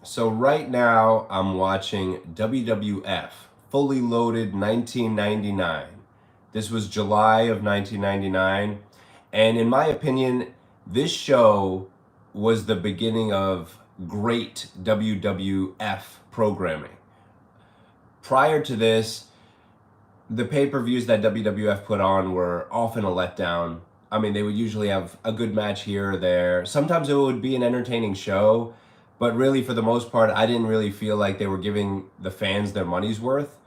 So right now I'm watching WWF Fully Loaded 1999. This was July of 1999, and in my opinion, this show was the beginning of great WWF programming. Prior to this, the pay-per-views that WWF put on were often a letdown. I mean, they would usually have a good match here or there. Sometimes it would be an entertaining show, but really, for the most part, I didn't really feel like they were giving the fans their money's worth.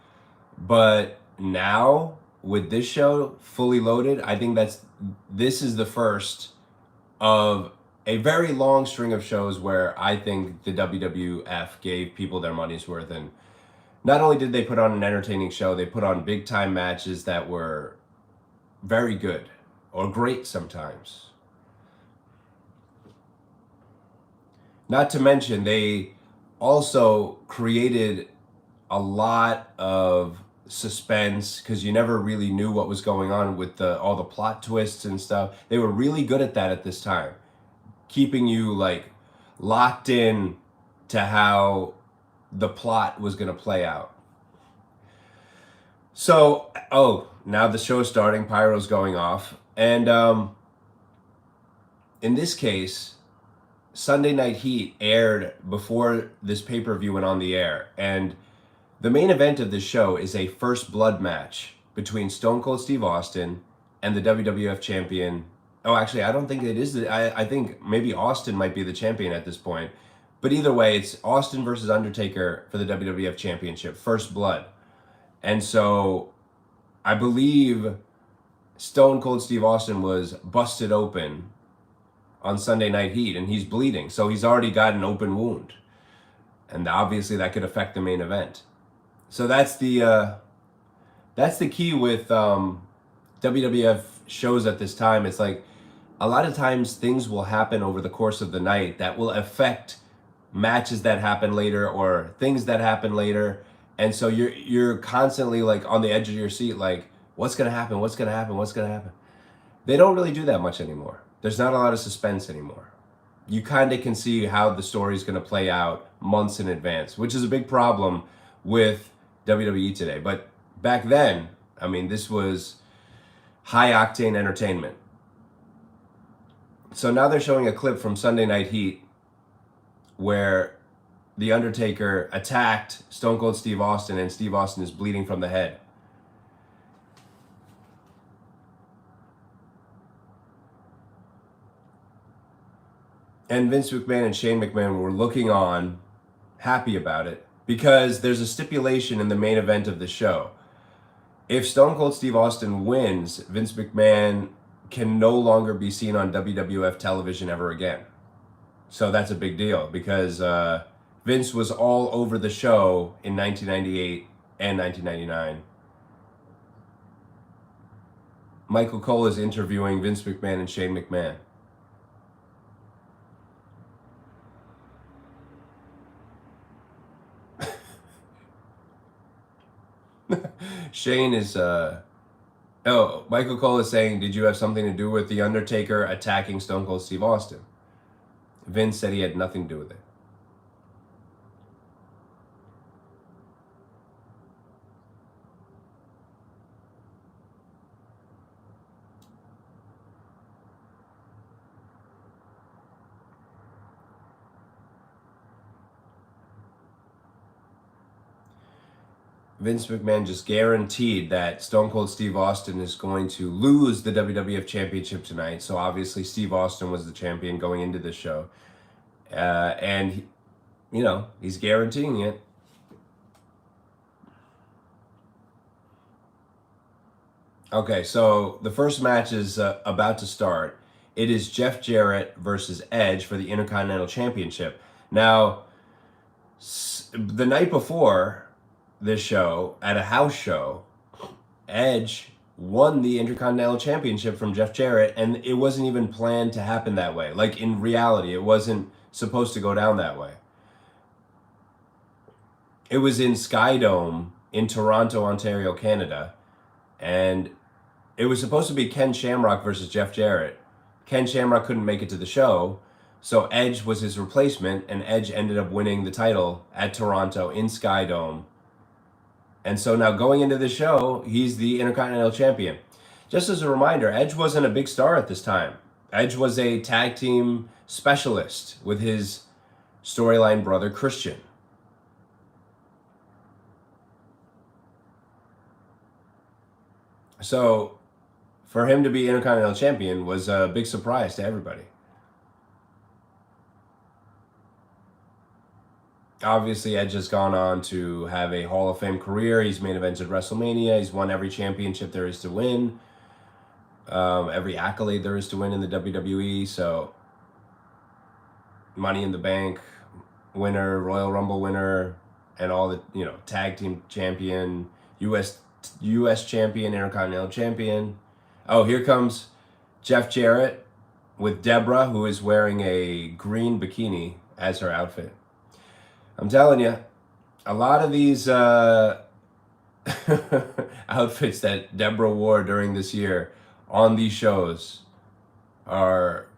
But now, with this show, Fully Loaded, I think this is the first of a very long string of shows where I think the WWF gave people their money's worth. And not only did they put on an entertaining show, they put on big time matches that were very good or great sometimes. Not to mention, they also created a lot of suspense because you never really knew what was going on with all the plot twists and stuff. They were really good at that at this time, keeping you like locked in to how the plot was going to play out. So, now the show's starting, pyro's going off, and in this case, Sunday Night Heat aired before this pay-per-view went on the air, and the main event of this show is a first blood match between Stone Cold Steve Austin and the WWF champion. Oh, actually, I don't think it is. I think maybe Austin might be the champion at this point. But either way, it's Austin versus Undertaker for the WWF championship, first blood. And so I believe Stone Cold Steve Austin was busted open on Sunday Night Heat, and he's bleeding. So he's already got an open wound. And obviously that could affect the main event. So that's the key with WWF shows at this time. It's like a lot of times things will happen over the course of the night that will affect matches that happen later or things that happen later. And so you're constantly like on the edge of your seat, like, what's gonna happen? What's gonna happen? What's gonna happen? They don't really do that much anymore. There's not a lot of suspense anymore. You kind of can see how the story's gonna play out months in advance, which is a big problem with WWE today. But back then, I mean, this was high octane entertainment. So now they're showing a clip from Sunday Night Heat where The Undertaker attacked Stone Cold Steve Austin and Steve Austin is bleeding from the head. And Vince McMahon and Shane McMahon were looking on, happy about it, because there's a stipulation in the main event of the show. If Stone Cold Steve Austin wins, Vince McMahon can no longer be seen on WWF television ever again. So that's a big deal because Vince was all over the show in 1998 and 1999. Michael Cole is interviewing Vince McMahon and Shane McMahon. Shane is, Michael Cole is saying, did you have something to do with The Undertaker attacking Stone Cold Steve Austin? Vince said he had nothing to do with it. Vince McMahon just guaranteed that Stone Cold Steve Austin is going to lose the WWF Championship tonight. So obviously Steve Austin was the champion going into this show. And, he's guaranteeing it. Okay, so the first match is about to start. It is Jeff Jarrett versus Edge for the Intercontinental Championship. Now, the night before this show, at a house show, Edge won the Intercontinental Championship from Jeff Jarrett, and it wasn't even planned to happen that way. Like, in reality, it wasn't supposed to go down that way. It was in Skydome in Toronto, Ontario, Canada, and it was supposed to be Ken Shamrock versus Jeff Jarrett. Ken Shamrock couldn't make it to the show, So Edge was his replacement, and Edge ended up winning the title at Toronto in Skydome. And so now going into the show, he's the Intercontinental Champion. Just as a reminder, Edge wasn't a big star at this time. Edge was a tag team specialist with his storyline brother Christian. So for him to be Intercontinental Champion was a big surprise to everybody. Obviously, Edge has gone on to have a Hall of Fame career. He's main evented WrestleMania. He's won every championship there is to win, every accolade there is to win in the WWE. So, Money in the Bank winner, Royal Rumble winner, and all the, tag team champion, U.S. champion, Intercontinental champion. Oh, here comes Jeff Jarrett with Deborah, who is wearing a green bikini as her outfit. I'm telling you, a lot of these outfits that Deborah wore during this year on these shows are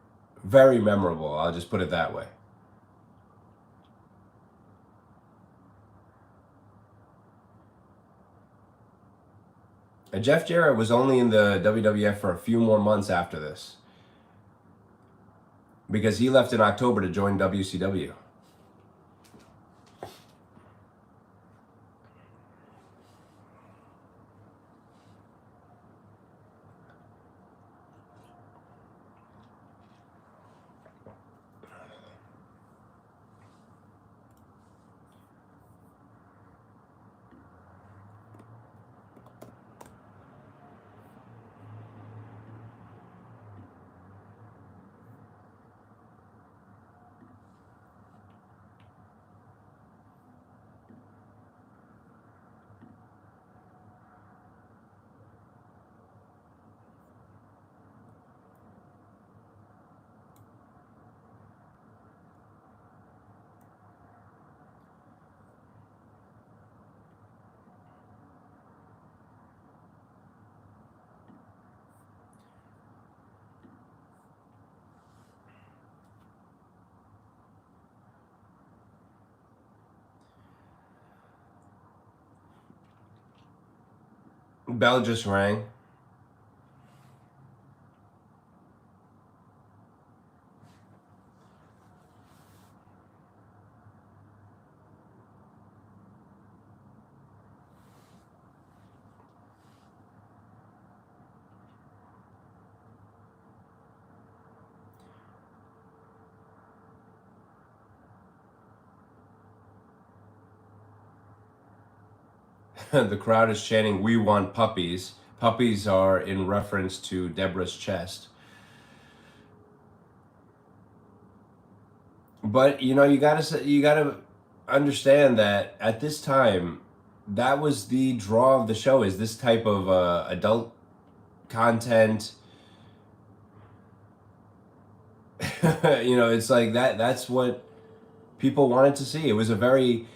very memorable. I'll just put it that way. And Jeff Jarrett was only in the WWF for a few more months after this, because he left in October to join WCW. Bell just rang. The crowd is chanting, "We want puppies." Puppies are in reference to Deborah's chest. But you gotta understand that at this time, that was the draw of the show, is this type of adult content. It's like that's what people wanted to see. It was a very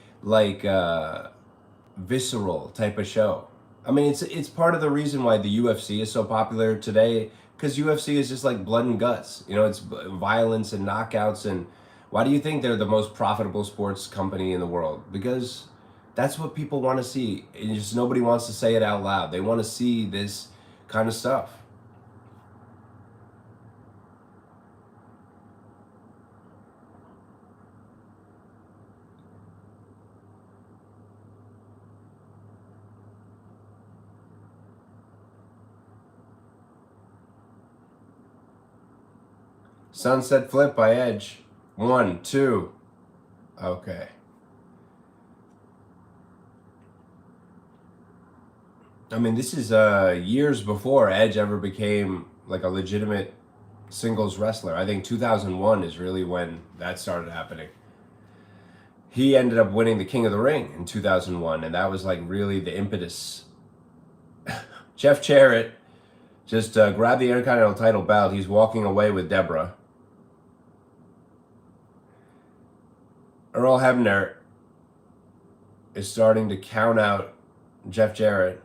visceral type of show. I mean, it's part of the reason why the UFC is so popular today, because UFC is just like blood and guts. It's violence and knockouts. And why do you think they're the most profitable sports company in the world? Because that's what people want to see. And just nobody wants to say it out loud. They want to see this kind of stuff. Sunset Flip by Edge. 1, 2. Okay. I mean, this is years before Edge ever became like a legitimate singles wrestler. I think 2001 is really when that started happening. He ended up winning the King of the Ring in 2001, and that was like really the impetus. Jeff Jarrett just grabbed the Intercontinental title belt. He's walking away with Deborah. Earl Hebner is starting to count out Jeff Jarrett.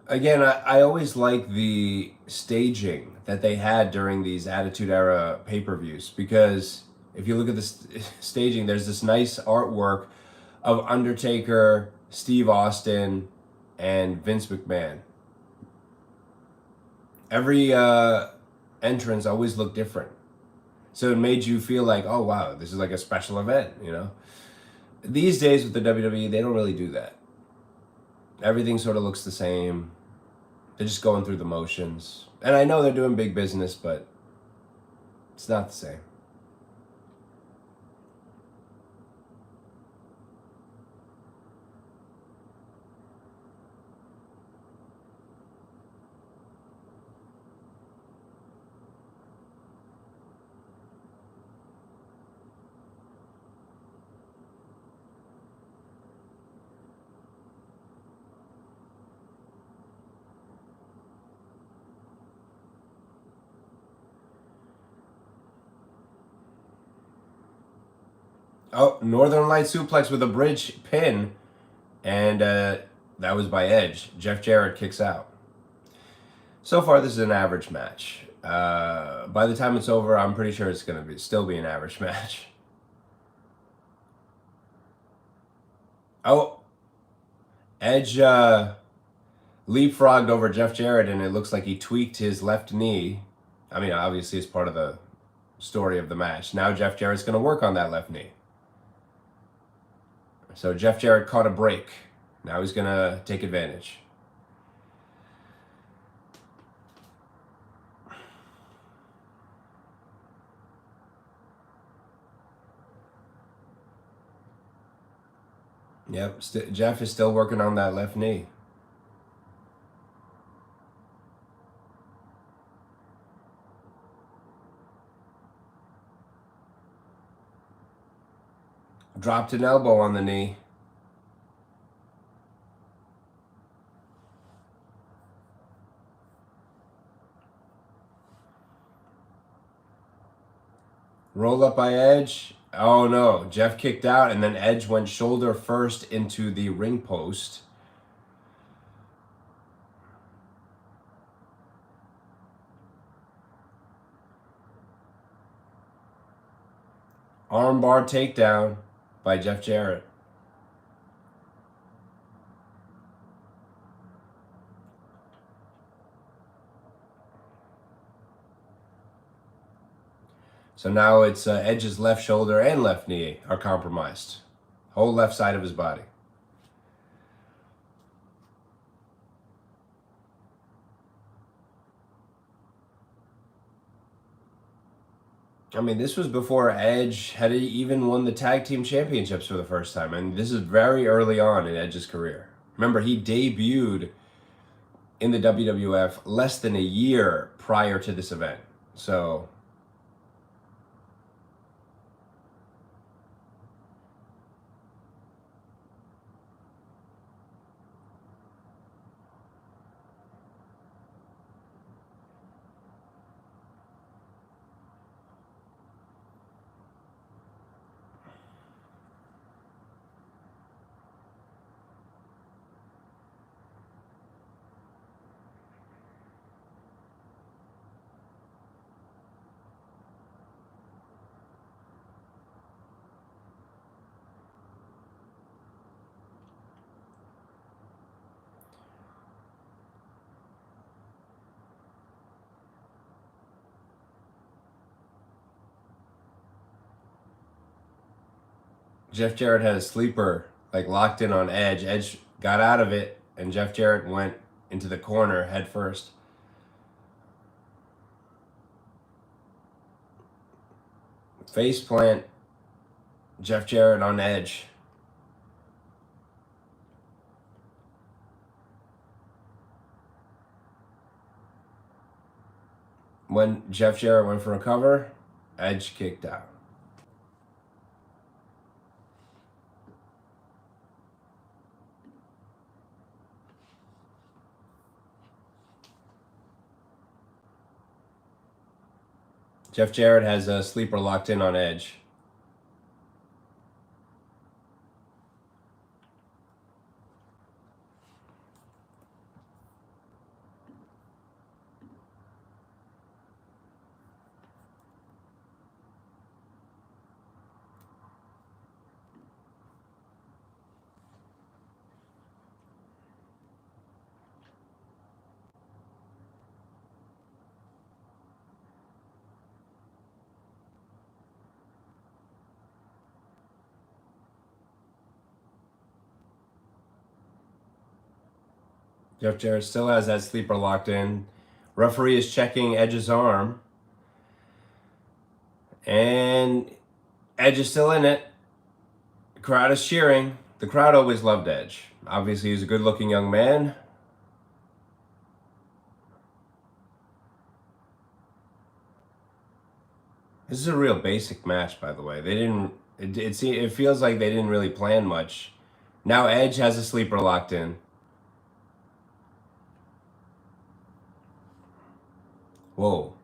Again, I always like the staging that they had during these Attitude Era pay-per-views, because if you look at the staging, there's this nice artwork of Undertaker, Steve Austin, and Vince McMahon. Every entrance always looked different. So it made you feel like, oh wow, this is like a special event, you know? These days with the WWE, they don't really do that. Everything sort of looks the same. They're just going through the motions. And I know they're doing big business, but it's not the same. Oh, Northern Light suplex with a bridge pin, and that was by Edge. Jeff Jarrett kicks out. So far, this is an average match. By the time it's over, I'm pretty sure it's going to still be an average match. Oh, Edge leapfrogged over Jeff Jarrett, and it looks like he tweaked his left knee. I mean, obviously, it's part of the story of the match. Now Jeff Jarrett's going to work on that left knee. So Jeff Jarrett caught a break. Now he's going to take advantage. Yep, Jeff is still working on that left knee. Dropped an elbow on the knee. Roll up by Edge. Oh no, Jeff kicked out, and then Edge went shoulder first into the ring post. Armbar takedown by Jeff Jarrett. So now it's Edge's left shoulder and left knee are compromised. Whole left side of his body. I mean, this was before Edge had even won the tag team championships for the first time. And this is very early on in Edge's career. Remember, he debuted in the WWF less than a year prior to this event. So Jeff Jarrett had a sleeper like locked in on Edge. Edge got out of it, and Jeff Jarrett went into the corner head first. Face plant. Jeff Jarrett on Edge. When Jeff Jarrett went for a cover, Edge kicked out. Jeff Jarrett has a sleeper locked in on Edge. Jeff Jarrett still has that sleeper locked in. Referee is checking Edge's arm. And Edge is still in it. The crowd is cheering. The crowd always loved Edge. Obviously, he's a good-looking young man. This is a real basic match, by the way. They didn't. It feels like they didn't really plan much. Now Edge has a sleeper locked in. Whoa.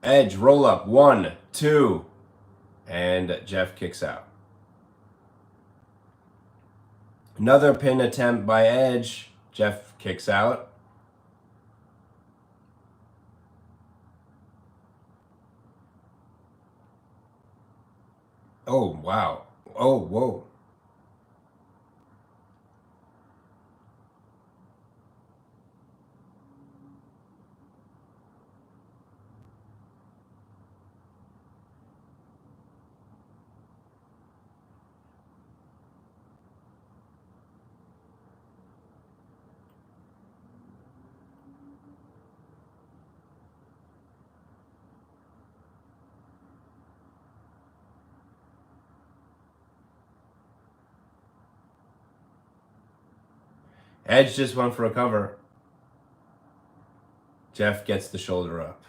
Edge, roll up. 1, 2. And Jeff kicks out. Another pin attempt by Edge. Jeff kicks out. Oh, wow. Oh, whoa. Edge just went for a cover. Jeff gets the shoulder up.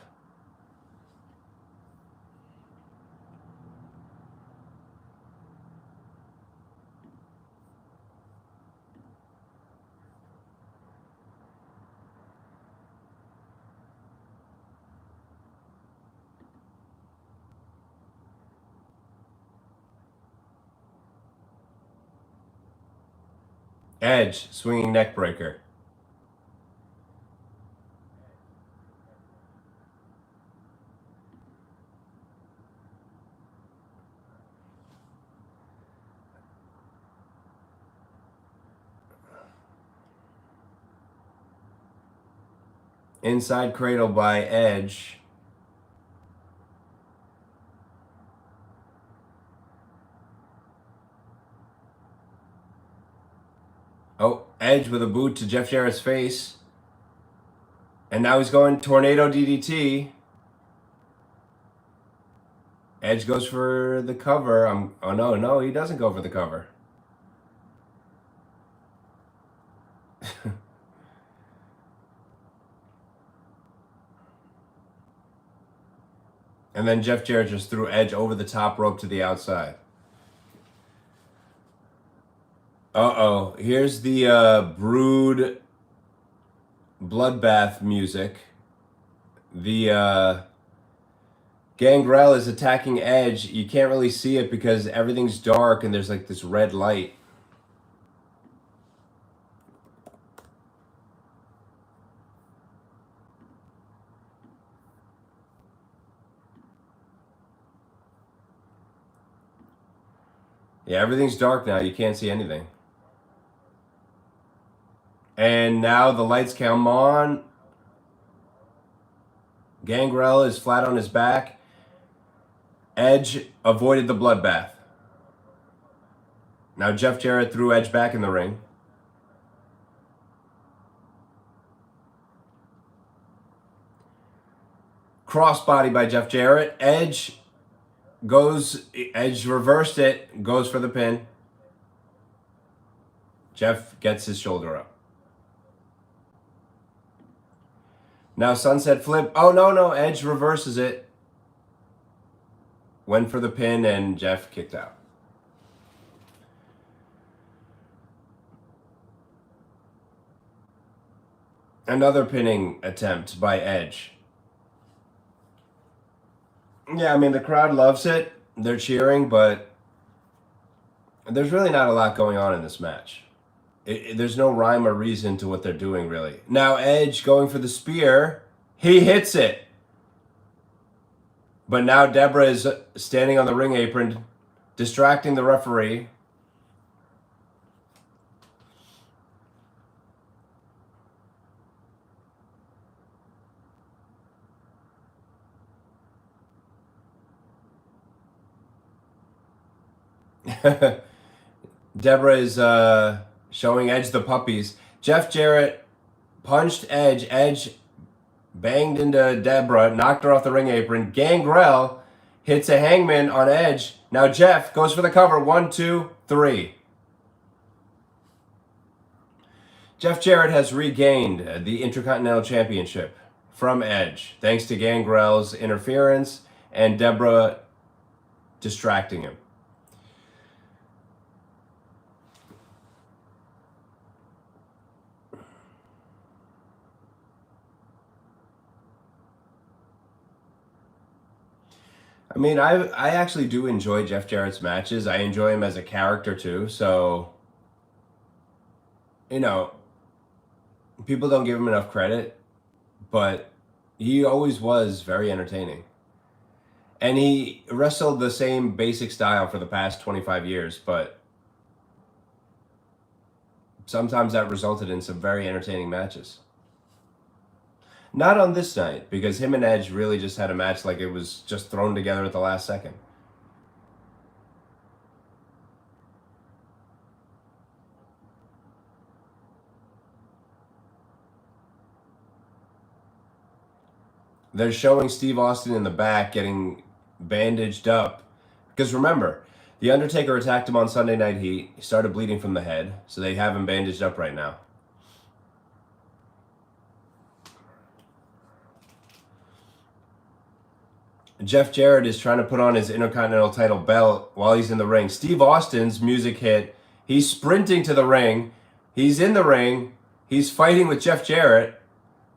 Edge, swinging neck breaker. Inside cradle by Edge. Oh, Edge with a boot to Jeff Jarrett's face. And now he's going tornado DDT. Edge goes for the cover. Oh, no, he doesn't go for the cover. And then Jeff Jarrett just threw Edge over the top rope to the outside. Uh-oh. Here's the Brood bloodbath music. The Gangrel is attacking Edge. You can't really see it because everything's dark and there's like this red light. Yeah, everything's dark now. You can't see anything. And now the lights come on. Gangrel is flat on his back. Edge avoided the bloodbath. Now Jeff Jarrett threw Edge back in the ring. Crossbody by Jeff Jarrett. Edge reversed it, goes for the pin. Jeff gets his shoulder up. Now sunset flip. Oh, no, Edge reverses it. Went for the pin and Jeff kicked out. Another pinning attempt by Edge. Yeah, I mean, the crowd loves it. They're cheering, but there's really not a lot going on in this match. There's no rhyme or reason to what they're doing, really. Now Edge going for the spear. He hits it. But now Deborah is standing on the ring apron, distracting the referee. Deborah is showing Edge the puppies. Jeff Jarrett punched Edge. Edge banged into Deborah, knocked her off the ring apron. Gangrel hits a hangman on Edge. Now Jeff goes for the cover. 1, 2, 3. Jeff Jarrett has regained the Intercontinental Championship from Edge, thanks to Gangrel's interference and Deborah distracting him. I mean, I actually do enjoy Jeff Jarrett's matches. I enjoy him as a character too. So, you know, people don't give him enough credit, but he always was very entertaining. And he wrestled the same basic style for the past 25 years, but sometimes that resulted in some very entertaining matches. Not on this night, because him and Edge really just had a match like it was just thrown together at the last second. They're showing Steve Austin in the back getting bandaged up. Because remember, The Undertaker attacked him on Sunday Night Heat. He started bleeding from the head, so they have him bandaged up right now. Jeff Jarrett is trying to put on his Intercontinental title belt while he's in the ring. Steve Austin's music hit. He's sprinting to the ring. He's in the ring. He's fighting with Jeff Jarrett.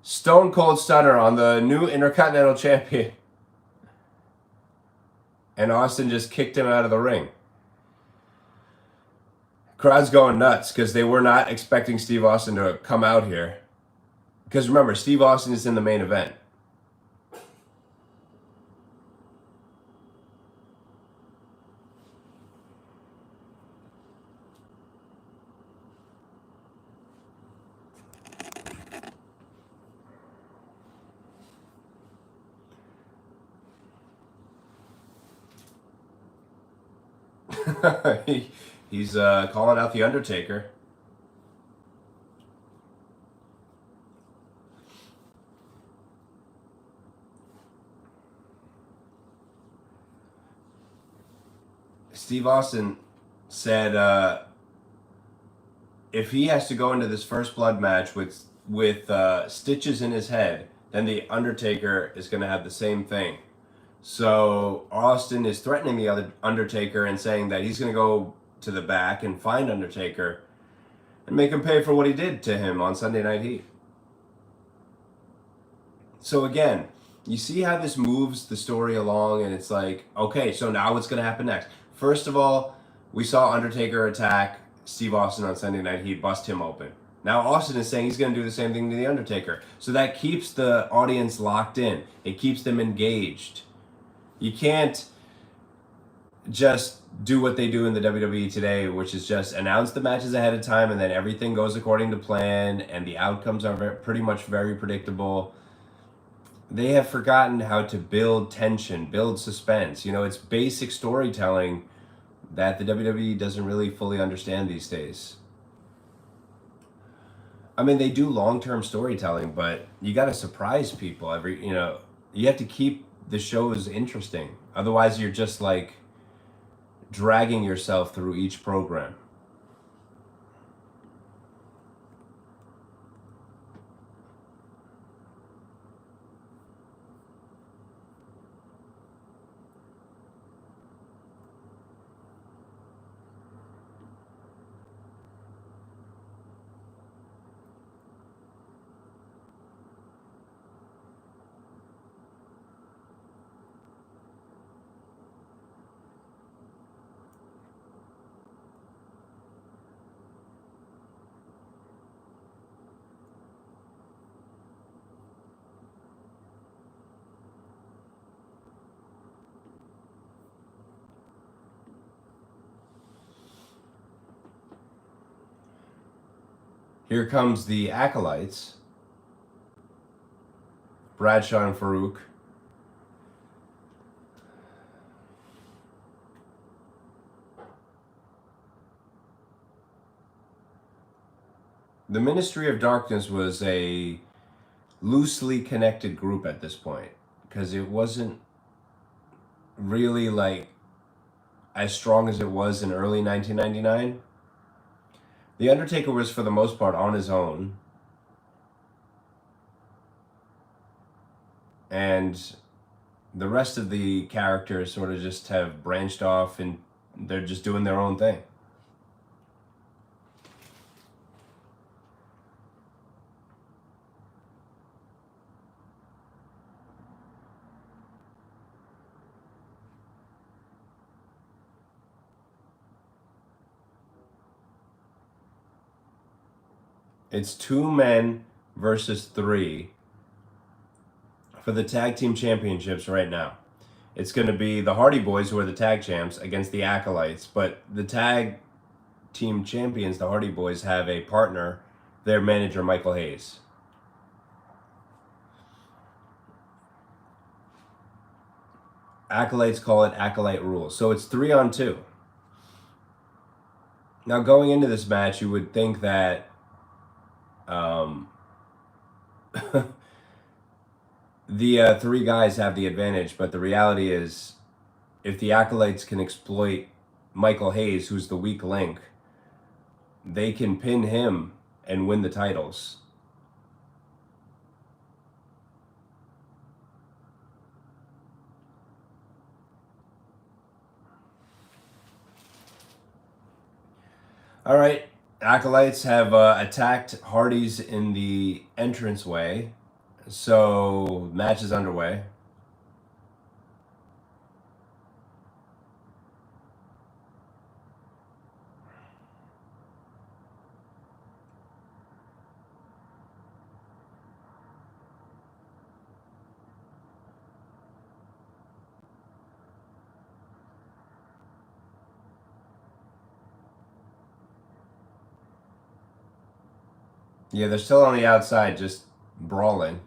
Stone Cold Stunner on the new Intercontinental Champion. And Austin just kicked him out of the ring. Crowd's going nuts because they were not expecting Steve Austin to come out here. Because remember, Steve Austin is in the main event. He's calling out the Undertaker. Steve Austin said if he has to go into this first blood match with stitches in his head, then the Undertaker is going to have the same thing. So Austin is threatening the other Undertaker and saying that he's going to go to the back and find Undertaker and make him pay for what he did to him on Sunday Night Heat. So again, you see how this moves the story along, and it's like, okay, so now what's going to happen next? First of all, we saw Undertaker attack Steve Austin on Sunday Night Heat, bust him open. Now Austin is saying he's going to do the same thing to the Undertaker. So that keeps the audience locked in. It keeps them engaged. You can't just do what they do in the WWE today, which is just announce the matches ahead of time and then everything goes according to plan and the outcomes are pretty much very predictable. They have forgotten how to build tension, build suspense. You know, it's basic storytelling that the WWE doesn't really fully understand these days. I mean, they do long-term storytelling, but you got to surprise people you have to keep the shows interesting. Otherwise, you're just like dragging yourself through each program. Here comes the Acolytes, Bradshaw and Faarooq. the Ministry of Darkness was a loosely connected group at this point, because it wasn't really like as strong as it was in early 1999. The Undertaker was for the most part on his own, and the rest of the characters sort of just have branched off and they're just doing their own thing. It's 2 men versus 3 for the tag team championships right now. It's going to be the Hardy Boys, who are the tag champs, against the Acolytes. But the tag team champions, the Hardy Boys, have a partner, their manager, Michael Hayes. Acolytes call it Acolyte rules. So it's 3-on-2. Now, going into this match, you would think that the 3 guys have the advantage, but the reality is, if the Acolytes can exploit Michael Hayes, who's the weak link, they can pin him and win the titles. All right, Acolytes have attacked Hardys in the entranceway, so match is underway. Yeah, they're still on the outside, just brawling.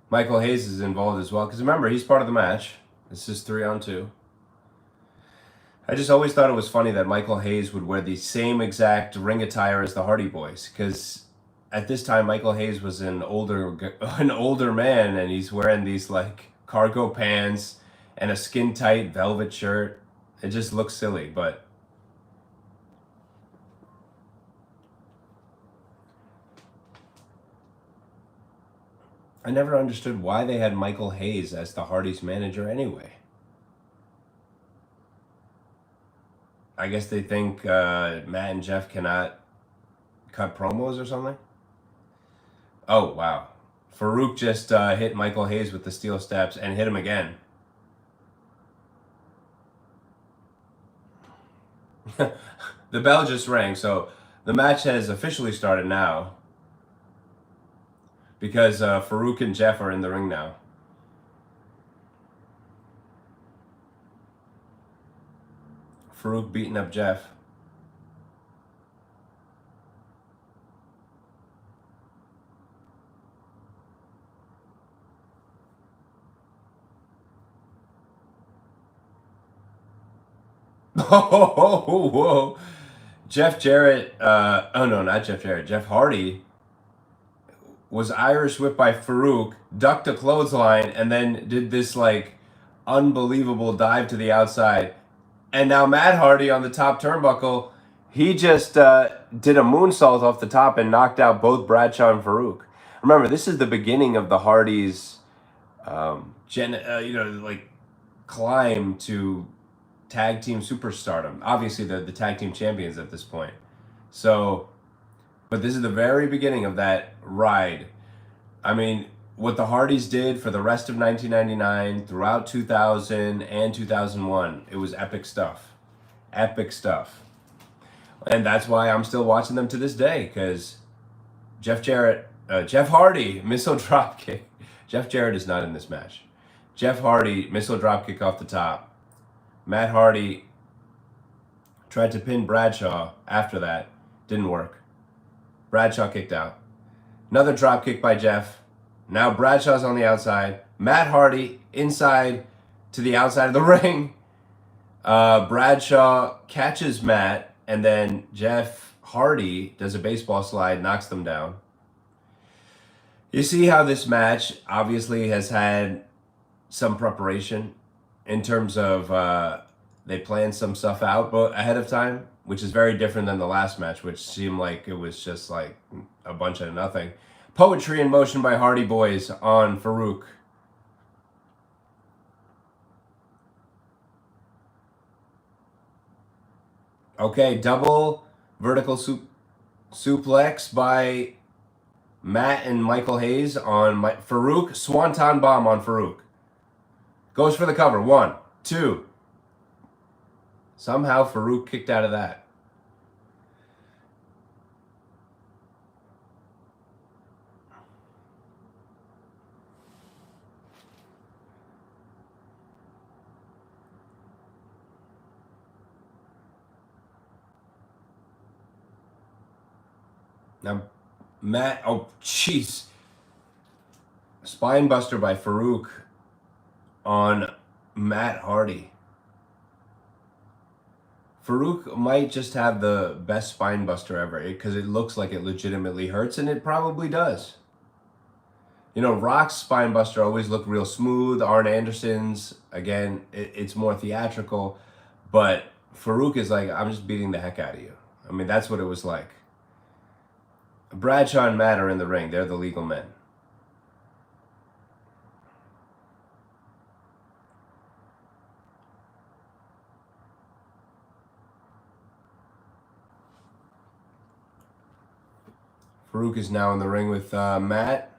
Michael Hayes is involved as well, because remember, he's part of the match. This is 3-on-2. I just always thought it was funny that Michael Hayes would wear the same exact ring attire as the Hardy Boys, because at this time Michael Hayes was an older man, and he's wearing these like cargo pants and a skin tight velvet shirt. It just looks silly, but I never understood why they had Michael Hayes as the Hardys manager anyway. I guess they think Matt and Jeff cannot cut promos or something. Oh, wow. Faarooq just hit Michael Hayes with the steel steps and hit him again. The bell just rang, so the match has officially started now, because Faarooq and Jeff are in the ring now. Faarooq beating up Jeff. Oh, whoa. Jeff Jarrett, oh no, not Jeff Jarrett, Jeff Hardy was Irish whipped by Faarooq, ducked a clothesline, and then did this like unbelievable dive to the outside. And now Matt Hardy on the top turnbuckle, he just did a moonsault off the top and knocked out both Bradshaw and Faarooq. Remember, this is the beginning of the Hardys, like climb to tag team superstardom. Obviously, they're the tag team champions at this point. So, but this is the very beginning of that ride. I mean, what the Hardys did for the rest of 1999, throughout 2000 and 2001, it was epic stuff. Epic stuff. And that's why I'm still watching them to this day, because Jeff Hardy, missile dropkick. Jeff Jarrett is not in this match. Jeff Hardy, missile dropkick off the top. Matt Hardy tried to pin Bradshaw after that. Didn't work. Bradshaw kicked out. Another dropkick by Jeff. Now Bradshaw's on the outside. Matt Hardy inside to the outside of the ring. Bradshaw catches Matt, and then Jeff Hardy does a baseball slide, knocks them down. You see how this match obviously has had some preparation in terms of they planned some stuff out ahead of time, which is very different than the last match, which seemed like it was just like a bunch of nothing. Poetry in motion by Hardy Boys on Faarooq. Okay, double vertical suplex by Matt and Michael Hayes on Faarooq. Swanton bomb on Faarooq. Goes for the cover. 1, 2. Somehow Faarooq kicked out of that. Now, Matt, oh, jeez. Spinebuster by Faarooq on Matt Hardy. Faarooq might just have the best spinebuster ever because it looks like it legitimately hurts, and it probably does. You know, Rock's spinebuster always looked real smooth. Arn Anderson's, again, it's more theatrical. But Faarooq is like, I'm just beating the heck out of you. I mean, that's what it was like. Bradshaw and Matt are in the ring. They're the legal men. Faarooq is now in the ring with Matt.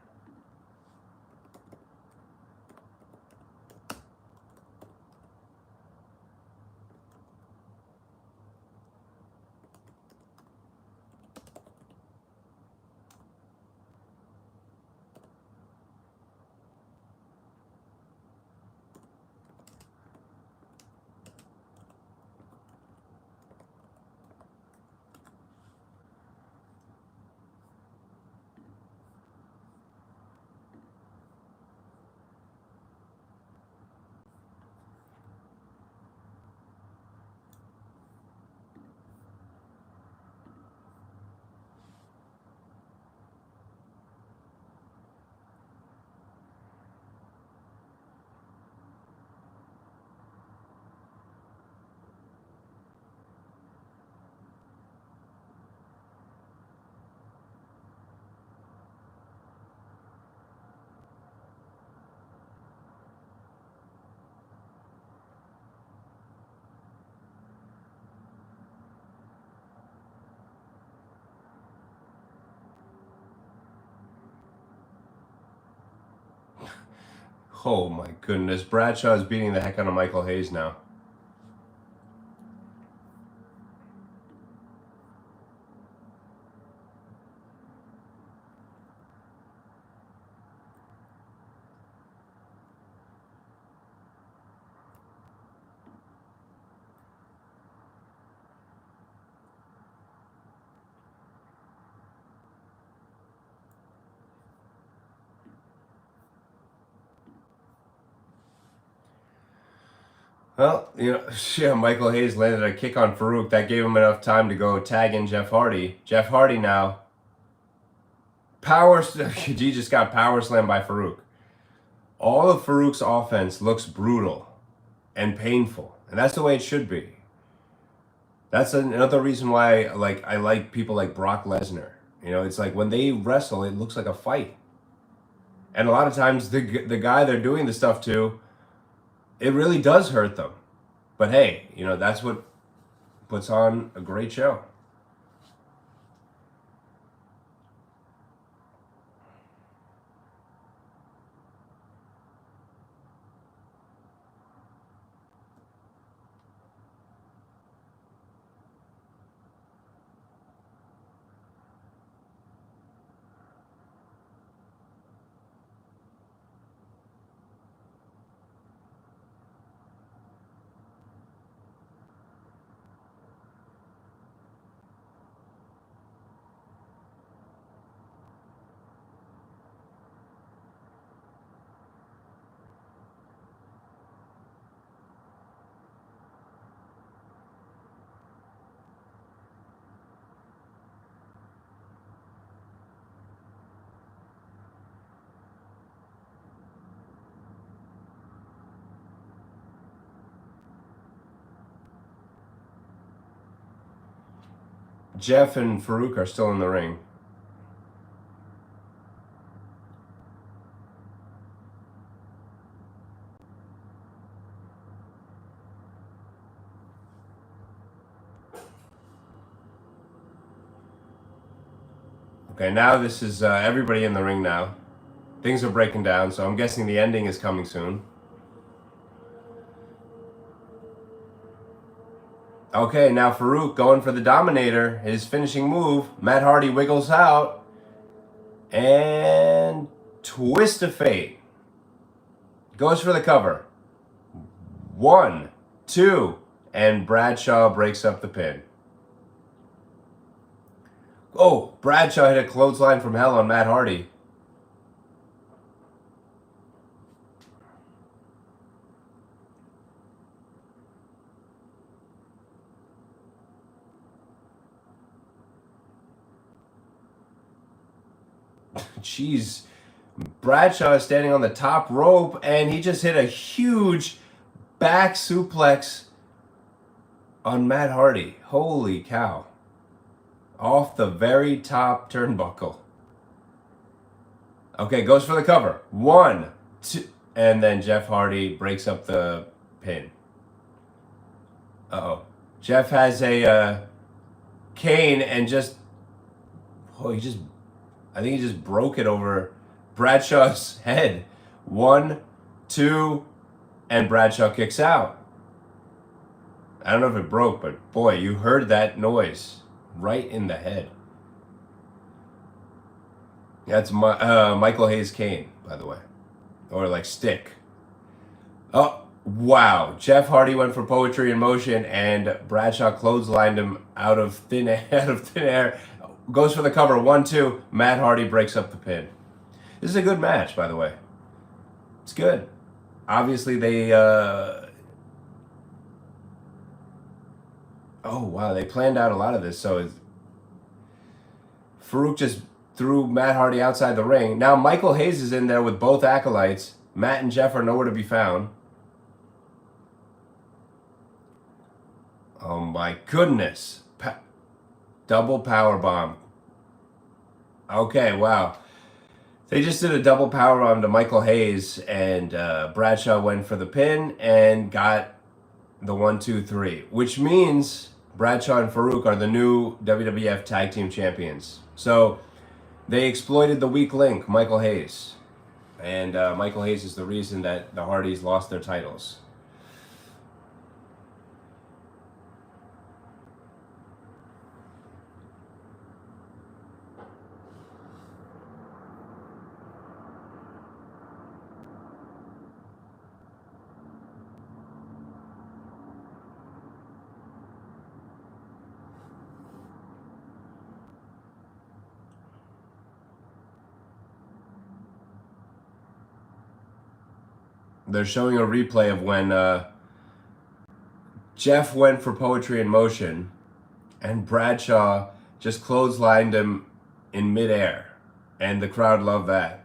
Oh my goodness. Bradshaw is beating the heck out of Michael Hayes now. Well, you know, yeah, Michael Hayes landed a kick on Faarooq. That gave him enough time to go tag in Jeff Hardy. Jeff Hardy now. He just got power slammed by Faarooq. All of Faarooq's offense looks brutal and painful. And that's the way it should be. That's another reason why I like people like Brock Lesnar. You know, it's like when they wrestle, it looks like a fight. And a lot of times the guy they're doing the stuff to, it really does hurt them. But hey, you know, that's what puts on a great show. Jeff and Faarooq are still in the ring. Okay, now this is everybody in the ring now. Things are breaking down, so I'm guessing the ending is coming soon. Okay, now Faarooq going for the Dominator, his finishing move. Matt Hardy wiggles out. And twist of fate. Goes for the cover. 1, 2, and Bradshaw breaks up the pin. Oh, Bradshaw hit a clothesline from hell on Matt Hardy. Jeez. Bradshaw is standing on the top rope, and he just hit a huge back suplex on Matt Hardy. Holy cow. Off the very top turnbuckle. Okay, goes for the cover. 1, 2, and then Jeff Hardy breaks up the pin. Uh-oh. Jeff has a Kane and just... Oh, I think he just broke it over Bradshaw's head. 1, 2, and Bradshaw kicks out. I don't know if it broke, but boy, you heard that noise right in the head. That's Michael Hayes Kane, by the way. Or like stick. Oh, wow. Jeff Hardy went for poetry in motion, and Bradshaw clotheslined him out of thin air. Goes for the cover. 1, 2. Matt Hardy breaks up the pin. This is a good match, by the way. It's good. Obviously, they... oh, wow. They planned out a lot of this. So Faarooq just threw Matt Hardy outside the ring. Now Michael Hayes is in there with both Acolytes. Matt and Jeff are nowhere to be found. Oh, my goodness. Double power bomb. Okay, wow. They just did a double power bomb to Michael Hayes, and Bradshaw went for the pin and got the 1, 2, 3, which means Bradshaw and Faarooq are the new WWF Tag Team Champions. So they exploited the weak link, Michael Hayes. And Michael Hayes is the reason that the Hardys lost their titles. They're showing a replay of when Jeff went for poetry in motion and Bradshaw just clotheslined him in midair. And the crowd loved that.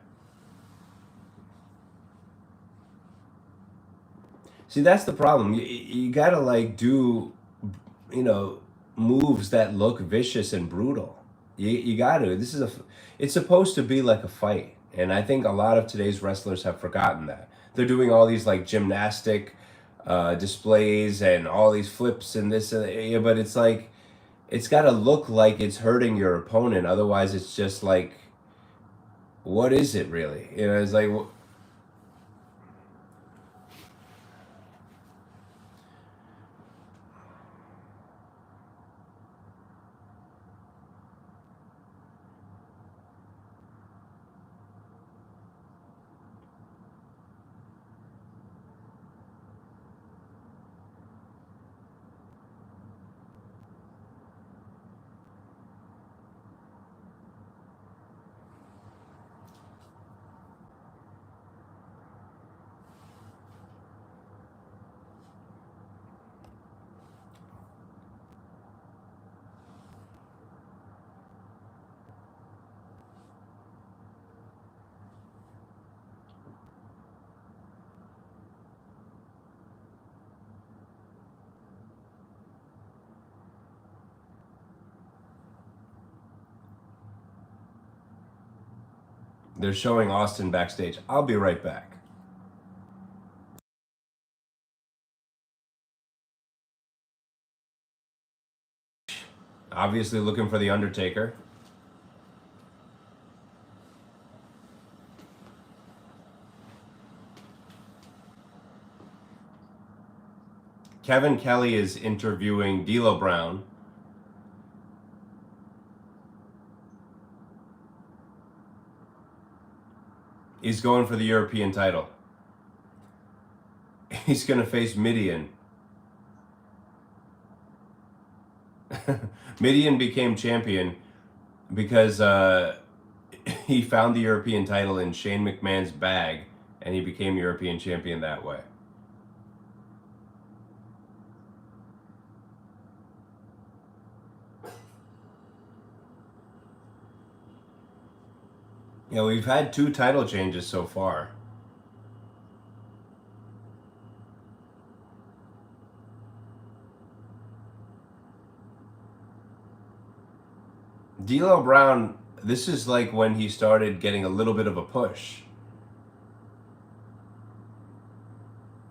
See, that's the problem. You gotta like do, moves that look vicious and brutal. You gotta. It's supposed to be like a fight. And I think a lot of today's wrestlers have forgotten that. They're doing all these like gymnastic displays and all these flips and this and but it's like it's got to look like it's hurting your opponent. Otherwise, it's just like, what is it really? It's like. They're showing Austin backstage. I'll be right back. Obviously looking for the Undertaker. Kevin Kelly is interviewing D'Lo Brown. He's going for the European title. He's going to face Mideon. Mideon became champion because he found the European title in Shane McMahon's bag, and he became European champion that way. You know, we've had 2 title changes so far. D'Lo Brown, this is like when he started getting a little bit of a push.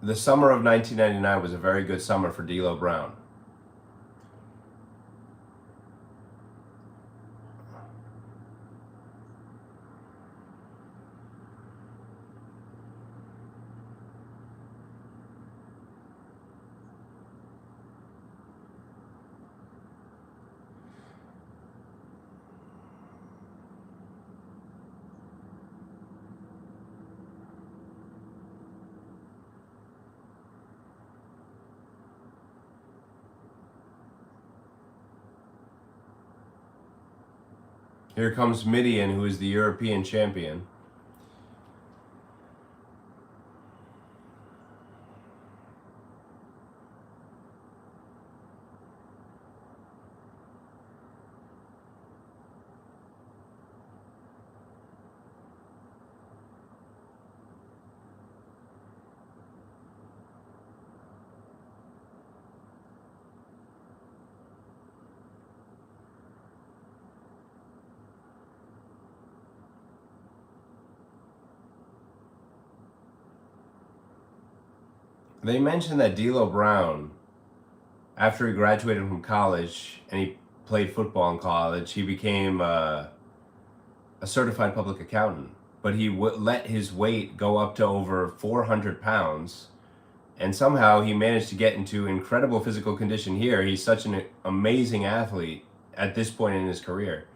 The summer of 1999 was a very good summer for D'Lo Brown. Here comes Mideon, who is the European champion. They mentioned that D'Lo Brown, after he graduated from college and he played football in college, he became a certified public accountant. But he let his weight go up to over 400 pounds, and somehow he managed to get into incredible physical condition here. He's such an amazing athlete at this point in his career.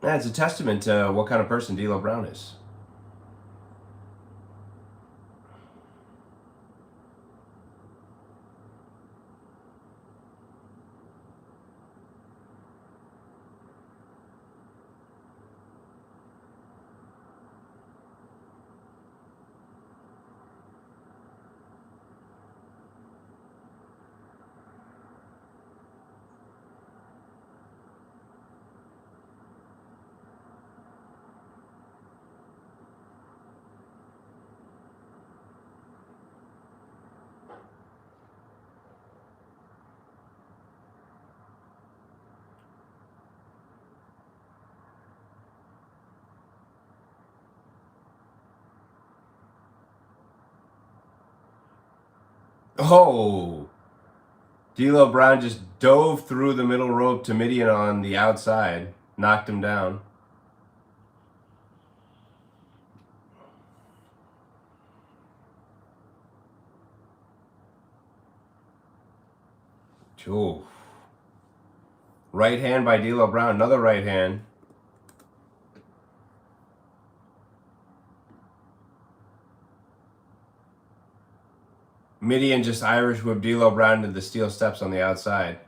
That's a testament to what kind of person D'Lo Brown is. Oh, D'Lo Brown just dove through the middle rope to Mideon on the outside, knocked him down. Ooh. Right hand by D'Lo Brown, another right hand. Mideon just Irish whipped D'Lo Brown to the steel steps on the outside.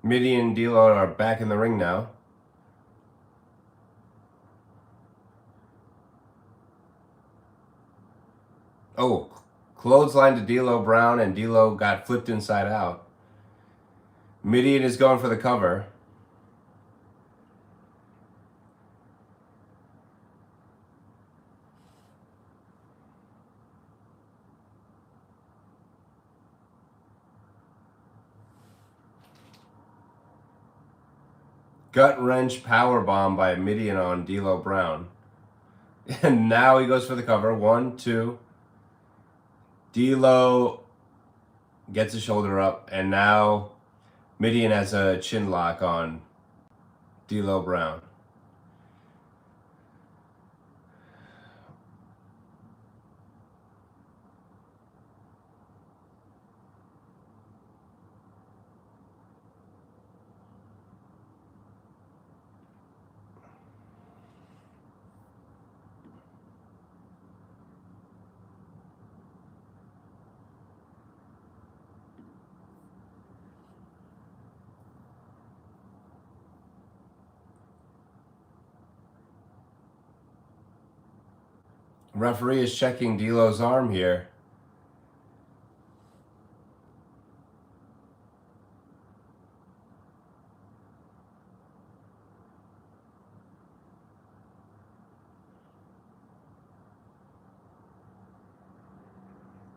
Mideon and D'Lo are back in the ring now. Oh, clothesline to D'Lo Brown, and D'Lo got flipped inside out. Mideon is going for the cover. Gut wrench powerbomb by Mideon on D'Lo Brown. And now he goes for the cover. 1, 2. D'Lo gets his shoulder up, and now Mideon has a chin lock on D'Lo Brown. Referee is checking D'Lo's arm here.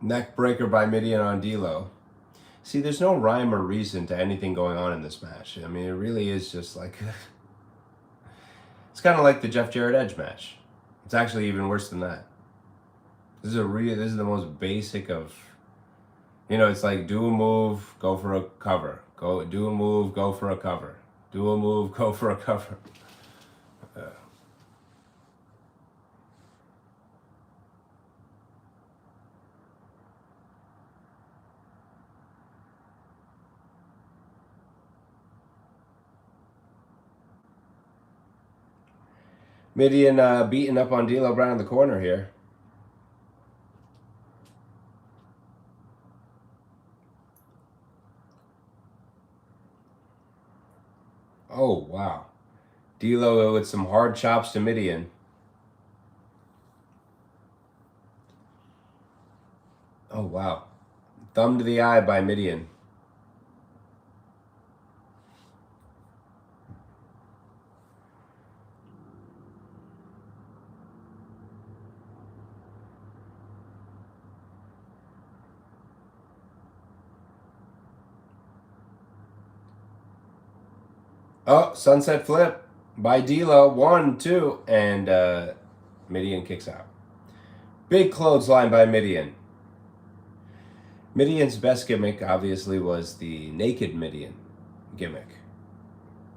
Neck breaker by Mideon on D'Lo. See, there's no rhyme or reason to anything going on in this match. I mean, it really is just like... It's kind of like the Jeff Jarrett Edge match. It's actually even worse than that. This is the most basic of... You know, it's like do a move, go for a cover. Do a move, go for a cover. Do a move, go for a cover. Mideon beating up on D'Lo Brown in the corner here. Oh, wow. D'Lo with some hard chops to Mideon. Oh, wow. Thumb to the eye by Mideon. Oh, sunset flip by D'Lo. 1, 2, and Mideon kicks out. Big clothesline by Mideon. Mideon's best gimmick, obviously, was the naked Mideon gimmick.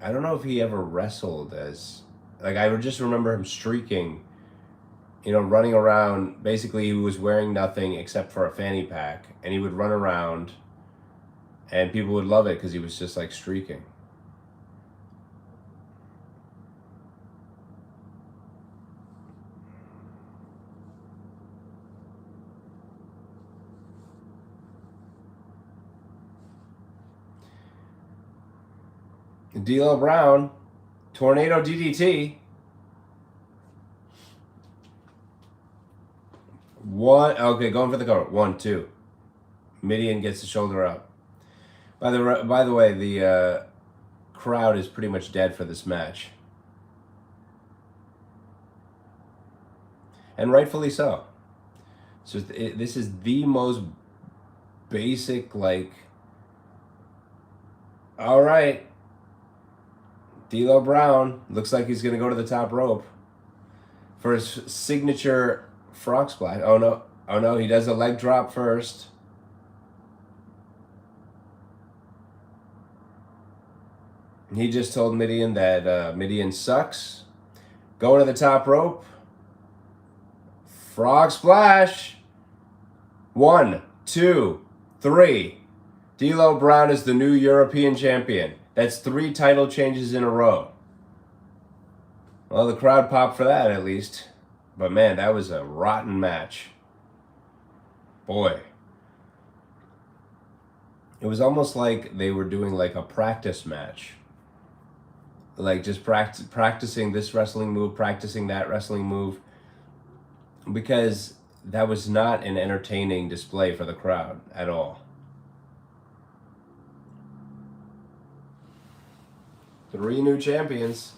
I don't know if he ever wrestled as... Like, I would just remember him streaking, you know, running around. Basically, he was wearing nothing except for a fanny pack, and he would run around, and people would love it because he was just, like, streaking. D'Lo Brown, tornado DDT. 1, okay, going for the cover. 1, 2. Mideon gets the shoulder up. By the way, the crowd is pretty much dead for this match, and rightfully so. So this is the most basic, like, all right. D'Lo Brown looks like he's going to go to the top rope for his signature frog splash. Oh, no. Oh, no. He does a leg drop first. He just told Mideon that Mideon sucks. Going to the top rope. Frog splash. 1, 2, 3. D'Lo Brown is the new European champion. That's 3 title changes in a row. Well, the crowd popped for that, at least. But, man, that was a rotten match. Boy. It was almost like they were doing like a practice match. Like just practicing this wrestling move, practicing that wrestling move. Because that was not an entertaining display for the crowd at all. 3 new champions.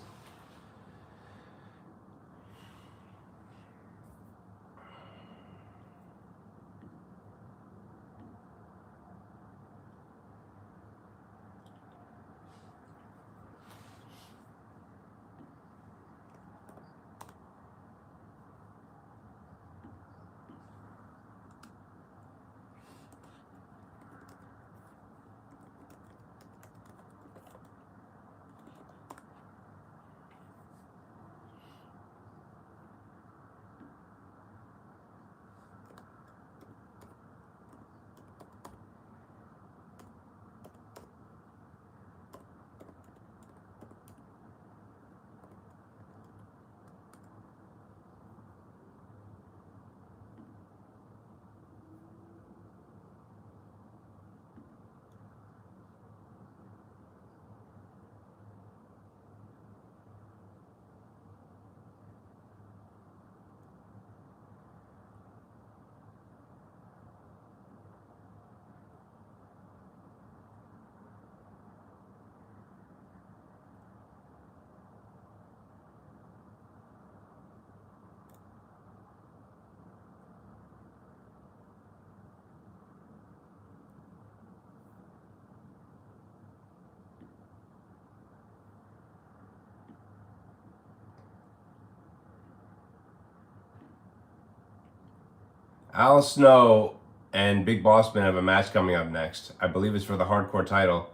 Al Snow and Big Boss Man have a match coming up next. I believe it's for the hardcore title.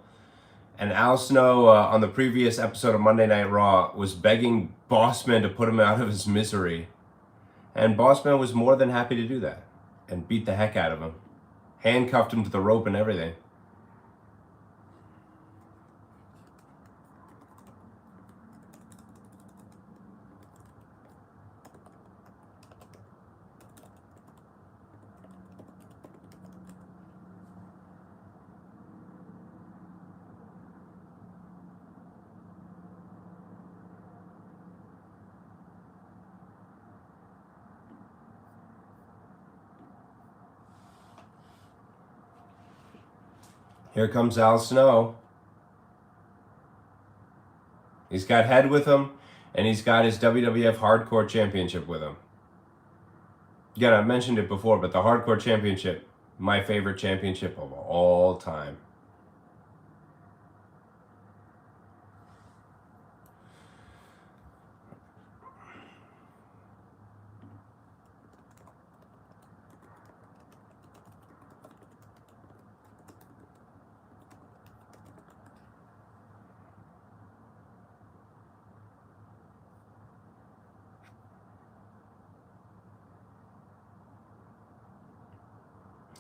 And Al Snow, on the previous episode of Monday Night Raw, was begging Bossman to put him out of his misery. And Bossman was more than happy to do that. And beat the heck out of him. Handcuffed him to the rope and everything. Here comes Al Snow. He's got Head with him, and he's got his WWF Hardcore Championship with him. Again, I mentioned it before, but the Hardcore Championship, my favorite championship of all time.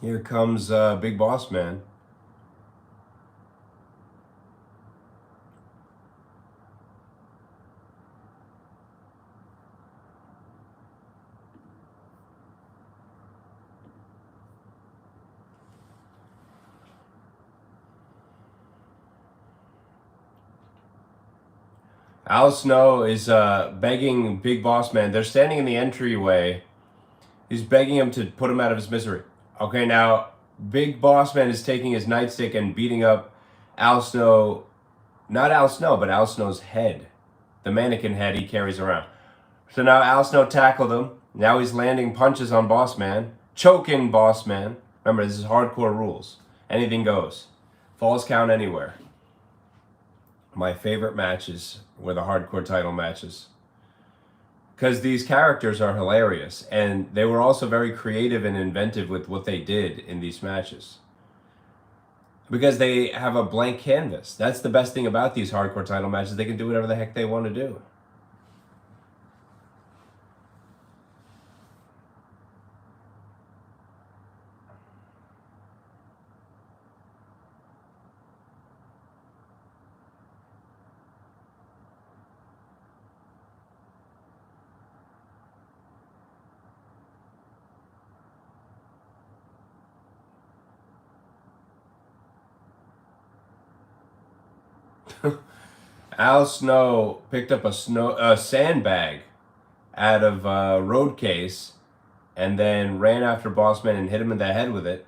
Here comes Big Boss Man. Al Snow is begging Big Boss Man. They're standing in the entryway. He's begging him to put him out of his misery. Okay, now Big Boss Man is taking his nightstick and beating up Al Snow. Not Al Snow, but Al Snow's head. The mannequin head he carries around. So now Al Snow tackled him. Now he's landing punches on Boss Man. Choking Boss Man. Remember, this is hardcore rules. Anything goes. Falls count anywhere. My favorite matches were the hardcore title matches. Because these characters are hilarious. And they were also very creative and inventive with what they did in these matches. Because they have a blank canvas. That's the best thing about these hardcore title matches. They can do whatever the heck they want to do. Al Snow picked up a sandbag out of a road case and then ran after Bossman and hit him in the head with it.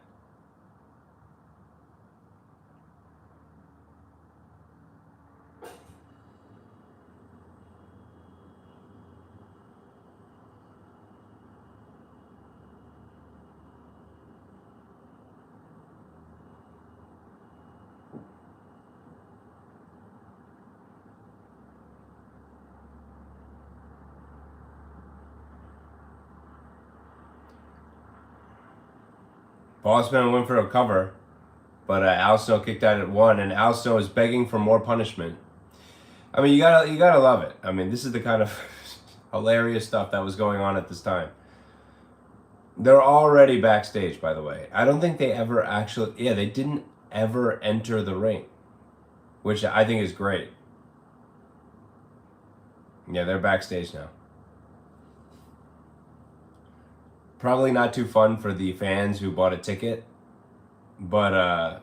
Bossman went for a cover, but Al Snow kicked out at 1, and Al Snow is begging for more punishment. I mean, you gotta love it. I mean, this is the kind of hilarious stuff that was going on at this time. They're already backstage, by the way. I don't think they ever actually... Yeah, they didn't ever enter the ring, which I think is great. Yeah, they're backstage now. Probably not too fun for the fans who bought a ticket, but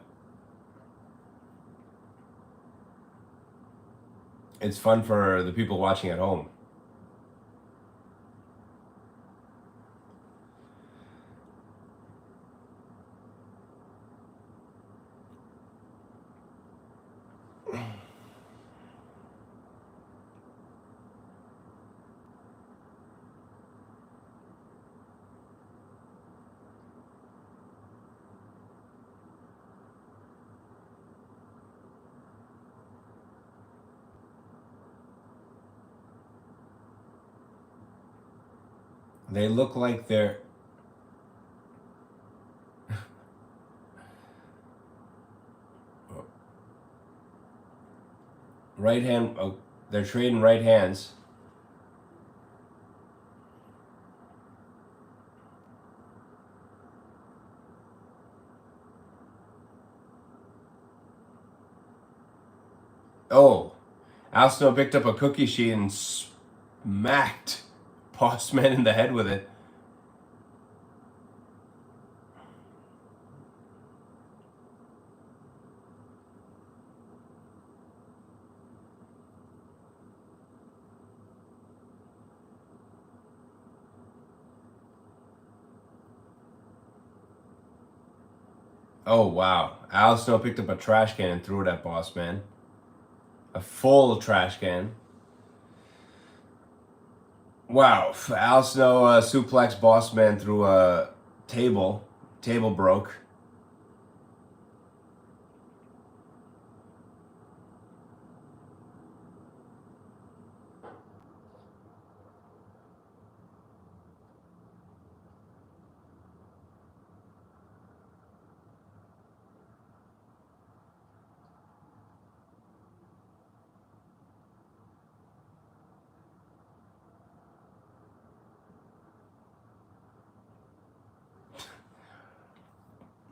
it's fun for the people watching at home. They look like they're... right hand... Oh, they're trading right hands. Oh, Al Snow picked up a cookie sheet and smacked Bossman in the head with it. Oh, wow. Al Snow picked up a trash can and threw it at Bossman. A full trash can. Wow. Al Snow suplexed Bossman through a table. Table broke.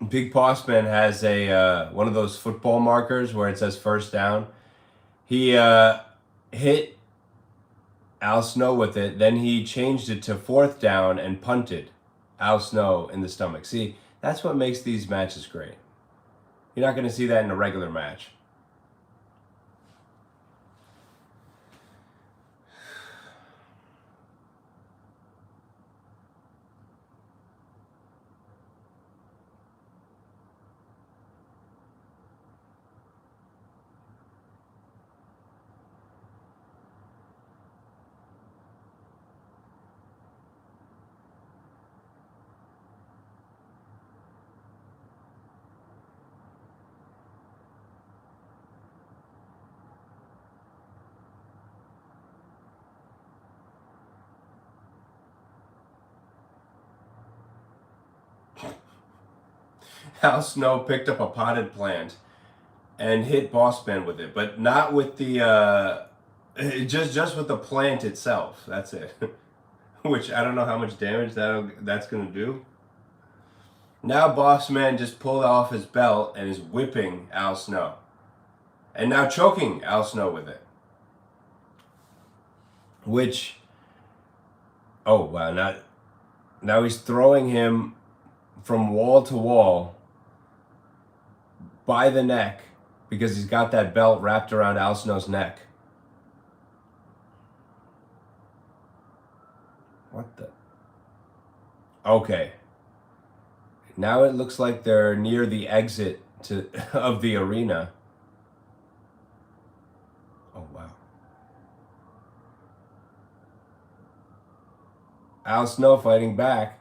Big Bossman has a one of those football markers where it says first down. He hit Al Snow with it, then he changed it to fourth down and punted Al Snow in the stomach. See, that's what makes these matches great. You're not going to see that in a regular match. Al Snow picked up a potted plant and hit Bossman with it, but not with the just with the plant itself. That's it. Which I don't know how much damage that's gonna do. Now Bossman just pulled off his belt and is whipping Al Snow, and now choking Al Snow with it. Which, oh wow, now he's throwing him from wall to wall by the neck because he's got that belt wrapped around Al Snow's neck. What the? Okay. Now it looks like they're near the exit of the arena. Oh, wow. Al Snow fighting back.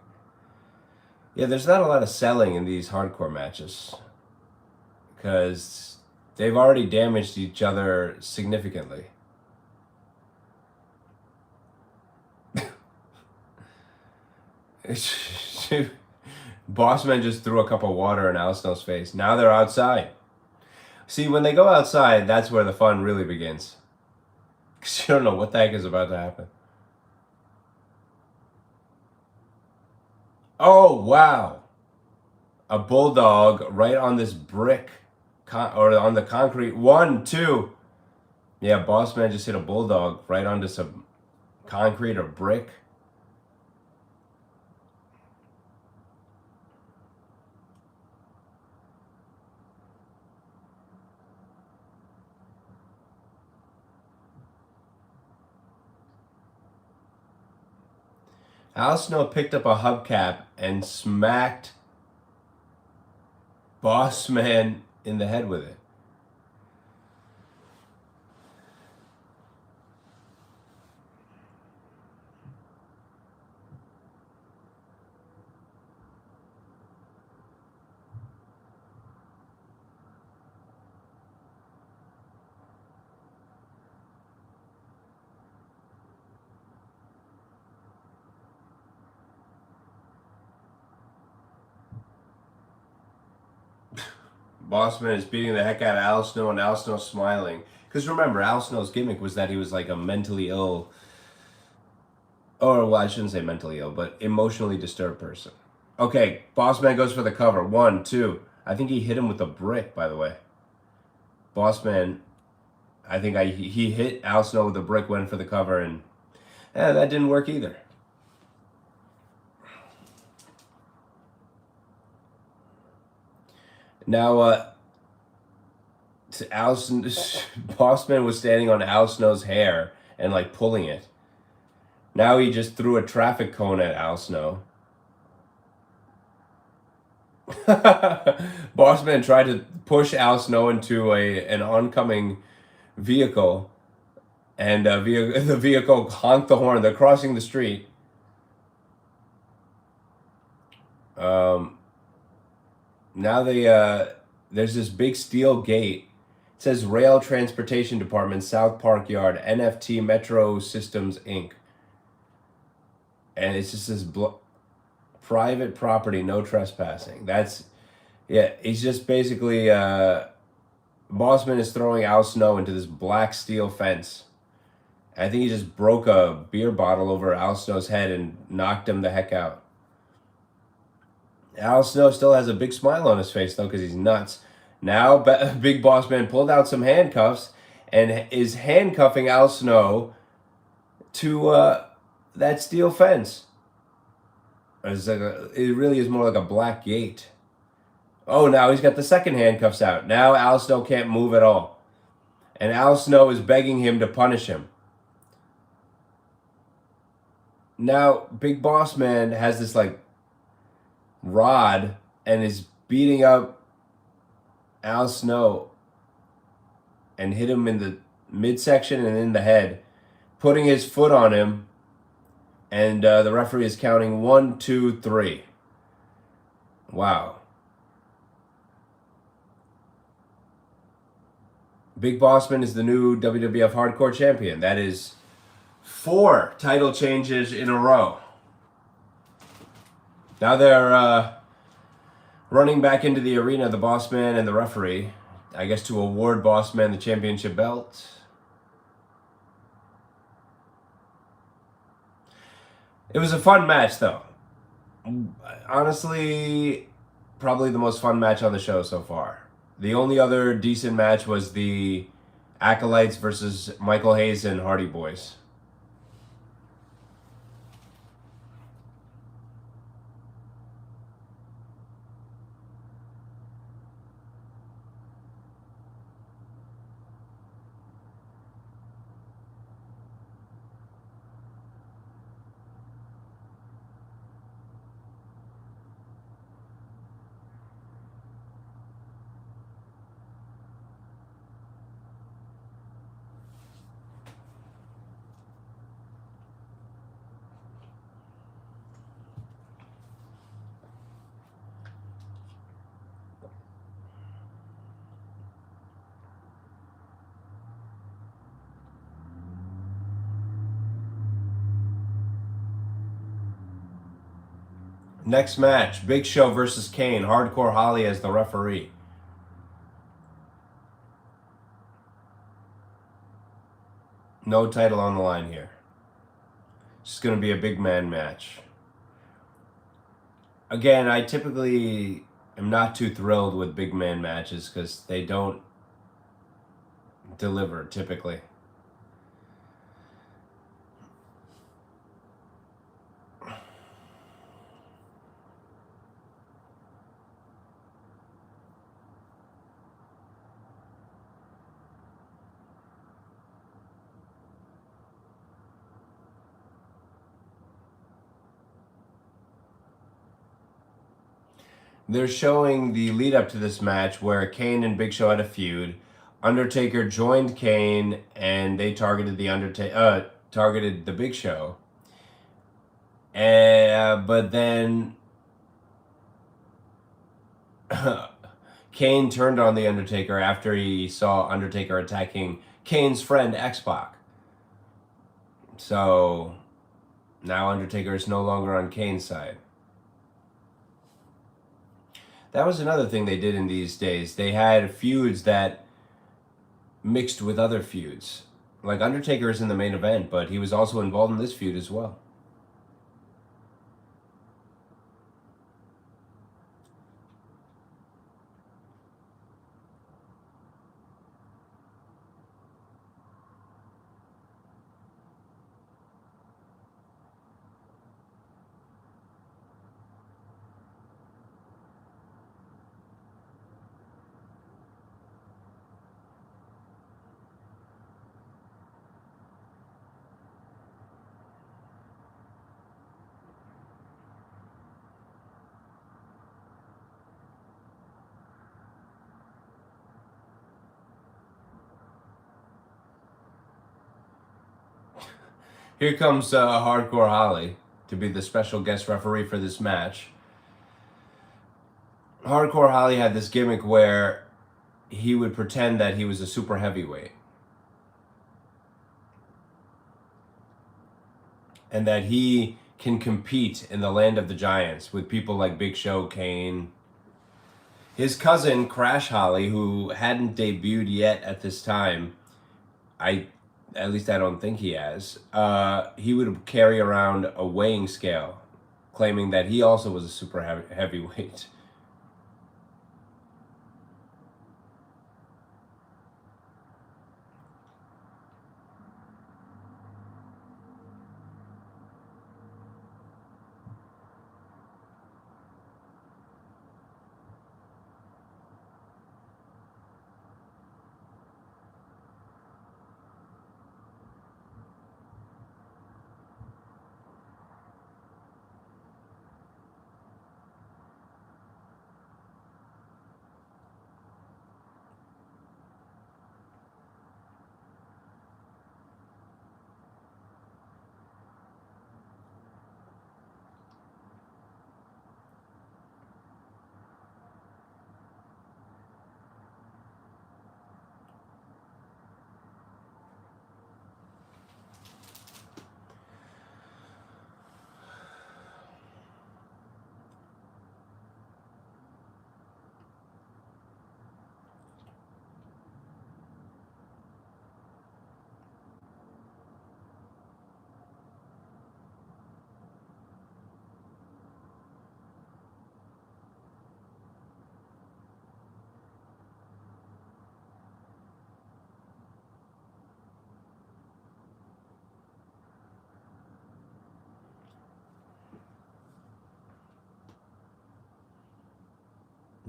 Yeah, there's not a lot of selling in these hardcore matches because they've already damaged each other significantly. Bossman just threw a cup of water in Al Snow's face. Now they're outside. See, when they go outside, that's where the fun really begins. Because you don't know what the heck is about to happen. Oh, wow. A bulldog right on this brick. Or on the concrete. 1, 2. Yeah, Bossman just hit a bulldog right onto some concrete or brick. Al Snow picked up a hubcap and smacked Bossman in the head with it. Bossman is beating the heck out of Al Snow, and Al Snow's smiling. Because remember, Al Snow's gimmick was that he was like a mentally ill, or well, I shouldn't say mentally ill, but emotionally disturbed person. Okay, Bossman goes for the cover. 1, 2. I think he hit him with a brick, by the way. Bossman, I think he hit Al Snow with a brick, went for the cover, and that didn't work either. Now, Bossman was standing on Al Snow's hair and like pulling it. Now he just threw a traffic cone at Al Snow. Bossman tried to push Al Snow into an oncoming vehicle, and the vehicle honked the horn. They're crossing the street. Now there's this big steel gate. It says Rail Transportation Department, South Park Yard, NFT Metro Systems, Inc. And it's just this private property, no trespassing. He's just basically, Bossman is throwing Al Snow into this black steel fence. I think he just broke a beer bottle over Al Snow's head and knocked him the heck out. Al Snow still has a big smile on his face, though, because he's nuts. Now, Big Bossman pulled out some handcuffs and is handcuffing Al Snow to that steel fence. It really is more like a black gate. Oh, now he's got the second handcuffs out. Now Al Snow can't move at all. And Al Snow is begging him to punish him. Now, Big Bossman has this, like, rod and is beating up Al Snow and hit him in the midsection and in the head, putting his foot on him, and the referee is counting 1, 2, 3. Wow. Big Bossman is the new WWF Hardcore Champion. That is 4 title changes in a row. Now they're running back into the arena, the Bossman and the referee, I guess to award Bossman the championship belt. It was a fun match, though. Honestly, probably the most fun match on the show so far. The only other decent match was the Acolytes versus Michael Hayes and Hardy Boyz. Next match, Big Show versus Kane. Hardcore Holly as the referee. No title on the line here. It's just going to be a big man match. Again, I typically am not too thrilled with big man matches because they don't deliver typically. They're showing the lead up to this match where Kane and Big Show had a feud. Undertaker joined Kane and they targeted the Big Show. But then Kane turned on the Undertaker after he saw Undertaker attacking Kane's friend X-Pac. So now Undertaker is no longer on Kane's side. That was another thing they did in these days. They had feuds that mixed with other feuds. Like Undertaker is in the main event, but he was also involved in this feud as well. Here comes Hardcore Holly to be the special guest referee for this match. Hardcore Holly had this gimmick where he would pretend that he was a super heavyweight. And that he can compete in the land of the giants with people like Big Show, Kane. His cousin, Crash Holly, who hadn't debuted yet at this time, at least I don't think he has, he would carry around a weighing scale, claiming that he also was a super heavyweight.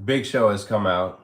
Big Show has come out.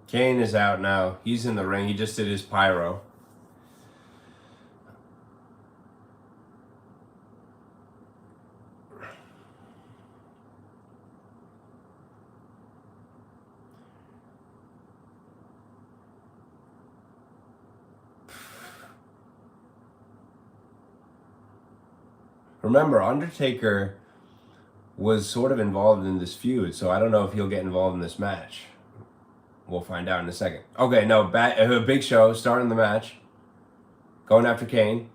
Kane is out now. He's in the ring. He just did his pyro. Remember, Undertaker was sort of involved in this feud, so I don't know if he'll get involved in this match. We'll find out in a second. Okay, no, Big Show starting the match. Going after Kane.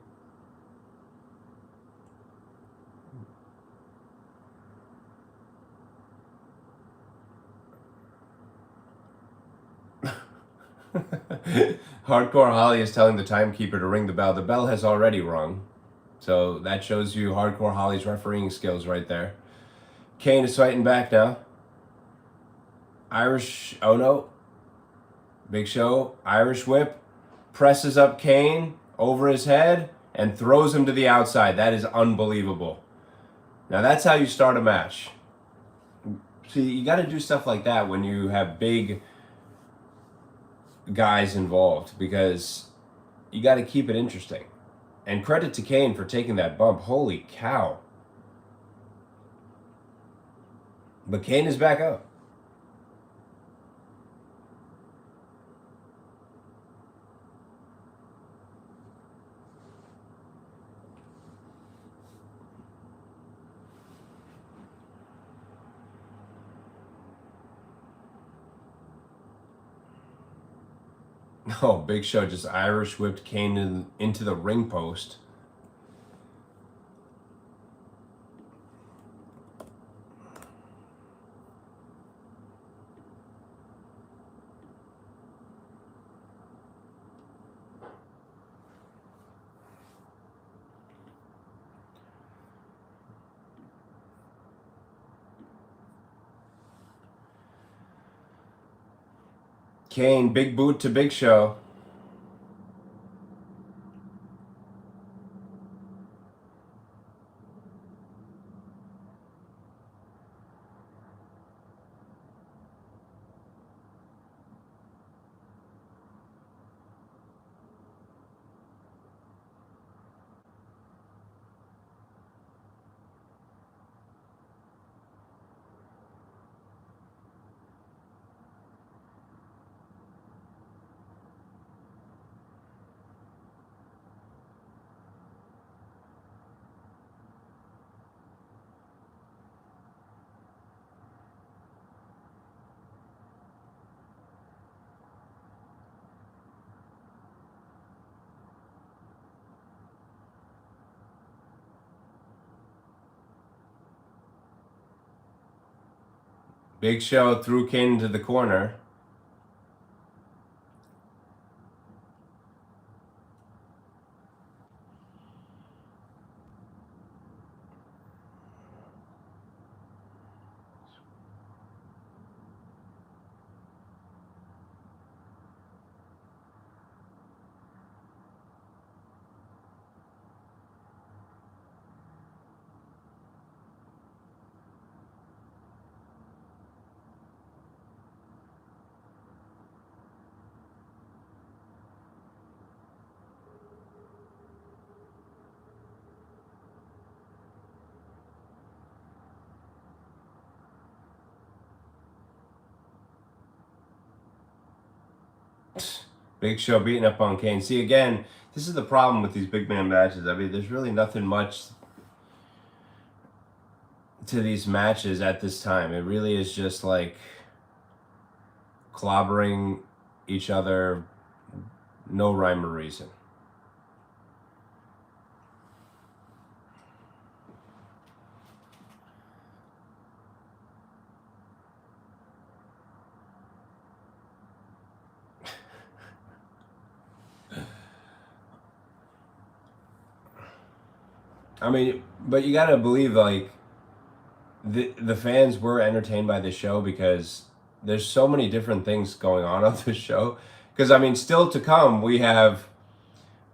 Hardcore Holly is telling the timekeeper to ring the bell. The bell has already rung. So that shows you Hardcore Holly's refereeing skills right there. Kane is fighting back now. Irish, oh no. Big Show, Irish whip, presses up Kane over his head and throws him to the outside. That is unbelievable. Now that's how you start a match. See, you got to do stuff like that when you have big guys involved because you got to keep it interesting. And credit to Kane for taking that bump. Holy cow. But Kane is back up. Oh, Big Show just Irish whipped Kane into the ring post. Kane, big boot to Big Show. Big Show threw Kane into the corner. Big Show beating up on Kane. See, again, this is the problem with these big man matches. I mean, there's really nothing much to these matches at this time. It really is just like clobbering each other, no rhyme or reason. I mean, but you gotta believe, like, the fans were entertained by this show because there's so many different things going on this show. Because, I mean, still to come, we have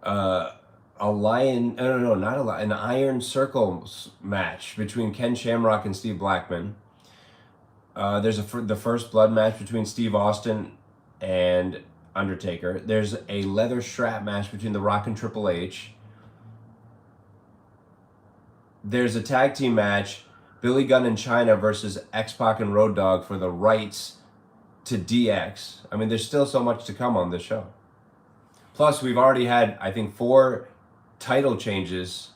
an Iron Circle match between Ken Shamrock and Steve Blackman. There's the first blood match between Steve Austin and Undertaker. There's a leather strap match between The Rock and Triple H. There's a tag team match, Billy Gunn and Chyna versus X-Pac and Road Dogg for the rights to DX. I mean, there's still so much to come on this show. Plus, we've already had, I think, 4 title changes.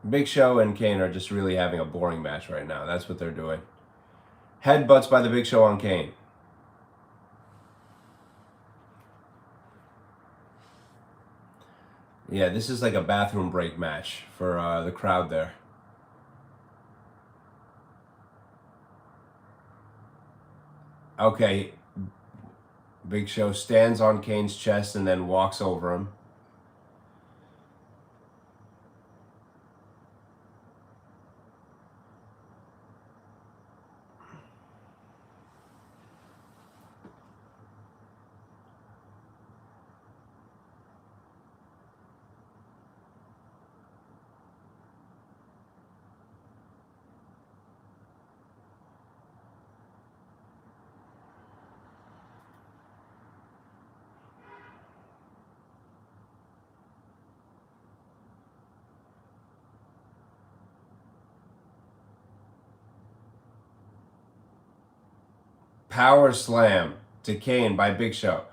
Big Show and Kane are just really having a boring match right now. That's what they're doing. Headbutts by the Big Show on Kane. Yeah, this is like a bathroom break match for the crowd there. Okay, Big Show stands on Kane's chest and then walks over him. Power slam to Kane by Big Show.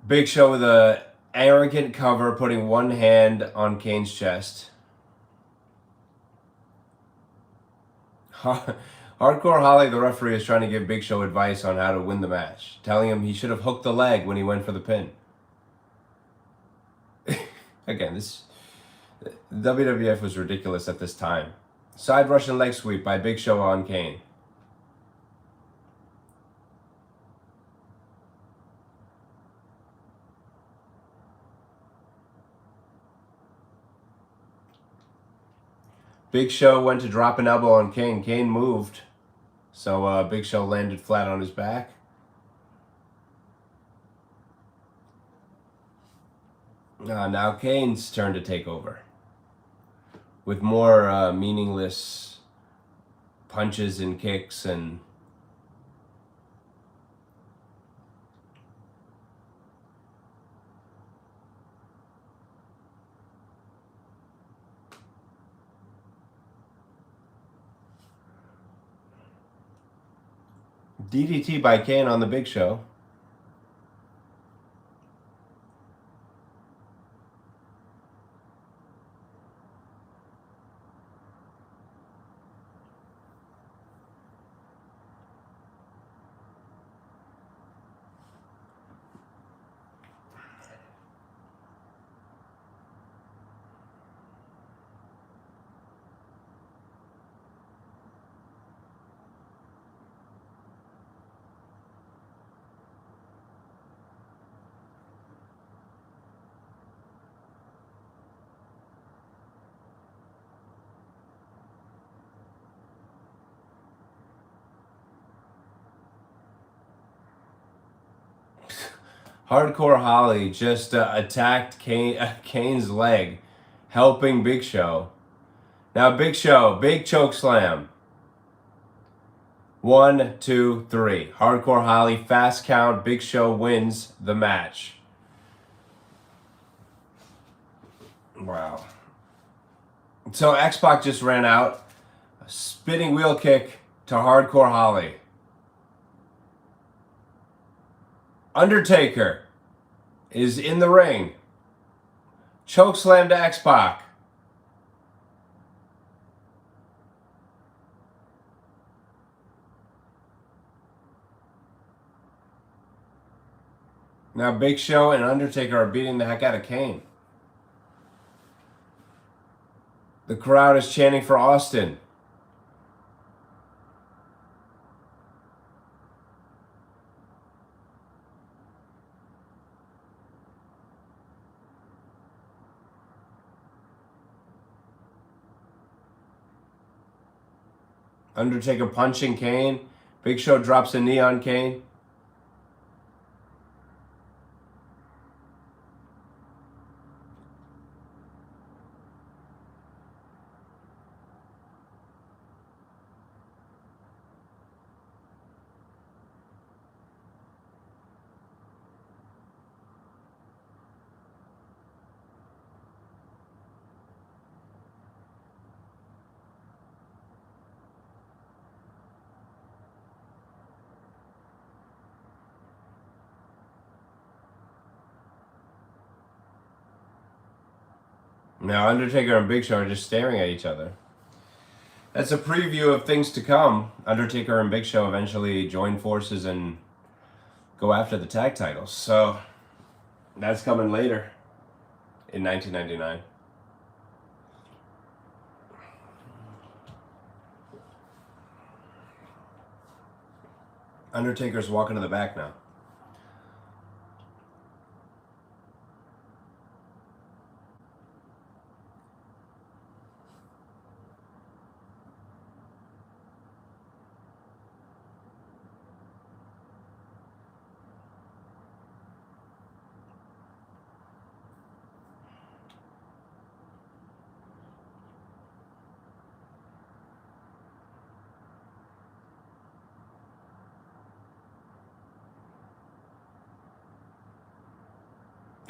Big Show with a arrogant cover, putting one hand on Kane's chest. Hardcore Holly, the referee, is trying to give Big Show advice on how to win the match, telling him he should have hooked the leg when he went for the pin. Again, this WWF was ridiculous at this time. Side Russian leg sweep by Big Show on Kane. Big Show went to drop an elbow on Kane. Kane moved, so Big Show landed flat on his back. Now Kane's turn to take over with more meaningless punches and kicks and DDT by Kane on the Big Show. Hardcore Holly just attacked Kane's leg, helping Big Show. Now Big Show, big choke slam. 1, 2, 3. Hardcore Holly, fast count. Big Show wins the match. Wow. So X-Pac just ran out. A spinning wheel kick to Hardcore Holly. Undertaker is in the ring. Choke slam to X-Pac. Now Big Show and Undertaker are beating the heck out of Kane. The crowd is chanting for Austin. Undertaker punching Kane. Big Show drops a knee on Kane. Now Undertaker and Big Show are just staring at each other. That's a preview of things to come. Undertaker and Big Show eventually join forces and go after the tag titles. So that's coming later in 1999. Undertaker's walking to the back now.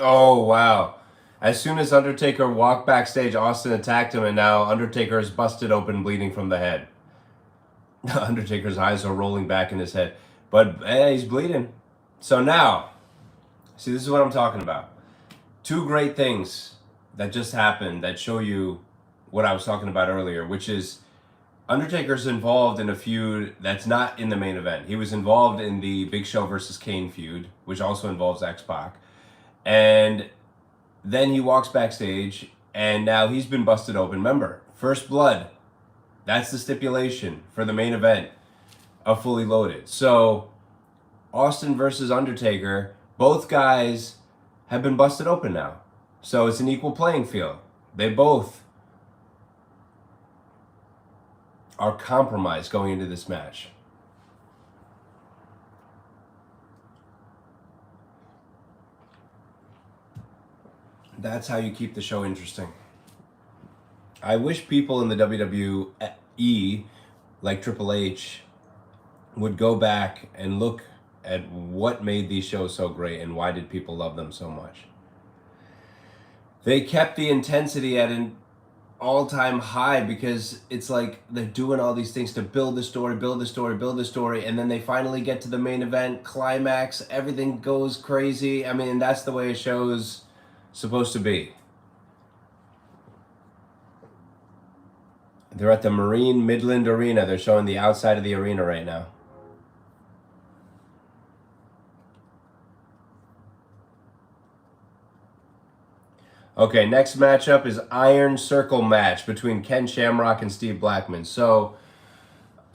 Oh, wow. As soon as Undertaker walked backstage, Austin attacked him, and now Undertaker is busted open, bleeding from the head. Undertaker's eyes are rolling back in his head. But he's bleeding. So now, see, this is what I'm talking about. Two great things that just happened that show you what I was talking about earlier, which is Undertaker's involved in a feud that's not in the main event. He was involved in the Big Show versus Kane feud, which also involves X-Pac. And then he walks backstage, and now he's been busted open. Remember, first blood. That's the stipulation for the main event of Fully Loaded. So, Austin versus Undertaker, both guys have been busted open now. So it's an equal playing field. They both are compromised going into this match. That's how you keep the show interesting. I wish people in the WWE, like Triple H, would go back and look at what made these shows so great and why did people love them so much. They kept the intensity at an all-time high because it's like they're doing all these things to build the story, and then they finally get to the main event, climax, everything goes crazy. I mean, that's the way a show's supposed to be. They're at the Marine Midland Arena. They're showing the outside of the arena right now. Okay, next matchup is Iron Circle match between Ken Shamrock and Steve Blackman. So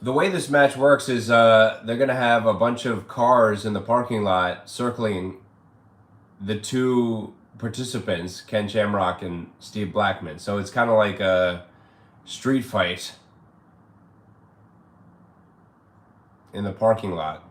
the way this match works is they're going to have a bunch of cars in the parking lot circling the two participants, Ken Shamrock and Steve Blackman. So it's kind of like a street fight in the parking lot.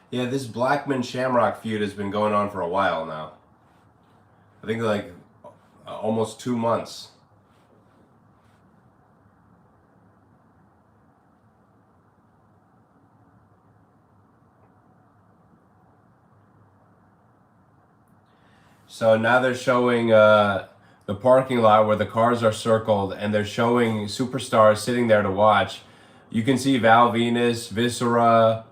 Yeah, this Blackman Shamrock feud has been going on for a while now. I think like almost 2 months. So now they're showing the parking lot where the cars are circled, and they're showing superstars sitting there to watch. You can see Val Venus, Viscera,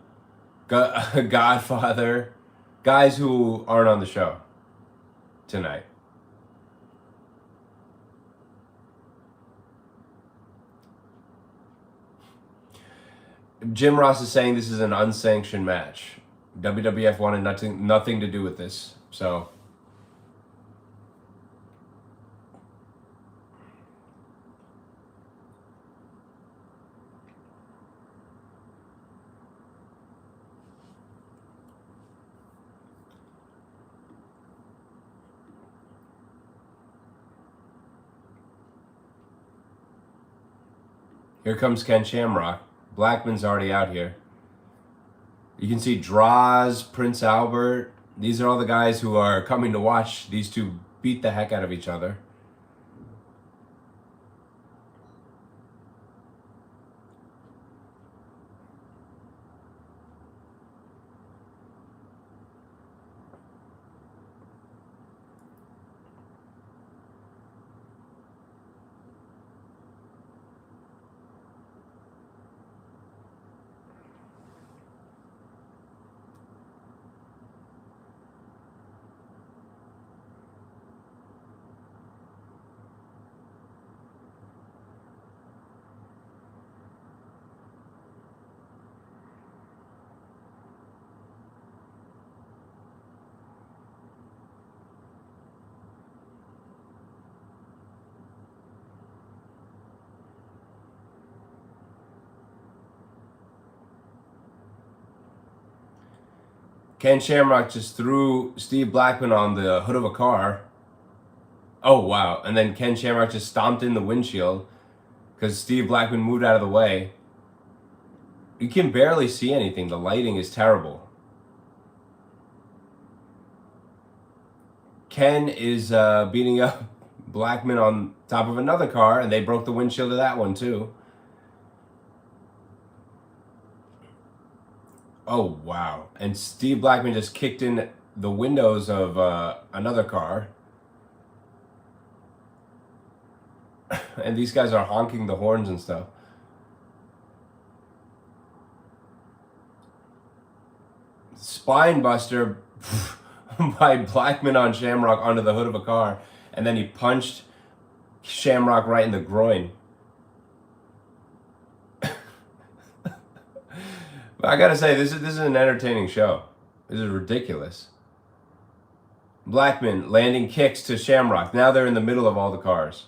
Godfather, guys who aren't on the show tonight. Jim Ross is saying this is an unsanctioned match. WWF wanted nothing to do with this, so. Here comes Ken Shamrock. Blackman's already out here. You can see Draws, Prince Albert. These are all the guys who are coming to watch these two beat the heck out of each other. Ken Shamrock just threw Steve Blackman on the hood of a car. Oh, wow. And then Ken Shamrock just stomped in the windshield because Steve Blackman moved out of the way. You can barely see anything. The lighting is terrible. Ken is beating up Blackman on top of another car, and they broke the windshield of that one too. Oh, wow. And Steve Blackman just kicked in the windows of another car. And these guys are honking the horns and stuff. Spine buster by Blackman on Shamrock onto the hood of a car. And then he punched Shamrock right in the groin. But I gotta say, this is an entertaining show. This is ridiculous. Blackman landing kicks to Shamrock. Now they're in the middle of all the cars.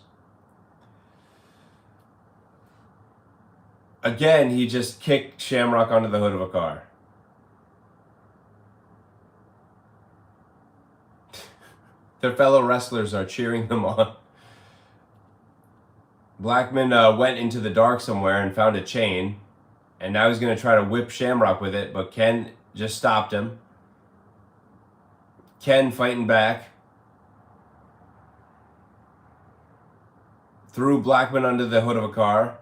Again, he just kicked Shamrock onto the hood of a car. Their fellow wrestlers are cheering them on. Blackman went into the dark somewhere and found a chain. And now he's going to try to whip Shamrock with it, but Ken just stopped him. Ken fighting back. Threw Blackman under the hood of a car.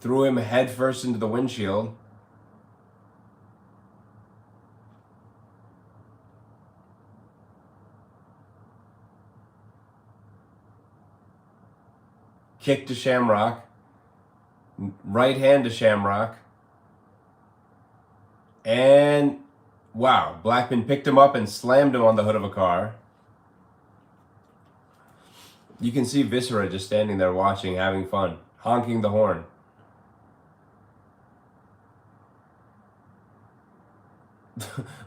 Threw him headfirst into the windshield. Kick to Shamrock. Right hand to Shamrock. And wow, Blackman picked him up and slammed him on the hood of a car. You can see Viscera just standing there watching, having fun, honking the horn.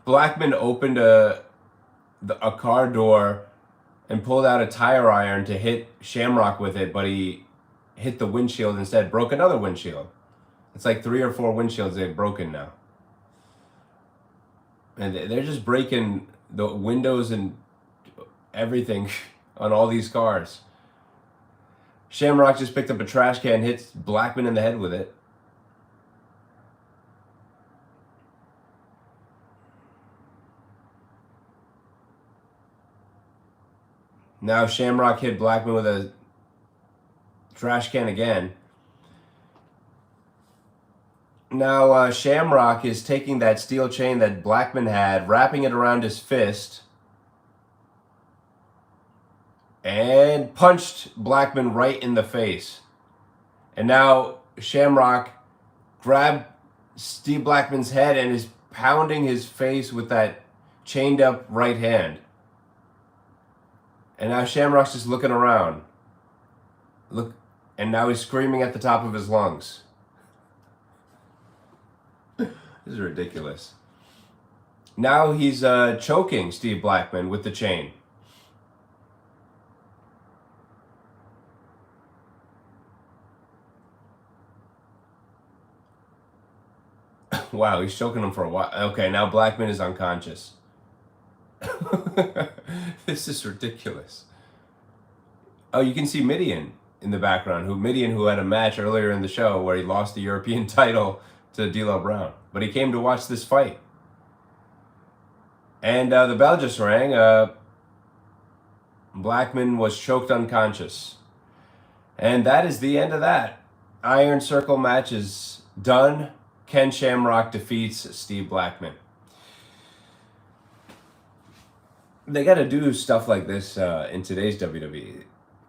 Blackman opened a car door and pulled out a tire iron to hit Shamrock with it, but he hit the windshield instead, broke another windshield. It's like 3 or 4 windshields they've broken now. And they're just breaking the windows and everything on all these cars. Shamrock just picked up a trash can, hits Blackman in the head with it. Now Shamrock hit Blackman with a trash can again. Now Shamrock is taking that steel chain that Blackman had, wrapping it around his fist, and punched Blackman right in the face. And now Shamrock grabbed Steve Blackman's head and is pounding his face with that chained up right hand. And now Shamrock's just looking around. Look, and now he's screaming at the top of his lungs. This is ridiculous. Now he's choking Steve Blackman with the chain. Wow, he's choking him for a while. Okay, now Blackman is unconscious. This is ridiculous. Oh, you can see Mideon in the background. Mideon, who had a match earlier in the show where he lost the European title to D'Lo Brown. But he came to watch this fight. And the bell just rang. Blackman was choked unconscious. And that is the end of that. Iron Circle match is done. Ken Shamrock defeats Steve Blackman. They got to do stuff like this in today's WWE.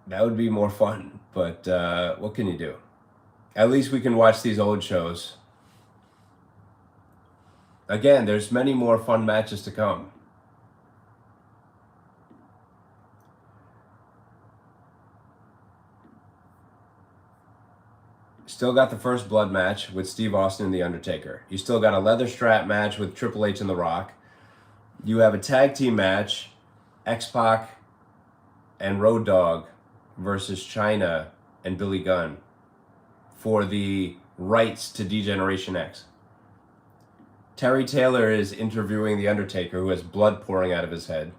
That would be more fun. But what can you do? At least we can watch these old shows. Again, there's many more fun matches to come. Still got the first blood match with Steve Austin and The Undertaker. You still got a leather strap match with Triple H and The Rock. You have a tag team match, X-Pac and Road Dogg versus Chyna and Billy Gunn for the rights to D-Generation X. Terry Taylor is interviewing the Undertaker, who has blood pouring out of his head.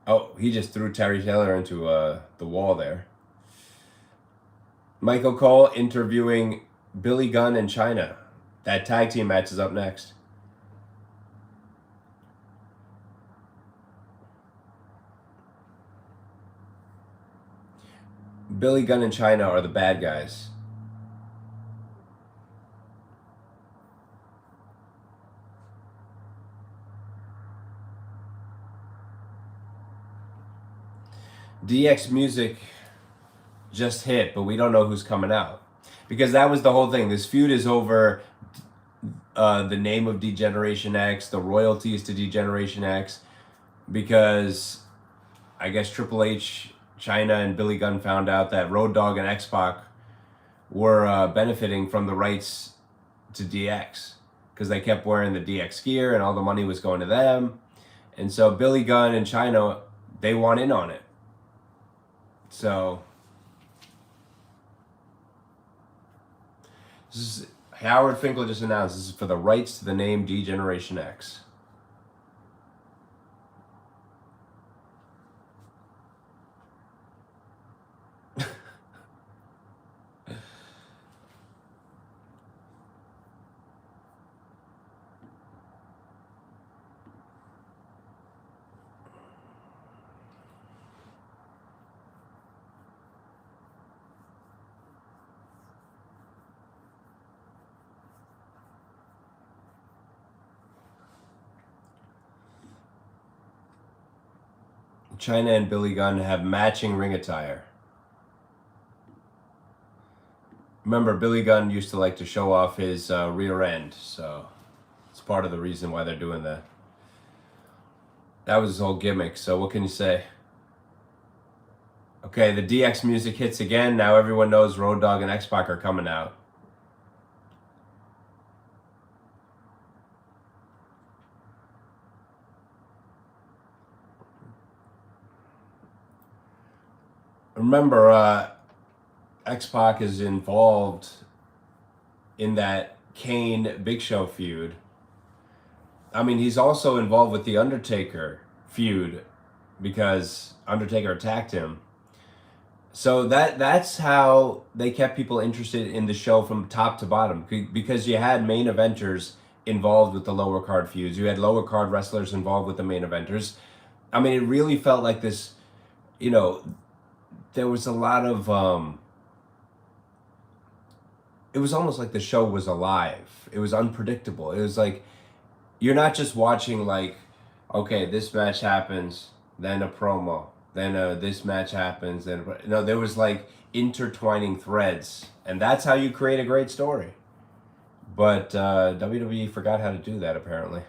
Oh, he just threw Terry Taylor into the wall there. Michael Cole interviewing Billy Gunn and Chyna. That tag team match is up next. Billy Gunn and Chyna are the bad guys. DX music just hit, but we don't know who's coming out. Because that was the whole thing. This feud is over the name of D-Generation X, the royalties to D-Generation X, because I guess Triple H, Chyna, and Billy Gunn found out that Road Dogg and X-Pac were benefiting from the rights to DX because they kept wearing the DX gear and all the money was going to them. And so Billy Gunn and Chyna, they want in on it. So this is, Howard Finkel just announced this is for the rights to the name D-Generation X. Chyna and Billy Gunn have matching ring attire. Remember, Billy Gunn used to like to show off his rear end, so it's part of the reason why they're doing that. That was his whole gimmick, so what can you say? Okay, the DX music hits again. Now everyone knows Road Dogg and X-Pac are coming out. Remember, X-Pac is involved in that Kane Big Show feud. I mean, he's also involved with the Undertaker feud because Undertaker attacked him. So that's how they kept people interested in the show from top to bottom, because you had main eventers involved with the lower card feuds. You had lower card wrestlers involved with the main eventers. I mean, it really felt like this, you know, there was a lot of it was almost like the show was alive. It was unpredictable. It was like you're not just watching like, okay, this match happens, then a promo, then this match happens, then no, there was like intertwining threads, and that's how you create a great story. But WWE forgot how to do that apparently.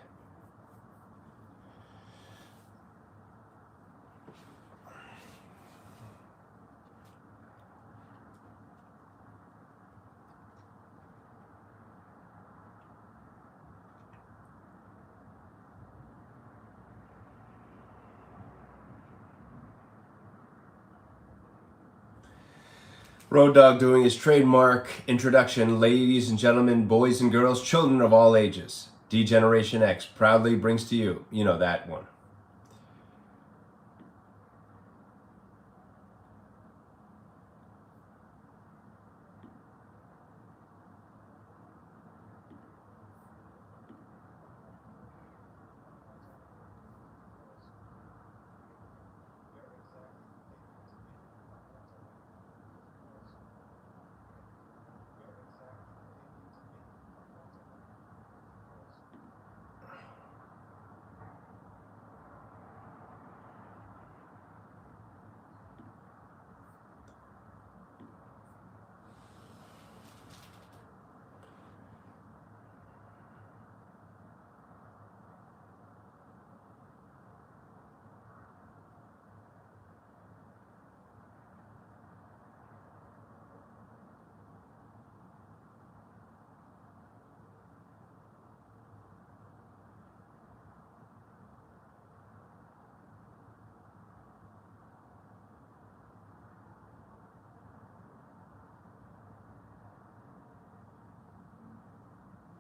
Road Dogg doing his trademark introduction. Ladies and gentlemen, boys and girls, children of all ages, D-Generation X proudly brings to you, you know, that one.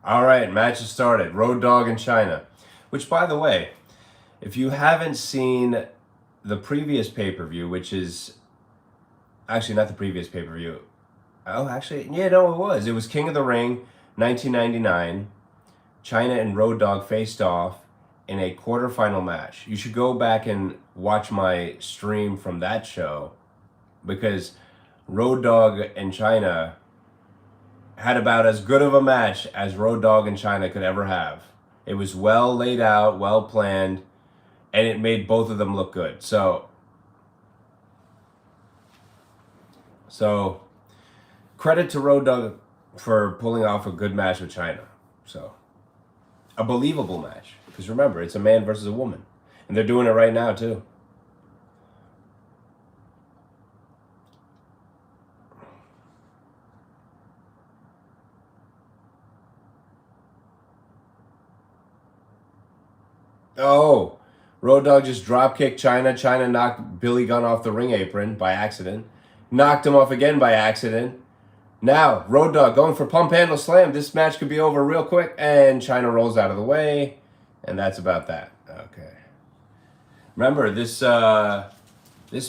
All right, match has started. Road Dogg and Chyna. Which, by the way, if you haven't seen the previous pay-per-view, which is actually not the previous pay-per-view. Oh, actually, yeah, no, it was. It was King of the Ring, 1999. Chyna and Road Dogg faced off in a quarterfinal match. You should go back and watch my stream from that show because Road Dogg and Chyna had about as good of a match as Road Dogg and Chyna could ever have. It was well laid out, well planned, and it made both of them look good. So credit to Road Dogg for pulling off a good match with Chyna. So a believable match. Because remember, it's a man versus a woman. And they're doing it right now, too. Oh, Road Dogg just drop kicked Chyna. Chyna knocked Billy Gunn off the ring apron by accident. Knocked him off again by accident. Now, Road Dogg going for pump handle slam. This match could be over real quick. And Chyna rolls out of the way. And that's about that. Okay. Remember, this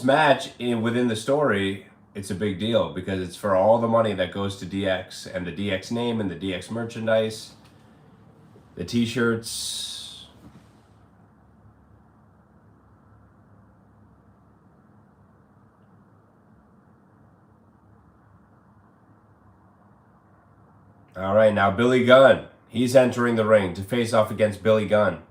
match within the story, it's a big deal because it's for all the money that goes to DX and the DX name and the DX merchandise, the t-shirts. All right, now Billy Gunn. He's entering the ring to face off against Billy Gunn.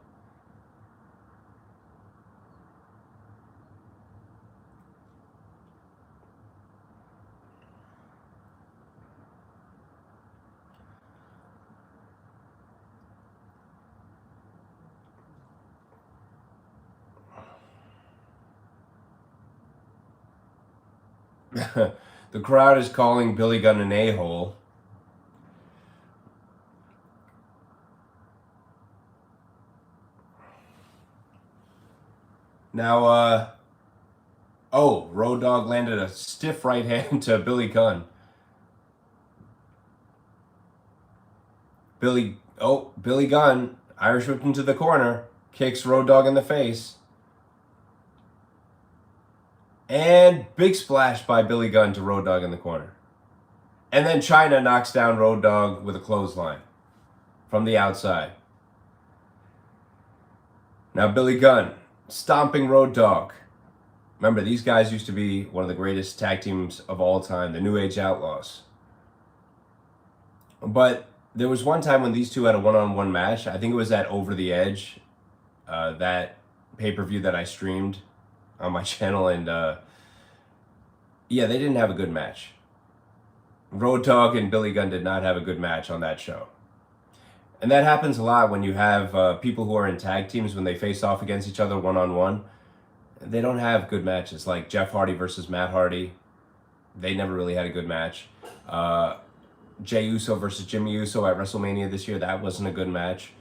The crowd is calling Billy Gunn an a-hole. Now, Road Dogg landed a stiff right hand to Billy Gunn. Billy Gunn, Irish whipped into the corner, kicks Road Dogg in the face. And big splash by Billy Gunn to Road Dogg in the corner. And then Chyna knocks down Road Dogg with a clothesline from the outside. Now Billy Gunn stomping Road Dogg. Remember, these guys used to be one of the greatest tag teams of all time, the New Age Outlaws. But there was one time when these two had a one-on-one match. I think it was at Over the Edge, that pay-per-view that I streamed on my channel, and yeah, they didn't have a good match. Road Dogg and Billy Gunn did not have a good match on that show. And that happens a lot when you have people who are in tag teams, when they face off against each other one-on-one. They don't have good matches, like Jeff Hardy versus Matt Hardy. They never really had a good match. Jey Uso versus Jimmy Uso at WrestleMania this year, that wasn't a good match.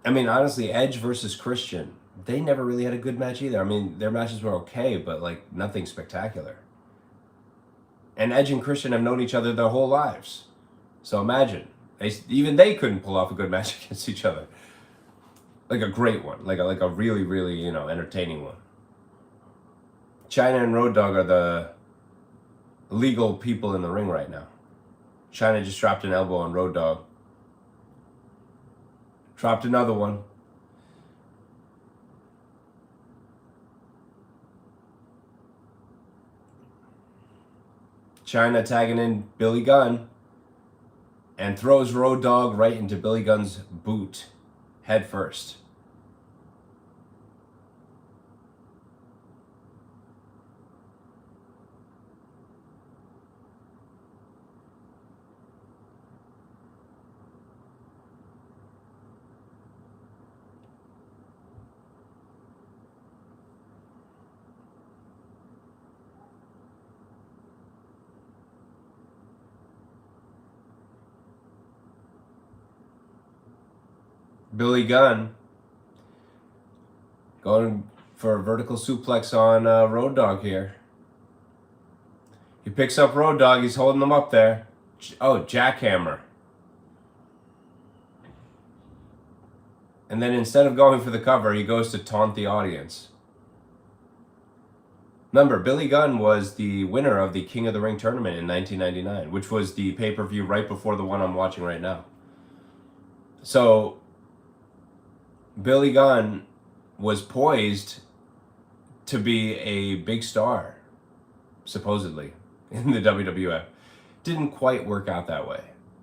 I mean, honestly, Edge versus Christian, they never really had a good match either. I mean, their matches were okay, but like nothing spectacular. And Edge and Christian have known each other their whole lives. So imagine, even they couldn't pull off a good match against each other. Like a great one, like a really, really, entertaining one. Chyna and Road Dogg are the legal people in the ring right now. Chyna just dropped an elbow on Road Dogg. Dropped another one. Chyna tagging in Billy Gunn and throws Road Dogg right into Billy Gunn's boot, head first. Billy Gunn going for a vertical suplex on Road Dogg here. He picks up Road Dogg. He's holding him up there. Oh, jackhammer. And then instead of going for the cover, he goes to taunt the audience. Remember, Billy Gunn was the winner of the King of the Ring tournament in 1999, which was the pay-per-view right before the one I'm watching right now. So, Billy Gunn was poised to be a big star, supposedly, in the WWF. Didn't quite work out that way.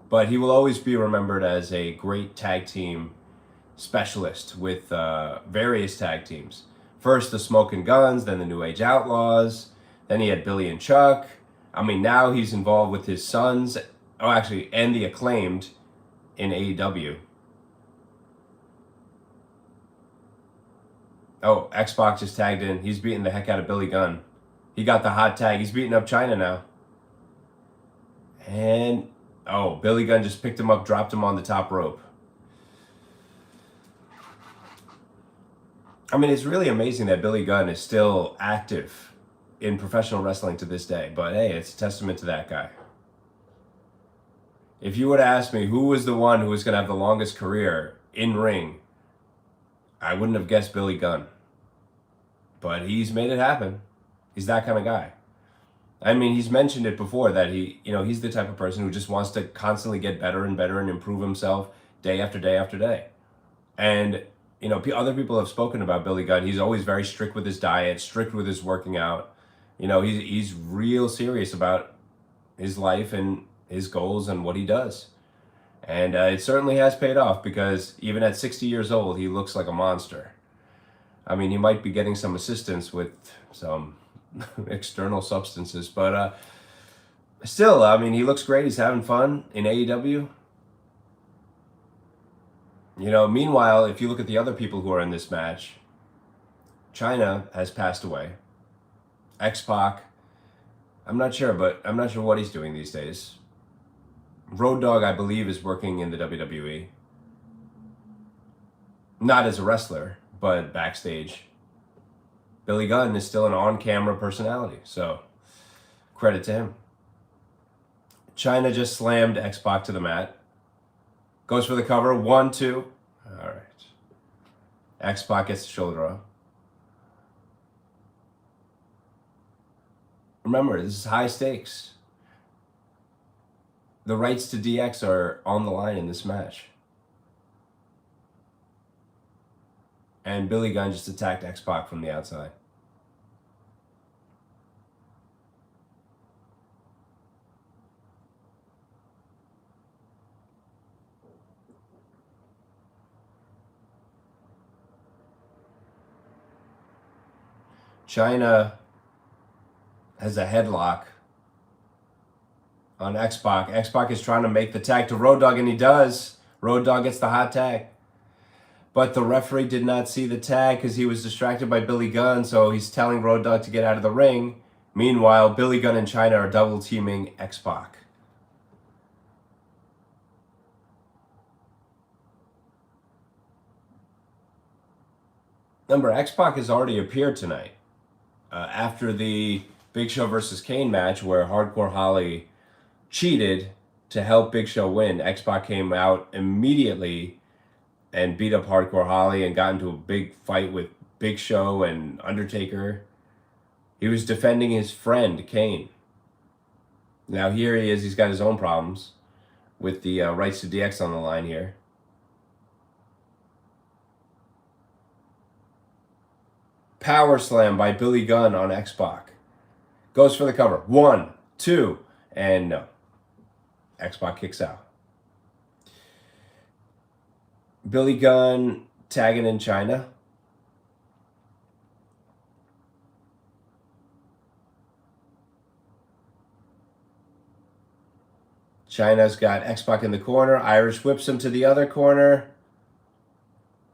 But he will always be remembered as a great tag team specialist with various tag teams. First the Smoking Guns, then the New Age Outlaws, then he had Billy and Chuck. I mean, now he's involved with his sons, and the Acclaimed in AEW. Oh, X-Pac just tagged in. He's beating the heck out of Billy Gunn. He got the hot tag. He's beating up Chyna now. And, oh, Billy Gunn just picked him up, dropped him on the top rope. I mean, it's really amazing that Billy Gunn is still active in professional wrestling to this day. But hey, it's a testament to that guy. If you were to ask me who was the one who was going to have the longest career in ring, I wouldn't have guessed Billy Gunn. But he's made it happen. He's that kind of guy. I mean, he's mentioned it before that he's the type of person who just wants to constantly get better and better and improve himself day after day after day. And other people have spoken about Billy Gunn. He's always very strict with his diet, strict with his working out. He's real serious about his life and his goals and what he does. And it certainly has paid off because even at 60 years old, he looks like a monster. I mean, he might be getting some assistance with some external substances, but still, I mean, he looks great. He's having fun in AEW. Meanwhile, if you look at the other people who are in this match, Chyna has passed away. X-Pac, I'm not sure what he's doing these days. Road Dogg, I believe, is working in the WWE. Not as a wrestler, but backstage. Billy Gunn is still an on-camera personality, so credit to him. Chyna just slammed X-Pac to the mat. Goes for the cover. 1, 2. All right. X-Pac gets the shoulder up. Remember, this is high stakes. The rights to DX are on the line in this match. And Billy Gunn just attacked X-Pac from the outside. Chyna has a headlock on X-Pac. X-Pac is trying to make the tag to Road Dogg, and he does. Road Dogg gets the hot tag. But the referee did not see the tag because he was distracted by Billy Gunn, so he's telling Road Dogg to get out of the ring. Meanwhile, Billy Gunn and Chyna are double teaming X-Pac. Remember, X-Pac has already appeared tonight. After the Big Show versus Kane match where Hardcore Holly cheated to help Big Show win, X-Pac came out immediately and beat up Hardcore Holly and got into a big fight with Big Show and Undertaker. He was defending his friend, Kane. Now here he is, he's got his own problems with the rights to DX on the line here. Power slam by Billy Gunn on X-Pac. Goes for the cover. 1, 2, and no. X-Pac kicks out. Billy Gunn tagging in Chyna. Chyna's got X-Pac in the corner. Irish whips him to the other corner.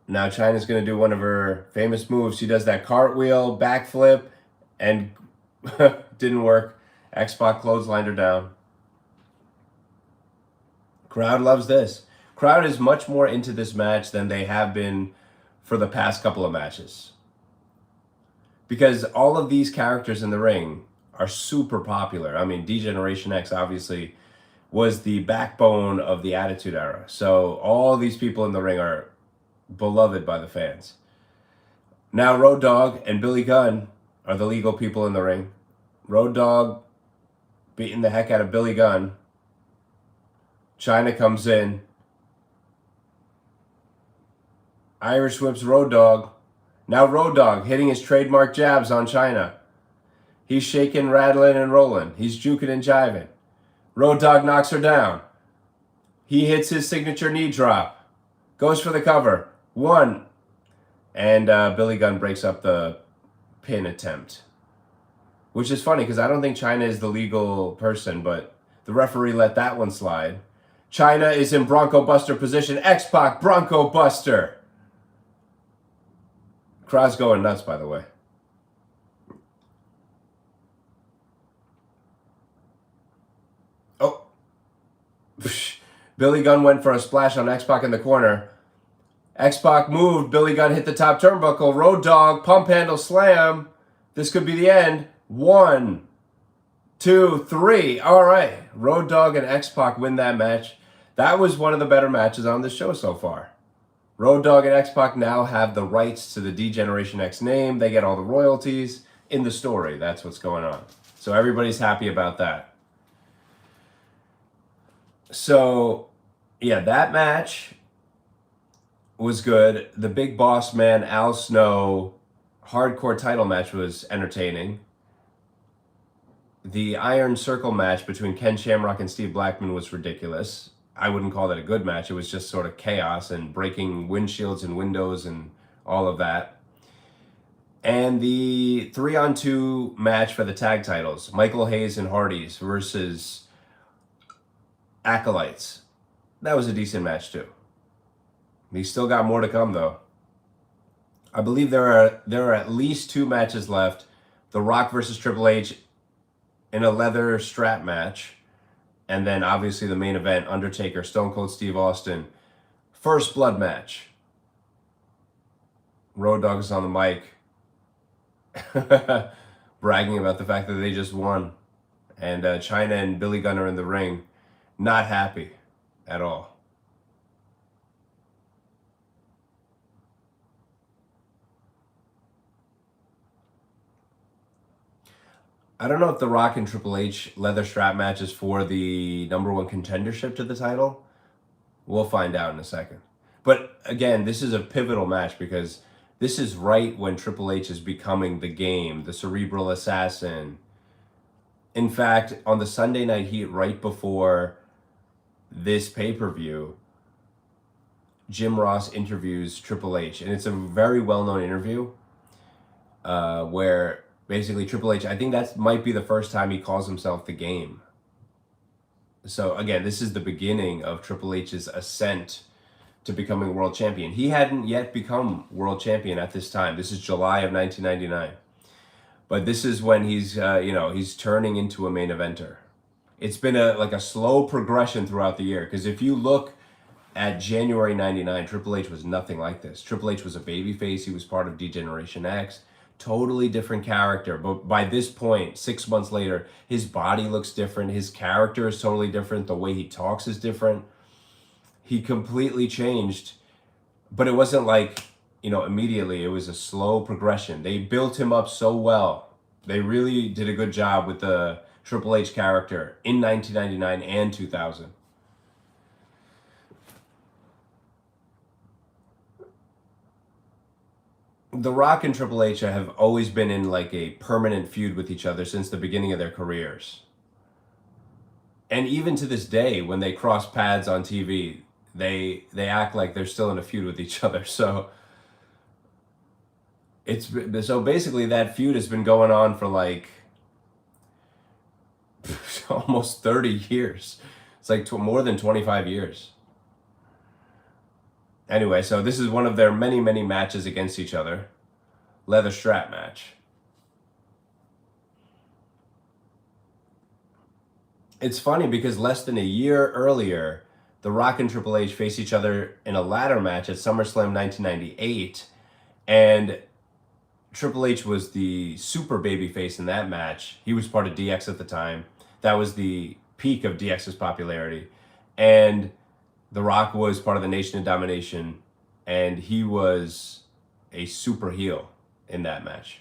Now Chyna's going to do one of her famous moves. She does that cartwheel, backflip, and didn't work. X-Pac clotheslined her down. Crowd loves this. Crowd is much more into this match than they have been for the past couple of matches. Because all of these characters in the ring are super popular. I mean, D-Generation X obviously was the backbone of the Attitude Era. So all these people in the ring are beloved by the fans. Now Road Dogg and Billy Gunn are the legal people in the ring. Road Dogg beating the heck out of Billy Gunn. Chyna comes in. Irish whips Road Dogg. Now Road Dogg hitting his trademark jabs on Chyna. He's shaking, rattling, and rolling. He's juking and jiving. Road Dogg knocks her down. He hits his signature knee drop. Goes for the cover. 1. And Billy Gunn breaks up the pin attempt. Which is funny because I don't think Chyna is the legal person, but the referee let that one slide. Chyna is in Bronco Buster position. X-Pac Bronco Buster. Crowd's going nuts, by the way. Oh. Billy Gunn went for a splash on X-Pac in the corner. X-Pac moved. Billy Gunn hit the top turnbuckle. Road Dogg, pump handle slam. This could be the end. 1, 2, 3. All right. Road Dogg and X-Pac win that match. That was one of the better matches on the show so far. Road Dogg and X-Pac now have the rights to the D-Generation X name. They get all the royalties in the story. That's what's going on. So everybody's happy about that. So, yeah, that match was good. The Big Boss Man, Al Snow, hardcore title match was entertaining. The Iron Circle match between Ken Shamrock and Steve Blackman was ridiculous. I wouldn't call that a good match. It was just sort of chaos and breaking windshields and windows and all of that. And the 3-on-2 match for the tag titles, Michael Hayes and Hardys versus Acolytes. That was a decent match too. We still got more to come though. I believe there are at least 2 matches left. The Rock versus Triple H in a leather strap match. And then obviously the main event, Undertaker, Stone Cold Steve Austin. First blood match. Road Dogg is on the mic. Bragging about the fact that they just won. And Chyna and Billy Gunn are in the ring. Not happy at all. I don't know if the Rock and Triple H leather strap match is for the #1 contendership to the title. We'll find out in a second. But again, this is a pivotal match because this is right when Triple H is becoming the game, the cerebral assassin. In fact, on the Sunday Night Heat right before this pay-per-view, Jim Ross interviews Triple H. And it's a very well-known interview where basically Triple H, I think that might be the first time he calls himself the Game. So again, this is the beginning of Triple H's ascent to becoming world champion. He hadn't yet become world champion at this time. This is July of 1999. But this is when he's, he's turning into a main eventer. It's been a slow progression throughout the year. Because if you look at January 99, Triple H was nothing like this. Triple H was a babyface. He was part of D-Generation X. Totally different character. But by this point, 6 months later, his body looks different. His character is totally different. The way he talks is different. He completely changed. But it wasn't like, immediately. It was a slow progression. They built him up so well. They really did a good job with the Triple H character in 1999 and 2000. The Rock and Triple H have always been in a permanent feud with each other since the beginning of their careers. And even to this day, when they cross paths on TV, they act like they're still in a feud with each other. So basically that feud has been going on for almost 30 years. It's more than 25 years. Anyway, so this is one of their many, many matches against each other. Leather strap match. It's funny because less than a year earlier, The Rock and Triple H faced each other in a ladder match at SummerSlam 1998. And Triple H was the super babyface in that match. He was part of DX at the time. That was the peak of DX's popularity. And The Rock was part of the Nation of Domination, and he was a super heel in that match.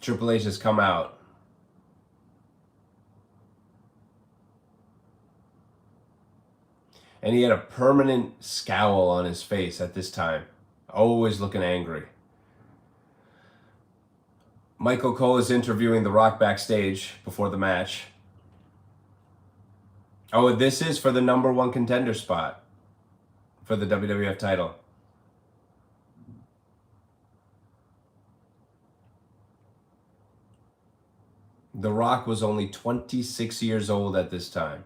Triple H has come out. And he had a permanent scowl on his face at this time. Always looking angry. Michael Cole is interviewing The Rock backstage before the match. Oh, this is for the #1 contender spot for the WWF title. The Rock was only 26 years old at this time.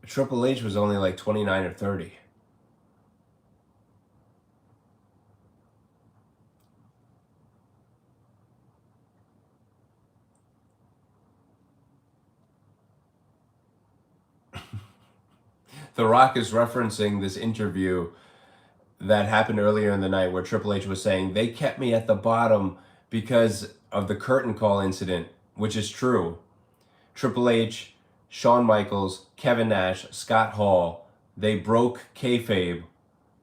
Triple H was only like 29 or 30. The Rock is referencing this interview that happened earlier in the night where Triple H was saying, they kept me at the bottom because of the curtain call incident, which is true. Triple H, Shawn Michaels, Kevin Nash, Scott Hall, they broke kayfabe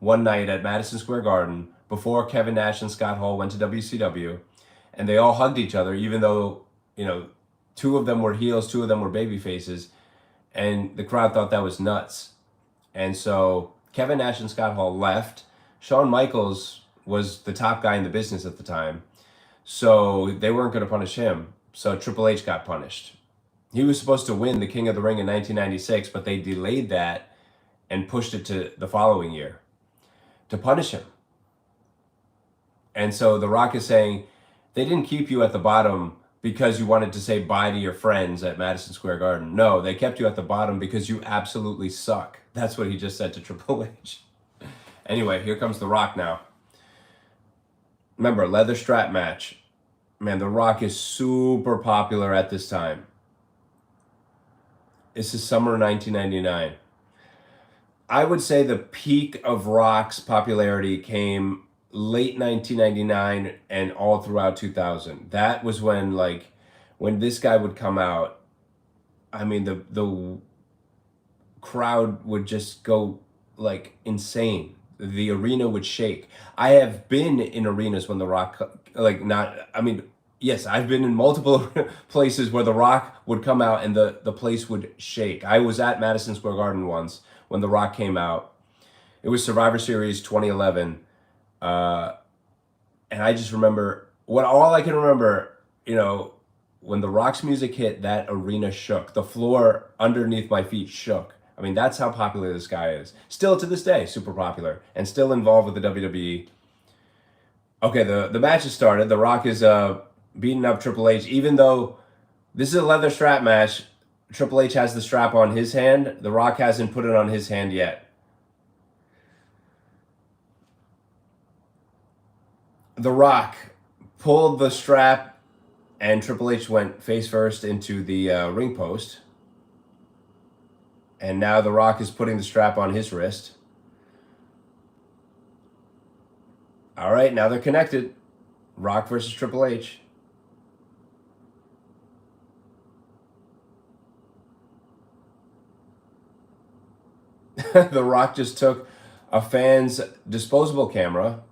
one night at Madison Square Garden before Kevin Nash and Scott Hall went to WCW, and they all hugged each other, even though, you know, 2 of them were heels, 2 of them were baby faces, and the crowd thought that was nuts. And so Kevin Nash and Scott Hall left. Shawn Michaels was the top guy in the business at the time, so they weren't going to punish him. So Triple H got punished. He was supposed to win the King of the Ring in 1996, but they delayed that and pushed it to the following year to punish him. And so The Rock is saying, they didn't keep you at the bottom because you wanted to say bye to your friends at Madison Square Garden. No, they kept you at the bottom because you absolutely suck. That's what he just said to Triple H. Anyway, here comes The Rock now. Remember, leather strap match. Man, The Rock is super popular at this time. This is summer 1999. I would say the peak of Rock's popularity came late 1999 and all throughout 2000. That was when, like, when this guy would come out, I mean, the crowd would just go, like, insane. The arena would shake. I have been in arenas when The Rock, like, not, I mean, yes, I've been in multiple places where The Rock would come out and the place would shake. I was at Madison Square Garden once when The Rock came out. It was Survivor Series 2011. And I just remember, all I can remember, you know, when The Rock's music hit, that arena shook. The floor underneath my feet shook. I mean, that's how popular this guy is. Still to this day, super popular, and still involved with the WWE. Okay, the match has started. The Rock is beating up Triple H, even though this is a leather strap match. Triple H has the strap on his hand. The Rock hasn't put it on his hand yet. The Rock pulled the strap, and Triple H went face first into the ring post. And now The Rock is putting the strap on his wrist. All right, now they're connected. Rock versus Triple H. The Rock just took a fan's disposable camera,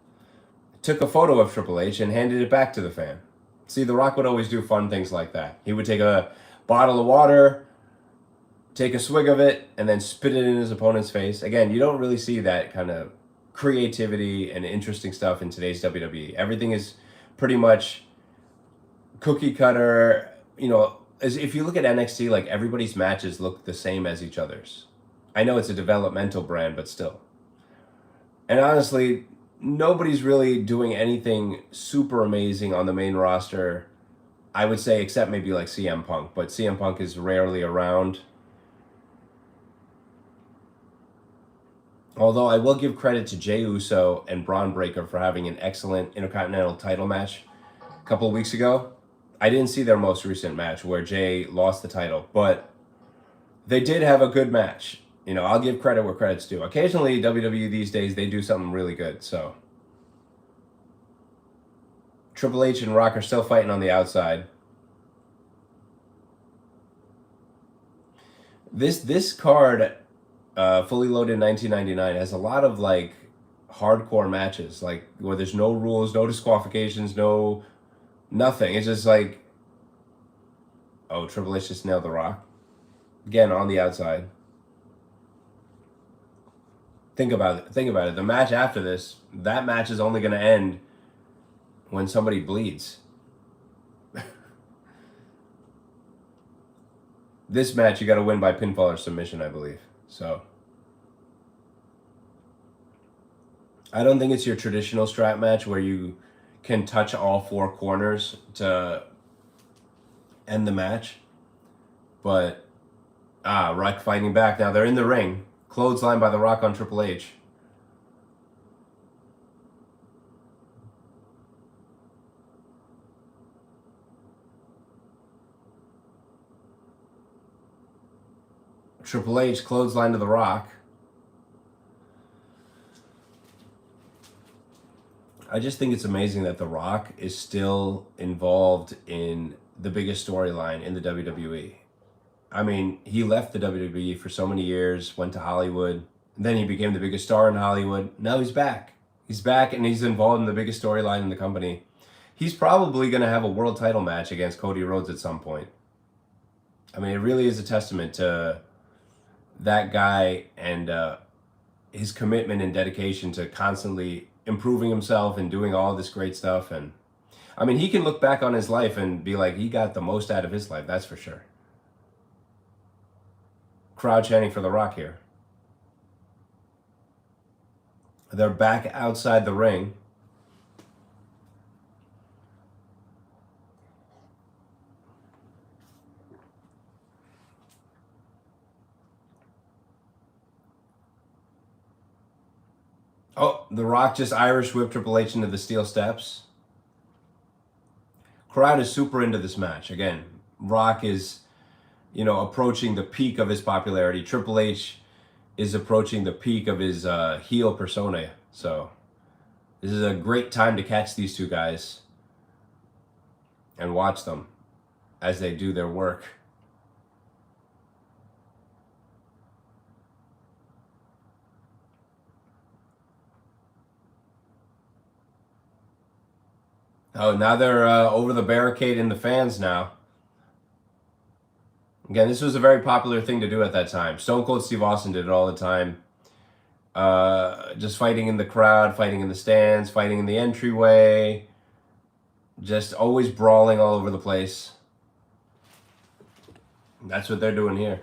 took a photo of Triple H, and handed it back to the fan. See, The Rock would always do fun things like that. He would take a bottle of water, take a swig of it, and then spit it in his opponent's face. Again, you don't really see that kind of creativity and interesting stuff in today's WWE. Everything is pretty much cookie cutter. You know, as if you look at NXT, like, everybody's matches look the same as each other's. I know it's a developmental brand, but still. And honestly, nobody's really doing anything super amazing on the main roster, I would say, except maybe like CM Punk. But CM Punk is rarely around. Although I will give credit to Jey Uso and Braun Breaker for having an excellent Intercontinental title match. couple of weeks ago. I didn't see their most recent match where Jay lost the title, but they did have a good match. You know, I'll give credit where credit's due. Occasionally, WWE these days, they do something really good, so. Triple H and Rock are still fighting on the outside. This card, Fully Loaded 1999, has a lot of, like, hardcore matches, like, where there's no rules, no disqualifications, no nothing. It's just like, oh, Triple H just nailed The Rock. Again, on the outside. Think about it. Think about it. The match after this, that match is only going to end when somebody bleeds. This match, you got to win by pinfall or submission, I believe. So, I don't think it's your traditional strap match where you can touch all four corners to end the match. But, Rock fighting back. Now they're in the ring. Clothesline by The Rock on Triple H. Triple H clothesline to The Rock. I just think it's amazing that The Rock is still involved in the biggest storyline in the WWE. I mean, he left the WWE for so many years, went to Hollywood, then he became the biggest star in Hollywood. Now he's back. He's back and he's involved in the biggest storyline in the company. He's probably going to have a world title match against Cody Rhodes at some point. I mean, it really is a testament to that guy and his commitment and dedication to constantly improving himself and doing all this great stuff. And I mean, he can look back on his life and be like, he got the most out of his life, that's for sure. Crowd chanting for The Rock here. They're back outside the ring. Oh, The Rock just Irish whipped Triple H into the steel steps. Crowd is super into this match. Again, Rock is, you know, approaching the peak of his popularity. Triple H is approaching the peak of his heel persona. So this is a great time to catch these two guys and watch them as they do their work. Oh, now they're over the barricade in the fans now. Again, this was a very popular thing to do at that time. Stone Cold Steve Austin did it all the time. Just fighting in the crowd, fighting in the stands, fighting in the entryway. Just always brawling all over the place. That's what they're doing here.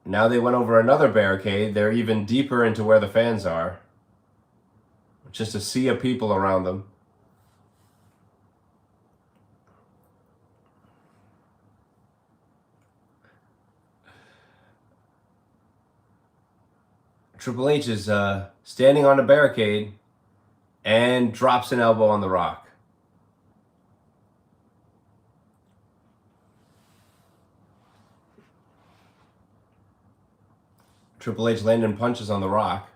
Now they went over another barricade. They're even deeper into where the fans are. Just a sea of people around them. Triple H is standing on a barricade and drops an elbow on The Rock. Triple H landing punches on The Rock.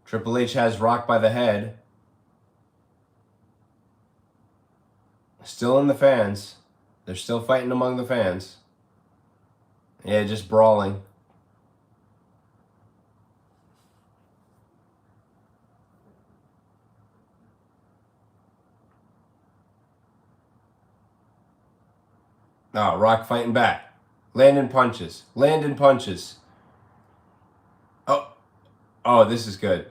Triple H has Rock by the head. Still in the fans. They're still fighting among the fans. Yeah, just brawling. Oh, Rock fighting back. Landing punches. Landing punches. Oh, this is good.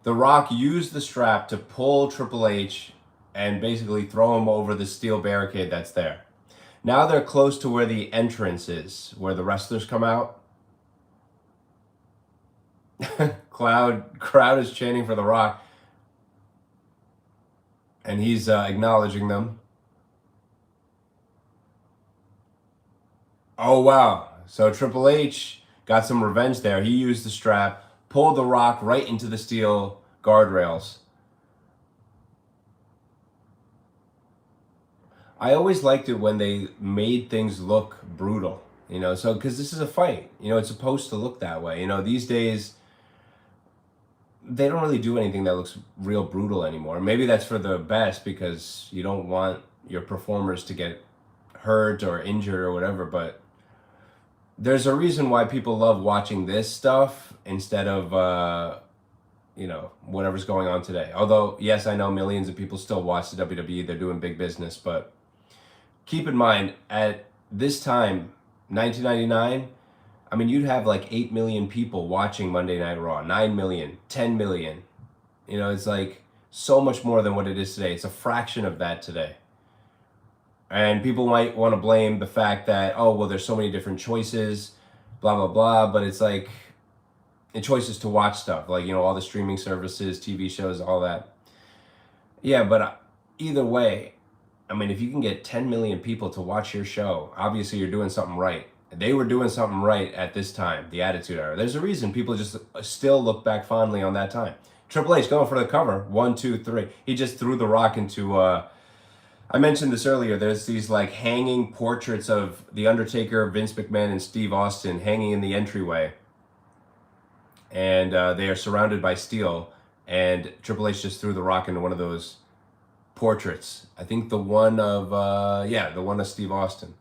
The Rock used the strap to pull Triple H and basically throw him over the steel barricade that's there. Now they're close to where the entrance is, where the wrestlers come out. Crowd is chanting for The Rock. And he's acknowledging them. Oh, wow. So Triple H got some revenge there. He used the strap, pulled The Rock right into the steel guardrails. I always liked it when they made things look brutal, you know, so because this is a fight, you know, it's supposed to look that way. You know, these days, they don't really do anything that looks real brutal anymore. Maybe that's for the best because you don't want your performers to get hurt or injured or whatever, but there's a reason why people love watching this stuff instead of, you know, whatever's going on today. Although, yes, I know millions of people still watch the WWE. They're doing big business, but keep in mind, at this time, 1999, I mean, you'd have like 8 million people watching Monday Night Raw, 9 million, 10 million. You know, it's like so much more than what it is today. It's a fraction of that today. And people might want to blame the fact that, oh, well, there's so many different choices, blah, blah, blah. But it's like, and choices to watch stuff, like, you know, all the streaming services, TV shows, all that. Yeah, but either way, I mean, if you can get 10 million people to watch your show, obviously you're doing something right. They were doing something right at this time, the Attitude Era. There's a reason people just still look back fondly on that time. Triple H going for the cover, 1, 2, 3. He just threw The Rock into, I mentioned this earlier, there's these like hanging portraits of The Undertaker, Vince McMahon, and Steve Austin hanging in the entryway. And they are surrounded by steel. And Triple H just threw The Rock into one of those portraits. I think the one of, the one of Steve Austin.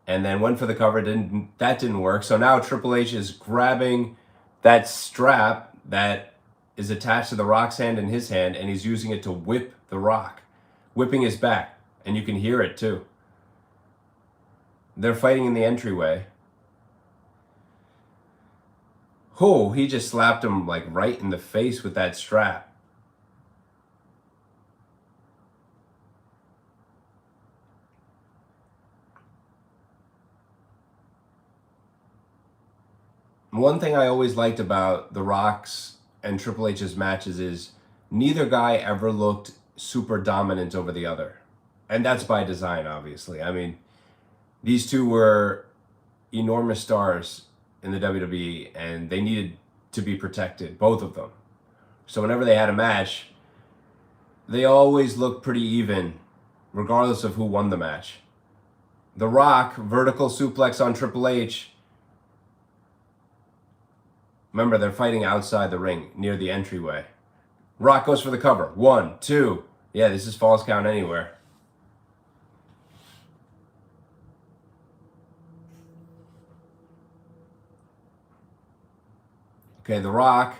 And then went for the cover, that didn't work. So now Triple H is grabbing that strap that is attached to The Rock's hand in his hand, and he's using it to whip The Rock, whipping his back. And you can hear it too. They're fighting in the entryway. Oh, he just slapped him like right in the face with that strap. One thing I always liked about The Rock's and Triple H's matches is neither guy ever looked super dominant over the other. And that's by design, obviously. I mean, these two were enormous stars in the WWE, and they needed to be protected, both of them. So whenever they had a match, they always looked pretty even, regardless of who won the match. The Rock, vertical suplex on Triple H. Remember, they're fighting outside the ring, near the entryway. Rock goes for the cover. 1, 2. Yeah, this is Falls Count Anywhere. Okay, The Rock.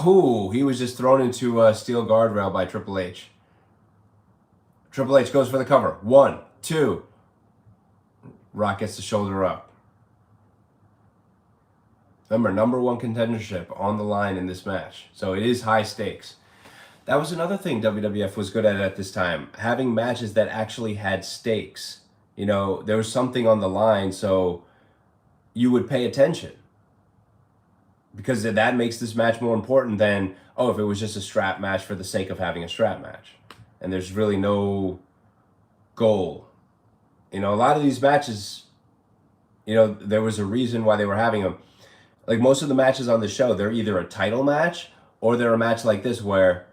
Ooh, he was just thrown into a steel guardrail by Triple H. Triple H goes for the cover. 1, 2. Rock gets the shoulder up. Remember, #1 contendership on the line in this match. So it is high stakes. That was another thing WWF was good at this time. Having matches that actually had stakes. You know, there was something on the line, so you would pay attention. Because that makes this match more important than, oh, if it was just a strap match for the sake of having a strap match. And there's really no goal. You know, a lot of these matches, you know, there was a reason why they were having them. Like most of the matches on the show, they're either a title match or they're a match like this where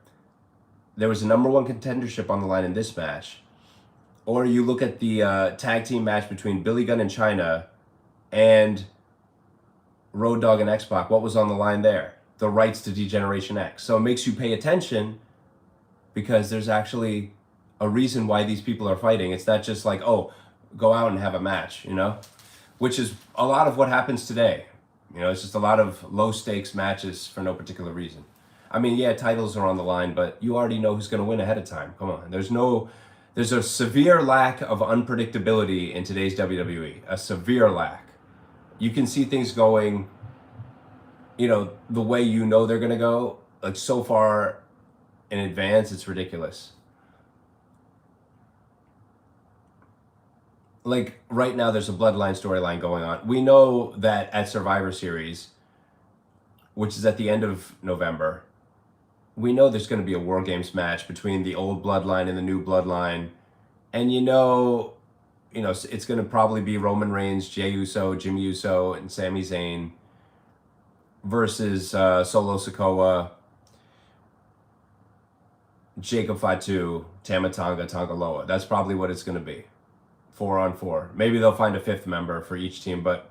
there was a #1 contendership on the line in this match. Or you look at the tag team match between Billy Gunn and Chyna and Road Dogg and X-Pac. What was on the line there? The rights to D-Generation X. So it makes you pay attention because there's actually a reason why these people are fighting. It's not just like, oh, go out and have a match, you know? Which is a lot of what happens today. You know, it's just a lot of low-stakes matches for no particular reason. I mean, yeah, titles are on the line, but you already know who's going to win ahead of time. Come on. There's a severe lack of unpredictability in today's WWE. A severe lack. You can see things going, you know, the way you know they're going to go, like so far in advance, it's ridiculous. Like right now there's a bloodline storyline going on. We know that at Survivor Series, which is at the end of November, we know there's going to be a War Games match between the old bloodline and the new bloodline. And you know, you know, it's going to probably be Roman Reigns, Jey Uso, Jimmy Uso, and Sami Zayn versus Solo Sikoa, Jacob Fatu, Tama Tonga, Tongaloa. That's probably what it's going to be. 4-on-4. Maybe they'll find a fifth member for each team, but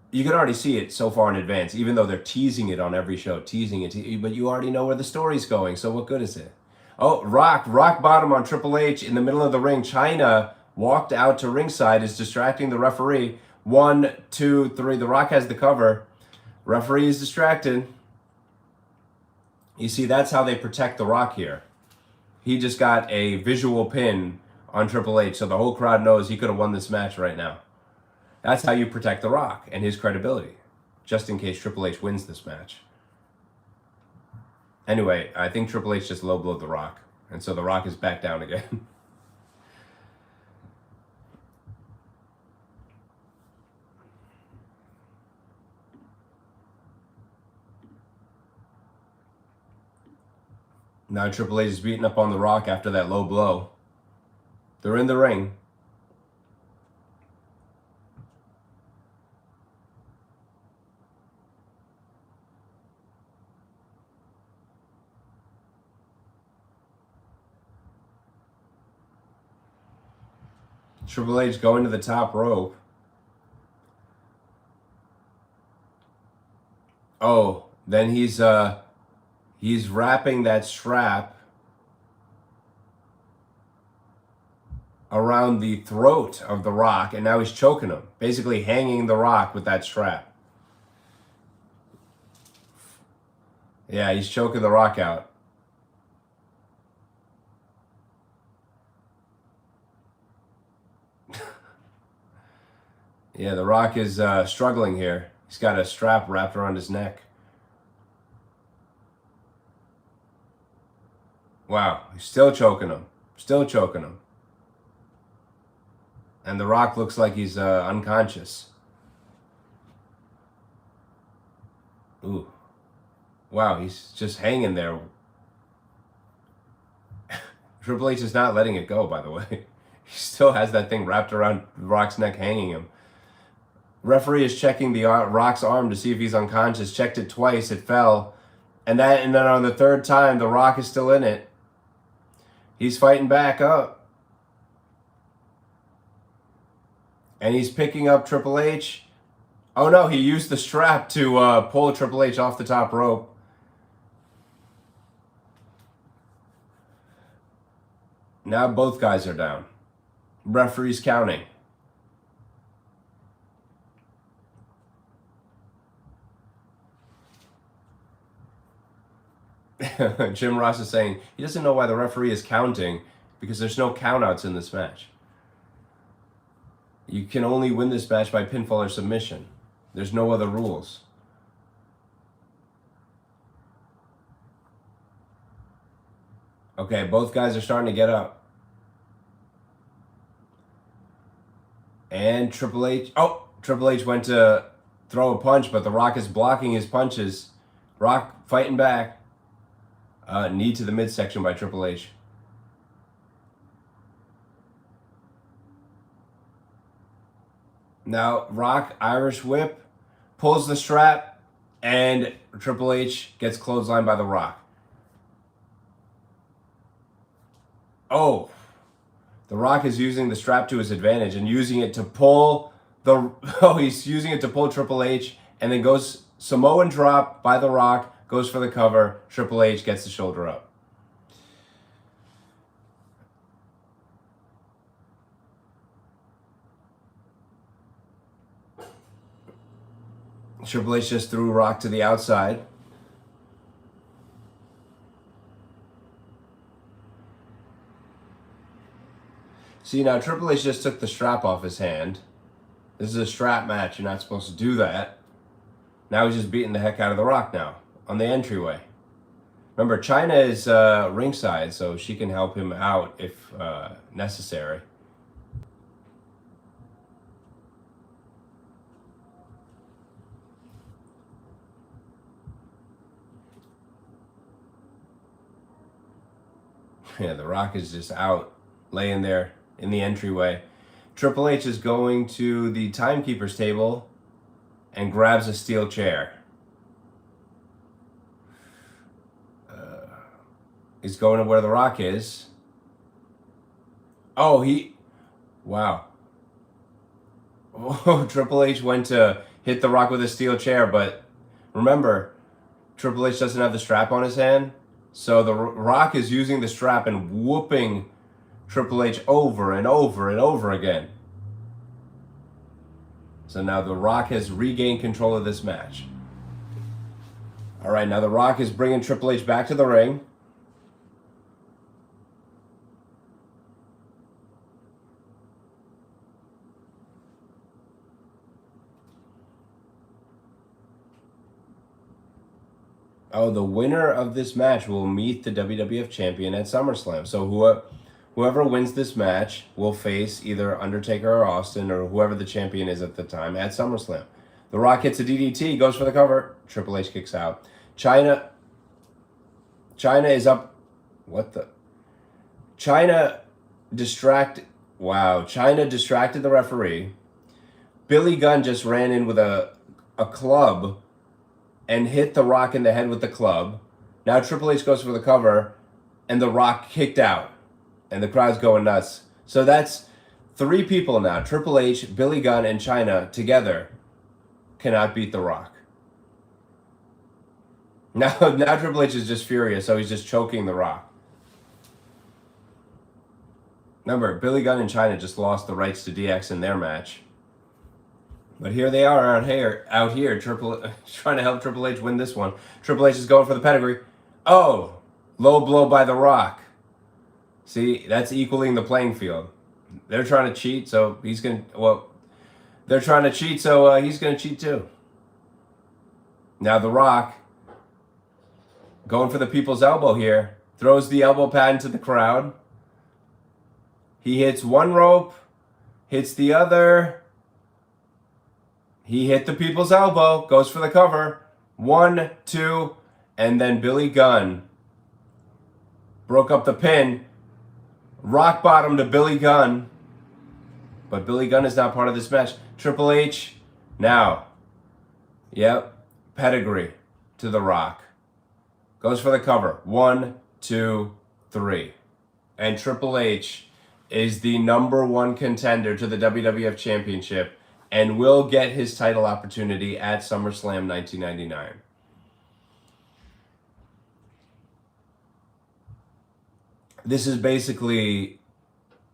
you can already see it so far in advance, even though they're teasing it on every show, teasing it, but you already know where the story's going, so what good is it? Oh, rock bottom on Triple H in the middle of the ring. Chyna walked out to ringside, is distracting the referee. 1, 2, 3. The Rock has the cover. Referee is distracted. You see, that's how they protect the Rock here. He just got a visual pin on Triple H, so the whole crowd knows he could have won this match right now. That's how you protect the Rock and his credibility, just in case Triple H wins this match. Anyway, I think Triple H just low-blowed the Rock, and so the Rock is back down again. Now Triple H is beating up on the Rock after that low blow. They're in the ring. Triple H going to the top rope. Oh, then he's wrapping that strap around the throat of the Rock, and now he's choking him, basically hanging the Rock with that strap. Yeah, he's choking the Rock out. Yeah, the Rock is struggling here. He's got a strap wrapped around his neck. Wow, he's still choking him. Still choking him. And the Rock looks like he's unconscious. Ooh. Wow, he's just hanging there. Triple H is not letting it go, by the way. He still has that thing wrapped around the Rock's neck, hanging him. Referee is checking the Rock's arm to see if he's unconscious. Checked it twice, it fell. And then on the third time, the Rock is still in it. He's fighting back up. And he's picking up Triple H. Oh no, he used the strap to pull Triple H off the top rope. Now both guys are down. Referee's counting. Jim Ross is saying he doesn't know why the referee is counting because there's no countouts in this match. You can only win this match by pinfall or submission. There's no other rules. Okay, both guys are starting to get up. And Triple H... Oh! Triple H went to throw a punch, but the Rock is blocking his punches. Rock fighting back. Knee to the midsection by Triple H. Now, Rock, Irish whip, pulls the strap, and Triple H gets clotheslined by the Rock. Oh, the Rock is using the strap to his advantage and using it to pull the... Oh, he's using it to pull Triple H, and then goes Samoan drop by the Rock, goes for the cover. Triple H gets the shoulder up. Triple H just threw Rock to the outside. See, now Triple H just took the strap off his hand. This is a strap match. You're not supposed to do that. Now he's just beating the heck out of the Rock now on the entryway. Remember, Chyna is ringside, so she can help him out if necessary. Yeah, the Rock is just out, laying there in the entryway. Triple H is going to the timekeeper's table and grabs a steel chair. He's going to where The Rock is. Oh, wow. Oh, Triple H went to hit The Rock with a steel chair, but remember, Triple H doesn't have the strap on his hand, so The Rock is using the strap and whooping Triple H over and over and over again. So now The Rock has regained control of this match. All right, now The Rock is bringing Triple H back to the ring. Oh, the winner of this match will meet the WWF champion at SummerSlam. So whoever wins this match will face either Undertaker or Austin or whoever the champion is at the time at SummerSlam. The Rock hits a DDT, goes for the cover. Triple H kicks out. Chyna is up. What the? Chyna distracted the referee. Billy Gunn just ran in with a club and hit The Rock in the head with the club. Now Triple H goes for the cover, and The Rock kicked out, and the crowd's going nuts. So that's 3 people now. Triple H, Billy Gunn, and Chyna together cannot beat The Rock. Now Triple H is just furious, so he's just choking The Rock. Remember, Billy Gunn and Chyna just lost the rights to DX in their match. But here they are out here, trying to help Triple H win this one. Triple H is going for the pedigree. Oh, low blow by The Rock. See, that's equaling the playing field. They're trying to cheat, so he's going to, they're trying to cheat, so he's going to cheat too. Now The Rock, going for the people's elbow here, throws the elbow pad into the crowd. He hits one rope, hits the other. He hit the people's elbow, goes for the cover. 1, 2, and then Billy Gunn broke up the pin. Rock bottom to Billy Gunn. But Billy Gunn is not part of this match. Triple H, now. Yep, pedigree to The Rock. Goes for the cover. 1, 2, 3. And Triple H is the #1 contender to the WWF Championship and will get his title opportunity at SummerSlam 1999. This is basically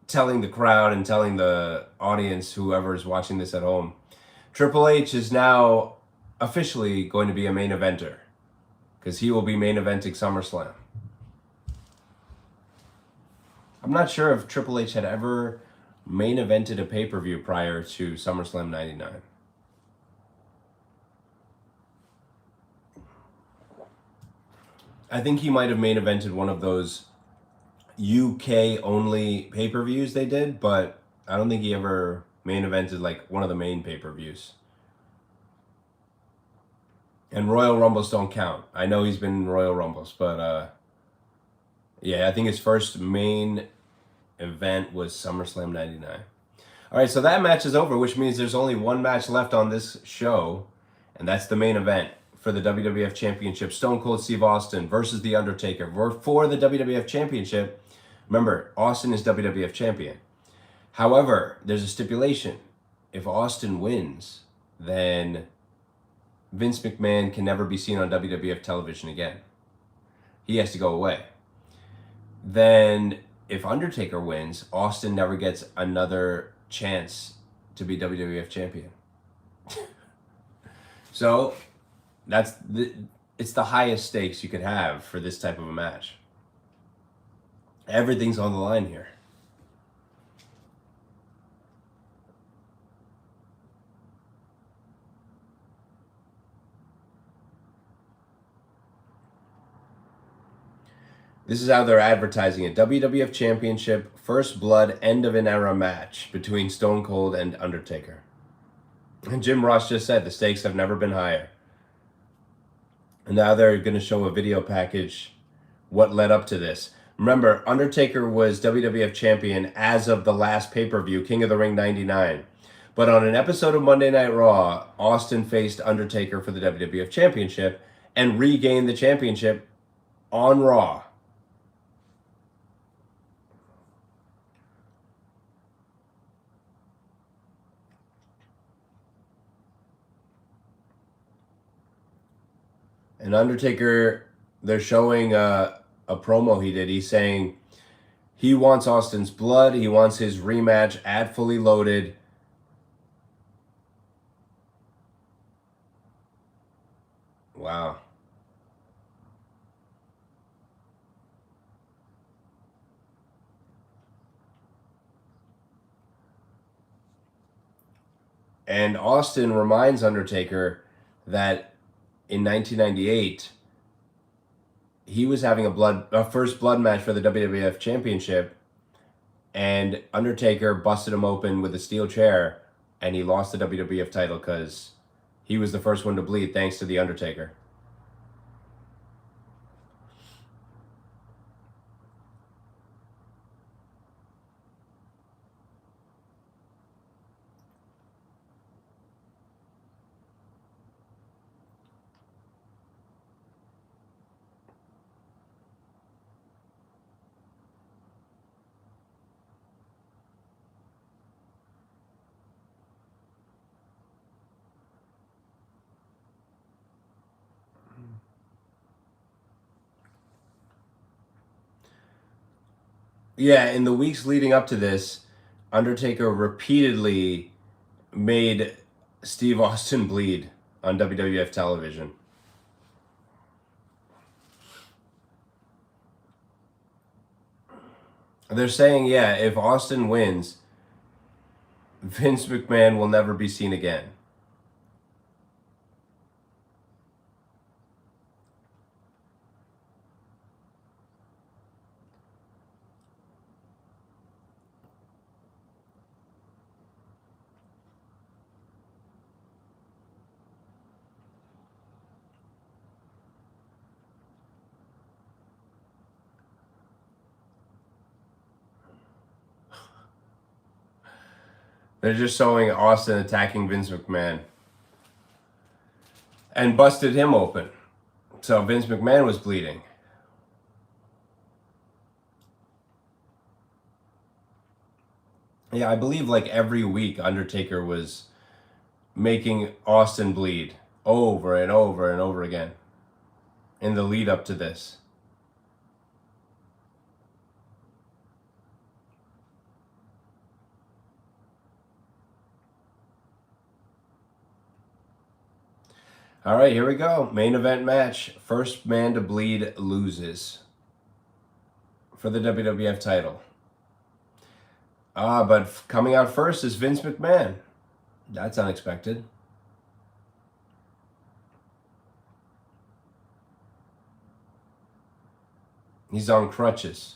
telling the crowd and telling the audience, whoever is watching this at home, Triple H is now officially going to be a main eventer because he will be main eventing SummerSlam. I'm not sure if Triple H had ever main evented a pay-per-view prior to SummerSlam 99. I think he might have main evented one of those UK only pay-per-views they did, but I don't think he ever main evented like one of the main pay-per-views. And Royal Rumbles don't count. I know he's been in Royal Rumbles, but yeah, I think his first main event was SummerSlam 99. All right, so that match is over, which means there's only one match left on this show, and that's the main event for the WWF Championship. Stone Cold Steve Austin versus The Undertaker for the WWF Championship. Remember, Austin is WWF Champion. However, there's a stipulation. If Austin wins, then Vince McMahon can never be seen on WWF television again. He has to go away. Then if Undertaker wins, Austin never gets another chance to be WWF champion. So it's the highest stakes you could have for this type of a match. Everything's on the line here. This is how they're advertising it. WWF Championship, First Blood, End of an Era match between Stone Cold and Undertaker. And Jim Ross just said the stakes have never been higher. And now they're going to show a video package what led up to this. Remember, Undertaker was WWF champion as of the last pay-per-view, King of the Ring 99. But on an episode of Monday Night Raw, Austin faced Undertaker for the WWF championship and regained the championship on Raw. And Undertaker, they're showing a promo he did. He's saying he wants Austin's blood. He wants his rematch at Fully Loaded. Wow. And Austin reminds Undertaker that in 1998, he was having a first blood match for the WWF Championship, and Undertaker busted him open with a steel chair, and he lost the WWF title because he was the first one to bleed thanks to the Undertaker. Yeah, in the weeks leading up to this, Undertaker repeatedly made Steve Austin bleed on WWF television. They're saying, yeah, if Austin wins, Vince McMahon will never be seen again. They're just showing Austin attacking Vince McMahon and busted him open. So Vince McMahon was bleeding. Yeah, I believe like every week Undertaker was making Austin bleed over and over and over again in the lead up to this. All right, here we go. Main event match. First man to bleed loses for the WWF title. But coming out first is Vince McMahon. That's unexpected. He's on crutches.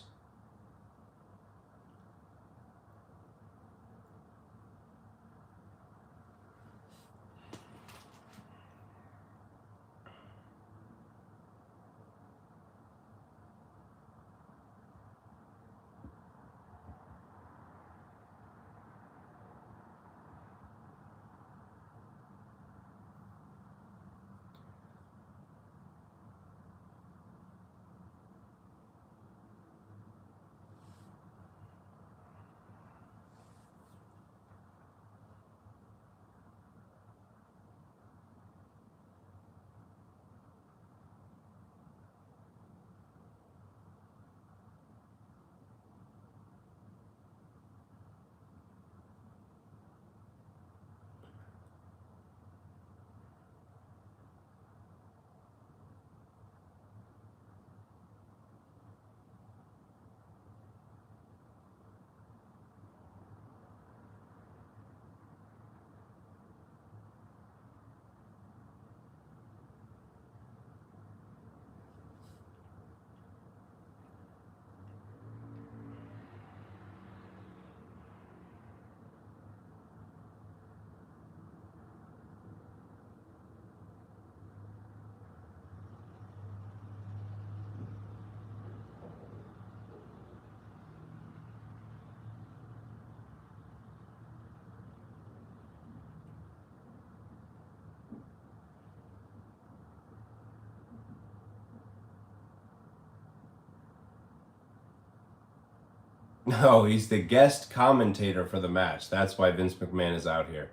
No, he's the guest commentator for the match. That's why Vince McMahon is out here.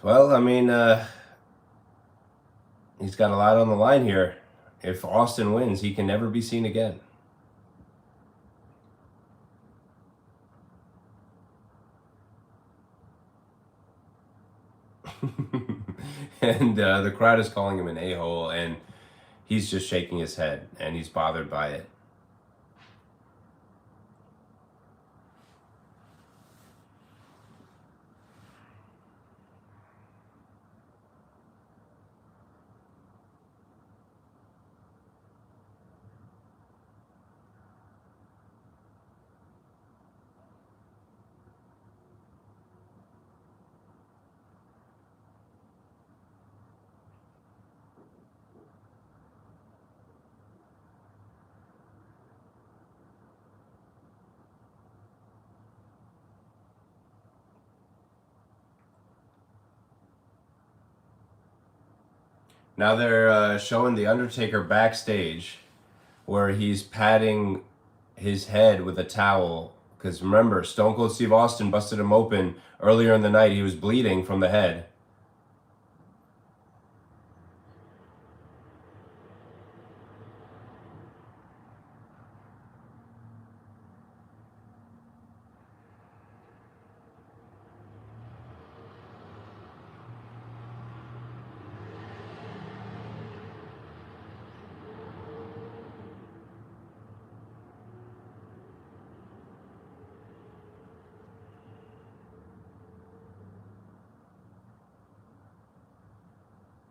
Well, I mean, he's got a lot on the line here. If Austin wins, he can never be seen again. And the crowd is calling him an a-hole, and he's just shaking his head, and he's bothered by it. Now they're showing the Undertaker backstage, where he's patting his head with a towel. Because remember, Stone Cold Steve Austin busted him open earlier in the night. He was bleeding from the head.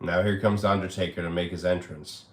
Now here comes the Undertaker to make his entrance.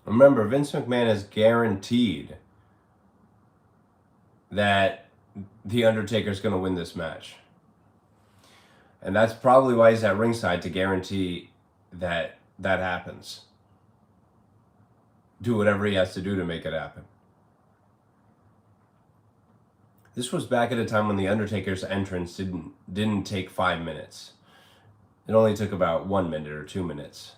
Remember, Vince McMahon has guaranteed that The Undertaker's going to win this match. And that's probably why he's at ringside, to guarantee that that happens. Do whatever he has to do to make it happen. This was back at a time when The Undertaker's entrance didn't take 5 minutes. It only took about 1 minute or 2 minutes.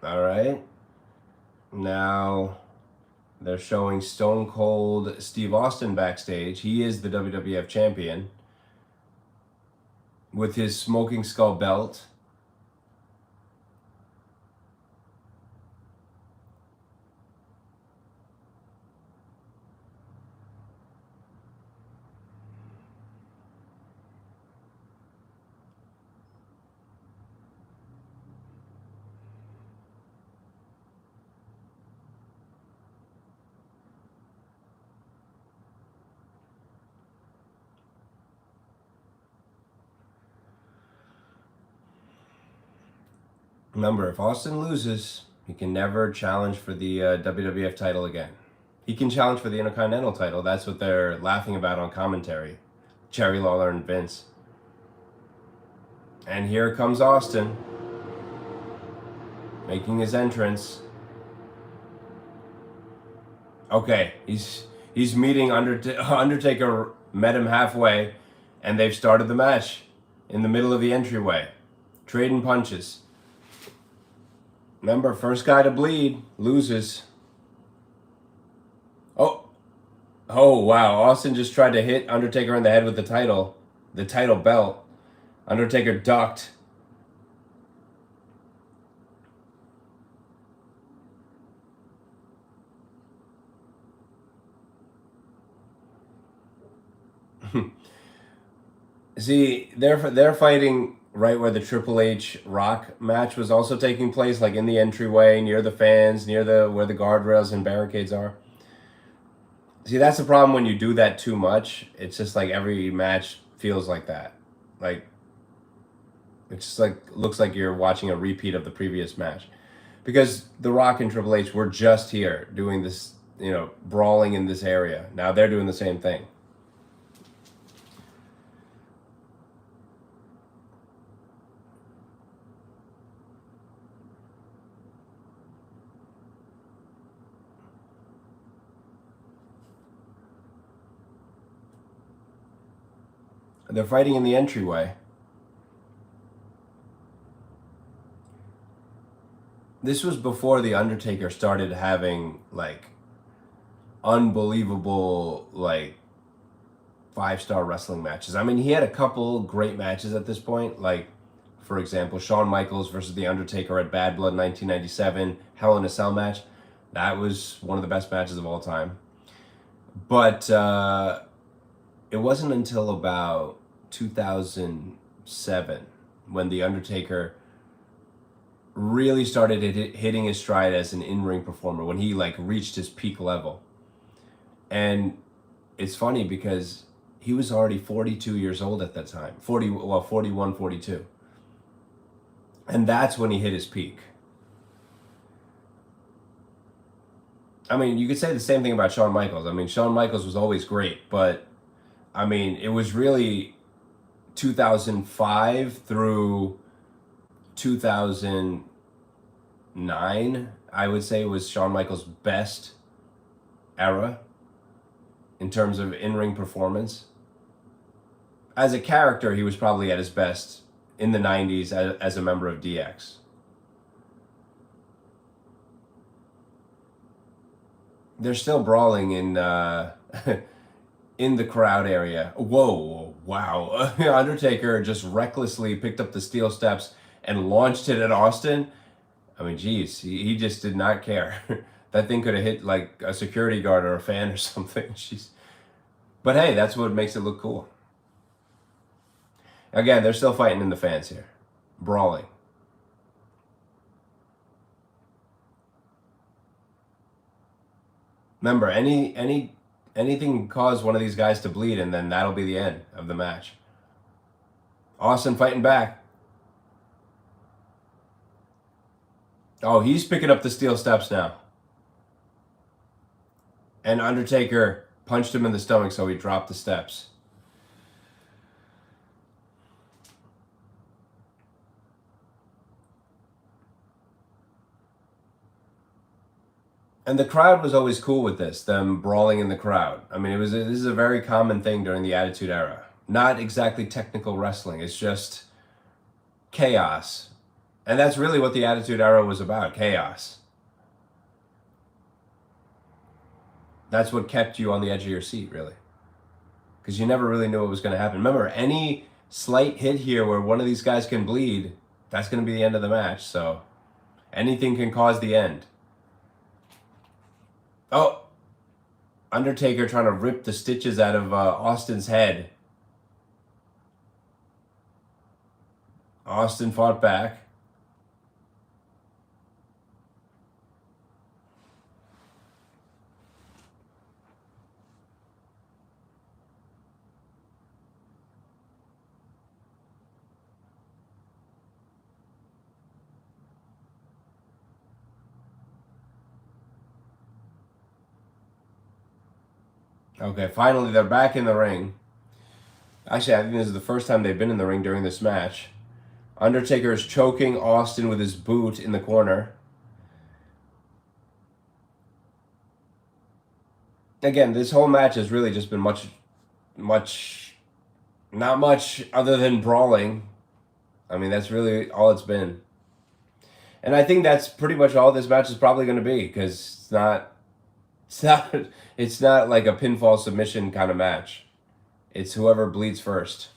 All right. Now they're showing Stone Cold Steve Austin backstage. He is the WWF champion with his smoking skull belt. Remember, if Austin loses, he can never challenge for the WWF title again. He can challenge for the Intercontinental title. That's what they're laughing about on commentary. Jerry Lawler and Vince. And here comes Austin, making his entrance. Okay, he's meeting Undertaker. Met him halfway, and they've started the match in the middle of the entryway, trading punches. Remember, first guy to bleed loses. Oh, wow! Austin just tried to hit Undertaker in the head with the title belt. Undertaker ducked. See, they're fighting right where the Triple H Rock match was also taking place, like in the entryway, near the fans, near the where the guardrails and barricades are. See, that's the problem when you do that too much. It's just like every match feels like that. Like, it just like looks like you're watching a repeat of the previous match. Because The Rock and Triple H were just here doing this, brawling in this area. Now they're doing the same thing. They're fighting in the entryway. This was before the Undertaker started having like unbelievable like 5-star wrestling matches. I mean, he had a couple great matches at this point, like for example, Shawn Michaels versus the Undertaker at Bad Blood 1997, Hell in a Cell match. That was one of the best matches of all time. But it wasn't until about 2007 when the Undertaker really started hitting his stride as an in-ring performer, when he like reached his peak level. And it's funny because he was already 42 years old at that time. 41, 42. And that's when he hit his peak. I mean, you could say the same thing about Shawn Michaels. I mean, Shawn Michaels was always great, but I mean, it was really 2005 through 2009, I would say, was Shawn Michaels' best era in terms of in-ring performance. As a character, he was probably at his best in the 90s as a member of DX. They're still brawling in in the crowd area. Whoa, wow. Undertaker just recklessly picked up the steel steps and launched it at Austin. I mean, geez, he just did not care. That thing could have hit like a security guard or a fan or something. Jeez. But hey, that's what makes it look cool. Again, they're still fighting in the fans here. Brawling. Remember, anything can cause one of these guys to bleed, and then that'll be the end of the match. Austin fighting back. Oh, he's picking up the steel steps now. And Undertaker punched him in the stomach, so he dropped the steps. And the crowd was always cool with this, them brawling in the crowd. I mean, this is a very common thing during the Attitude Era. Not exactly technical wrestling, it's just chaos. And that's really what the Attitude Era was about, chaos. That's what kept you on the edge of your seat, really. Because you never really knew what was going to happen. Remember, any slight hit here where one of these guys can bleed, that's going to be the end of the match. So anything can cause the end. Oh, Undertaker trying to rip the stitches out of Austin's head. Austin fought back. Okay, finally they're back in the ring. Actually, I think this is the first time they've been in the ring during this match. Undertaker is choking Austin with his boot in the corner. Again, this whole match has really just been not much other than brawling. I mean, that's really all it's been. And I think that's pretty much all this match is probably going to be, because it's not like a pinfall submission kind of match. It's whoever bleeds first.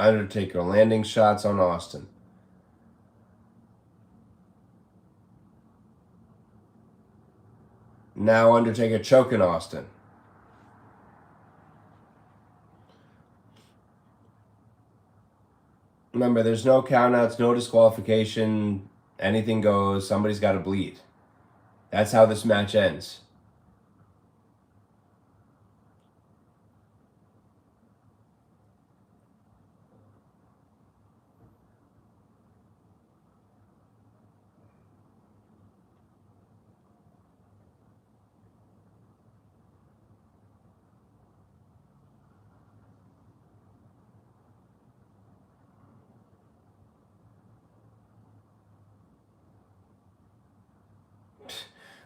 Undertaker landing shots on Austin. Now Undertaker choking Austin. Remember, there's no countouts, no disqualification. Anything goes. Somebody's got to bleed. That's how this match ends.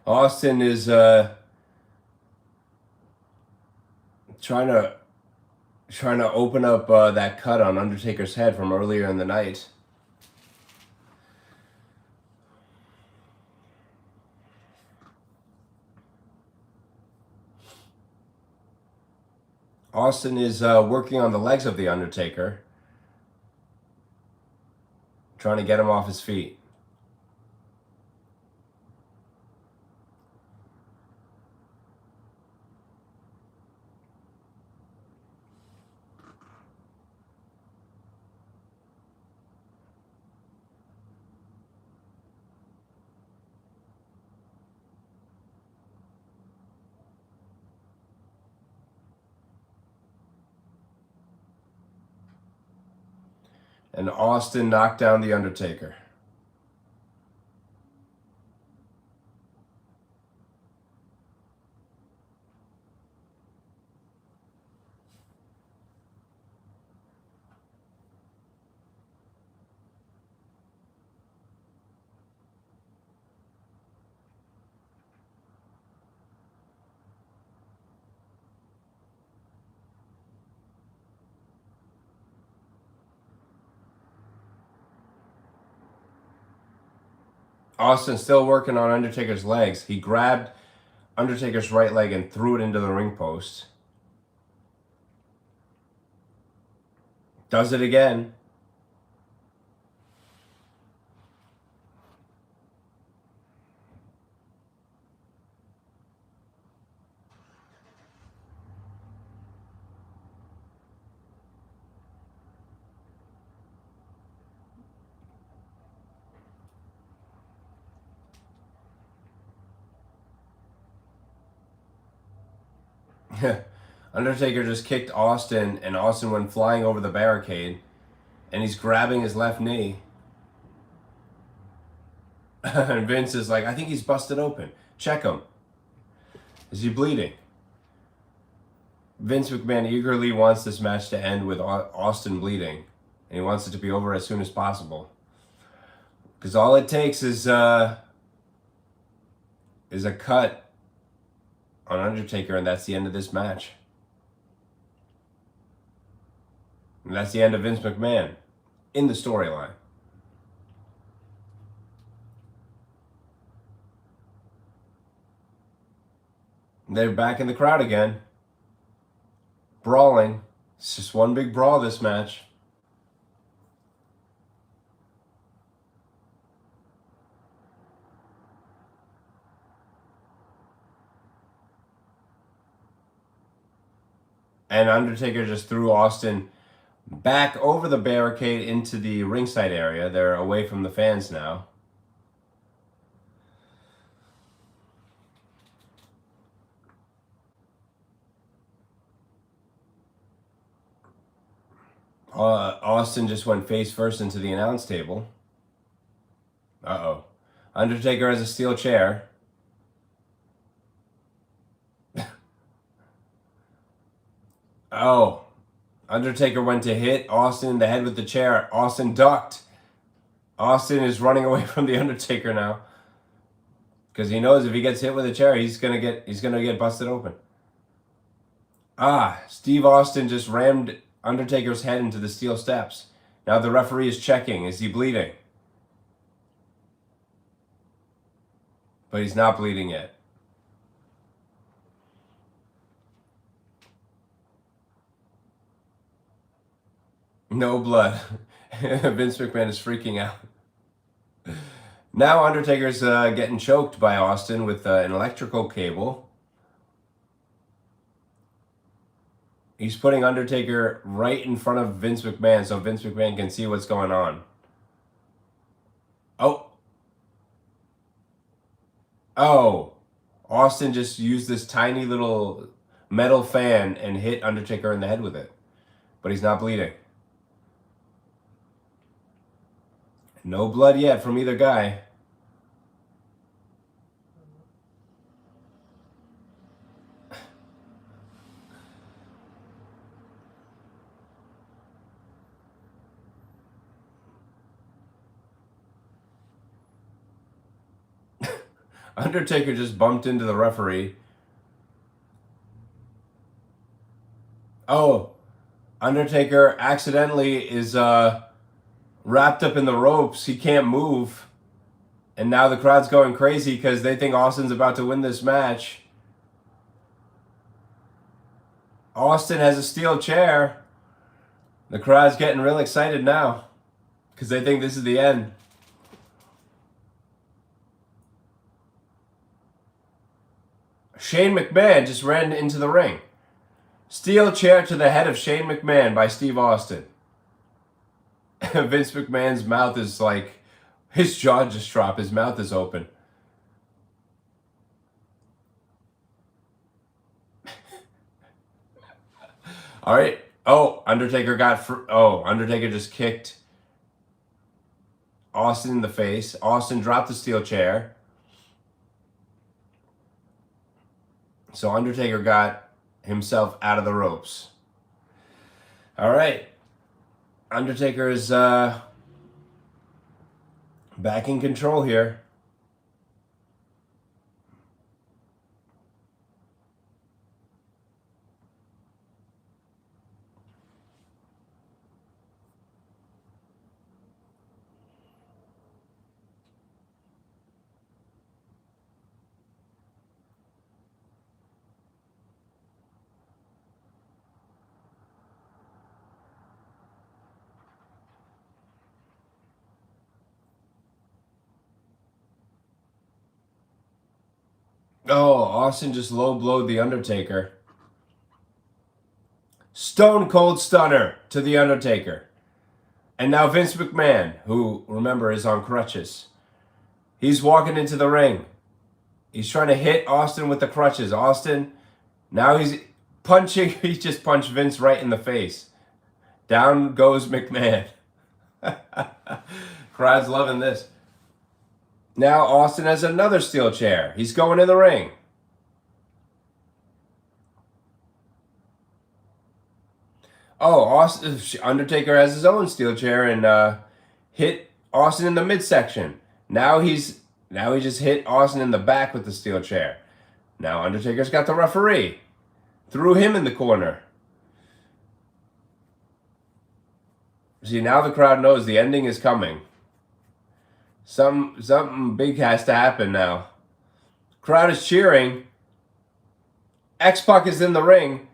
Austin is trying to open up that cut on Undertaker's head from earlier in the night. Austin is working on the legs of the Undertaker, trying to get him off his feet. And Austin knocked down the Undertaker. Austin still working on Undertaker's legs. He grabbed Undertaker's right leg and threw it into the ring post. Does it again. Undertaker just kicked Austin, and Austin went flying over the barricade, and he's grabbing his left knee. And Vince is like, I think he's busted open. Check him. Is he bleeding? Vince McMahon eagerly wants this match to end with Austin bleeding, and he wants it to be over as soon as possible. Because all it takes is a cut on Undertaker, and that's the end of this match. And that's the end of Vince McMahon in the storyline. They're back in the crowd again. Brawling. It's just one big brawl, this match. And Undertaker just threw Austin back over the barricade into the ringside area. They're away from the fans now. Austin just went face first into the announce table. Uh-oh. Undertaker has a steel chair. Oh. Undertaker went to hit Austin in the head with the chair. Austin ducked. Austin is running away from the Undertaker now, because he knows if he gets hit with a chair, he's gonna get busted open. Steve Austin just rammed Undertaker's head into the steel steps. Now the referee is checking. Is he bleeding? But he's not bleeding yet. No blood. Vince McMahon is freaking out. Now Undertaker's getting choked by Austin with an electrical cable. He's putting Undertaker right in front of Vince McMahon so Vince McMahon can see what's going on. Oh. Austin just used this tiny little metal fan and hit Undertaker in the head with it. But he's not bleeding. No blood yet from either guy. Undertaker just bumped into the referee. Oh, Undertaker accidentally is wrapped up in the ropes. He can't move. And now the crowd's going crazy because they think Austin's about to win this match. Austin has a steel chair. The crowd's getting real excited now because they think this is the end. Shane McMahon just ran into the ring. Steel chair to the head of Shane McMahon by Steve Austin. Vince McMahon's mouth is like, his jaw just dropped. His mouth is open. All right. Oh, Undertaker Undertaker just kicked Austin in the face. Austin dropped the steel chair. So Undertaker got himself out of the ropes. All right. Undertaker is back in control here. Oh, Austin just low blowed the Undertaker. Stone Cold Stunner to the Undertaker. And now Vince McMahon, who, remember, is on crutches. He's walking into the ring. He's trying to hit Austin with the crutches. Austin, now he's punching. He just punched Vince right in the face. Down goes McMahon. Crowd's loving this. Now Austin has another steel chair. He's going in the ring. Oh, Undertaker has his own steel chair and hit Austin in the midsection. Now he just hit Austin in the back with the steel chair. Now Undertaker's got the referee. Threw him in the corner. See, now the crowd knows the ending is coming. Something big has to happen now. Crowd is cheering. X-Pac is in the ring.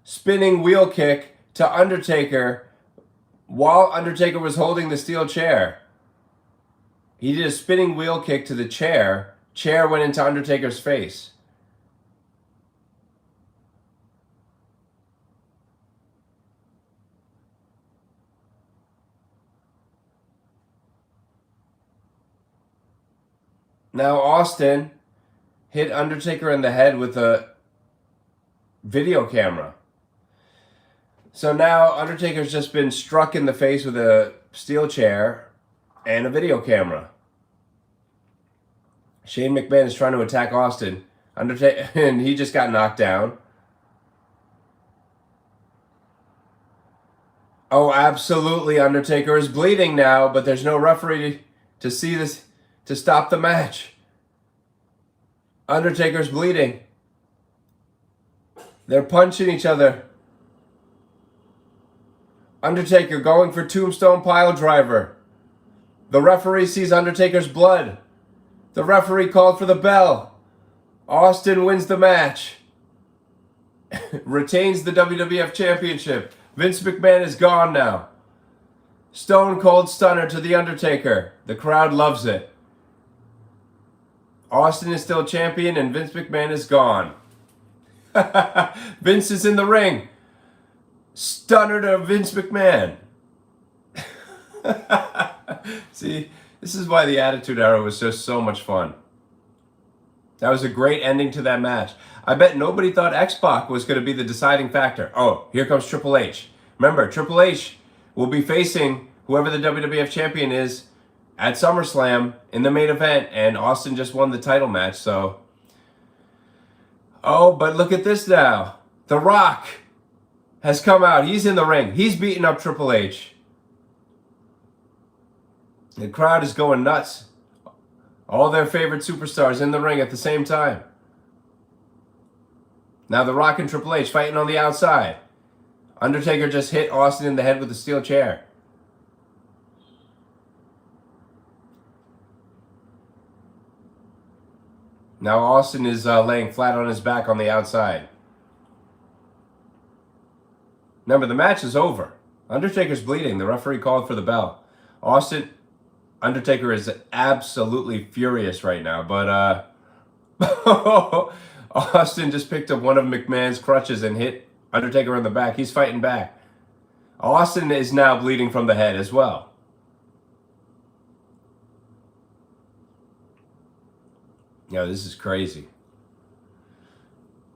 Spinning wheel kick to Undertaker while Undertaker was holding the steel chair. He did a spinning wheel kick to the chair. Chair went into Undertaker's face. Now Austin hit Undertaker in the head with a video camera. So now Undertaker's just been struck in the face with a steel chair and a video camera. Shane McMahon is trying to attack Austin. Undertaker, and he just got knocked down. Oh, absolutely. Undertaker is bleeding now, but there's no referee to see this, to stop the match. Undertaker's bleeding. They're punching each other. Undertaker going for tombstone pile driver. The referee sees Undertaker's blood. The referee called for the bell. Austin wins the match. Retains the WWF Championship. Vince McMahon is gone now. Stone Cold Stunner to The Undertaker. The crowd loves it. Austin is still champion and Vince McMahon is gone. Vince is in the ring. Stunner to Vince McMahon. See, this is why the Attitude Era was just so much fun. That was a great ending to that match. I bet nobody thought X-Pac was going to be the deciding factor. Oh, here comes Triple H. Remember, Triple H will be facing whoever the WWF champion is at SummerSlam in the main event, and Austin just won the title match, so... Oh, but look at this now. The Rock has come out. He's in the ring. He's beating up Triple H. The crowd is going nuts. All their favorite superstars in the ring at the same time. Now The Rock and Triple H fighting on the outside. Undertaker just hit Austin in the head with a steel chair. Now Austin is laying flat on his back on the outside. Remember, the match is over. Undertaker's bleeding. The referee called for the bell. Undertaker is absolutely furious right now, but Austin just picked up one of McMahon's crutches and hit Undertaker in the back. He's fighting back. Austin is now bleeding from the head as well. Yeah, this is crazy.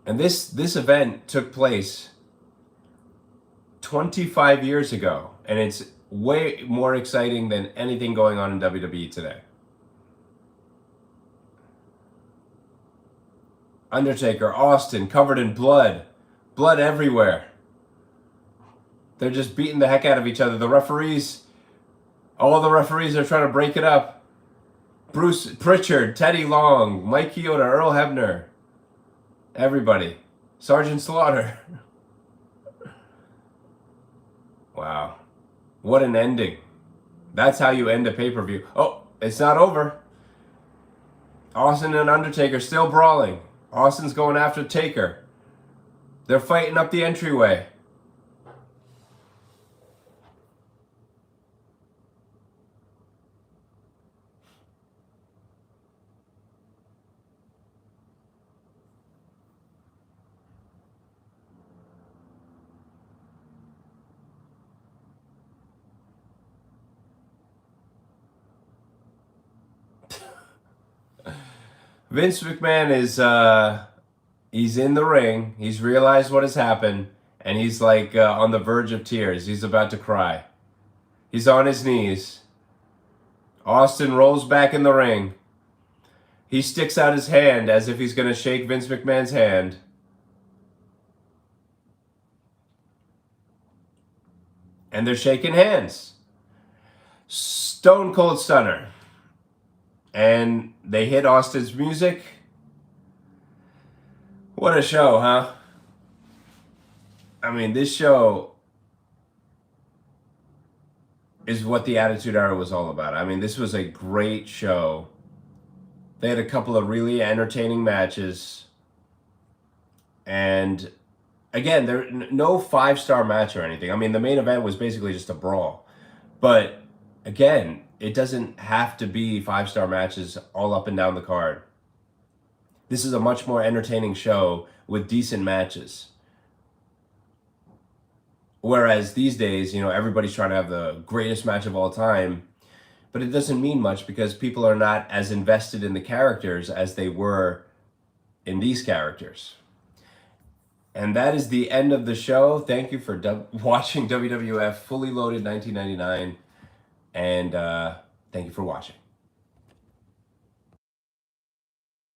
And this event took place 25 years ago, and it's way more exciting than anything going on in WWE today. Undertaker, Austin, covered in blood. Blood everywhere. They're just beating the heck out of each other. The referees, all the referees are trying to break it up. Bruce Pritchard, Teddy Long, Mike Chioda, Earl Hebner. Everybody. Sergeant Slaughter. Wow. What an ending. That's how you end a pay-per-view. Oh, it's not over. Austin and Undertaker still brawling. Austin's going after Taker. They're fighting up the entryway. Vince McMahon is, he's in the ring. He's realized what has happened. And he's like on the verge of tears. He's about to cry. He's on his knees. Austin rolls back in the ring. He sticks out his hand as if he's going to shake Vince McMahon's hand. And they're shaking hands. Stone Cold Stunner. And they hit Austin's music. What a show, huh? I mean, this show is what the Attitude Era was all about. I mean, this was a great show. They had a couple of really entertaining matches. And again, there no 5-star match or anything. I mean, the main event was basically just a brawl. But again, it doesn't have to be 5-star matches all up and down the card. This is a much more entertaining show with decent matches. Whereas these days, you know, everybody's trying to have the greatest match of all time, but it doesn't mean much because people are not as invested in the characters as they were in these characters. And that is the end of the show. Thank you for watching WWF Fully Loaded 1999. And thank you for watching.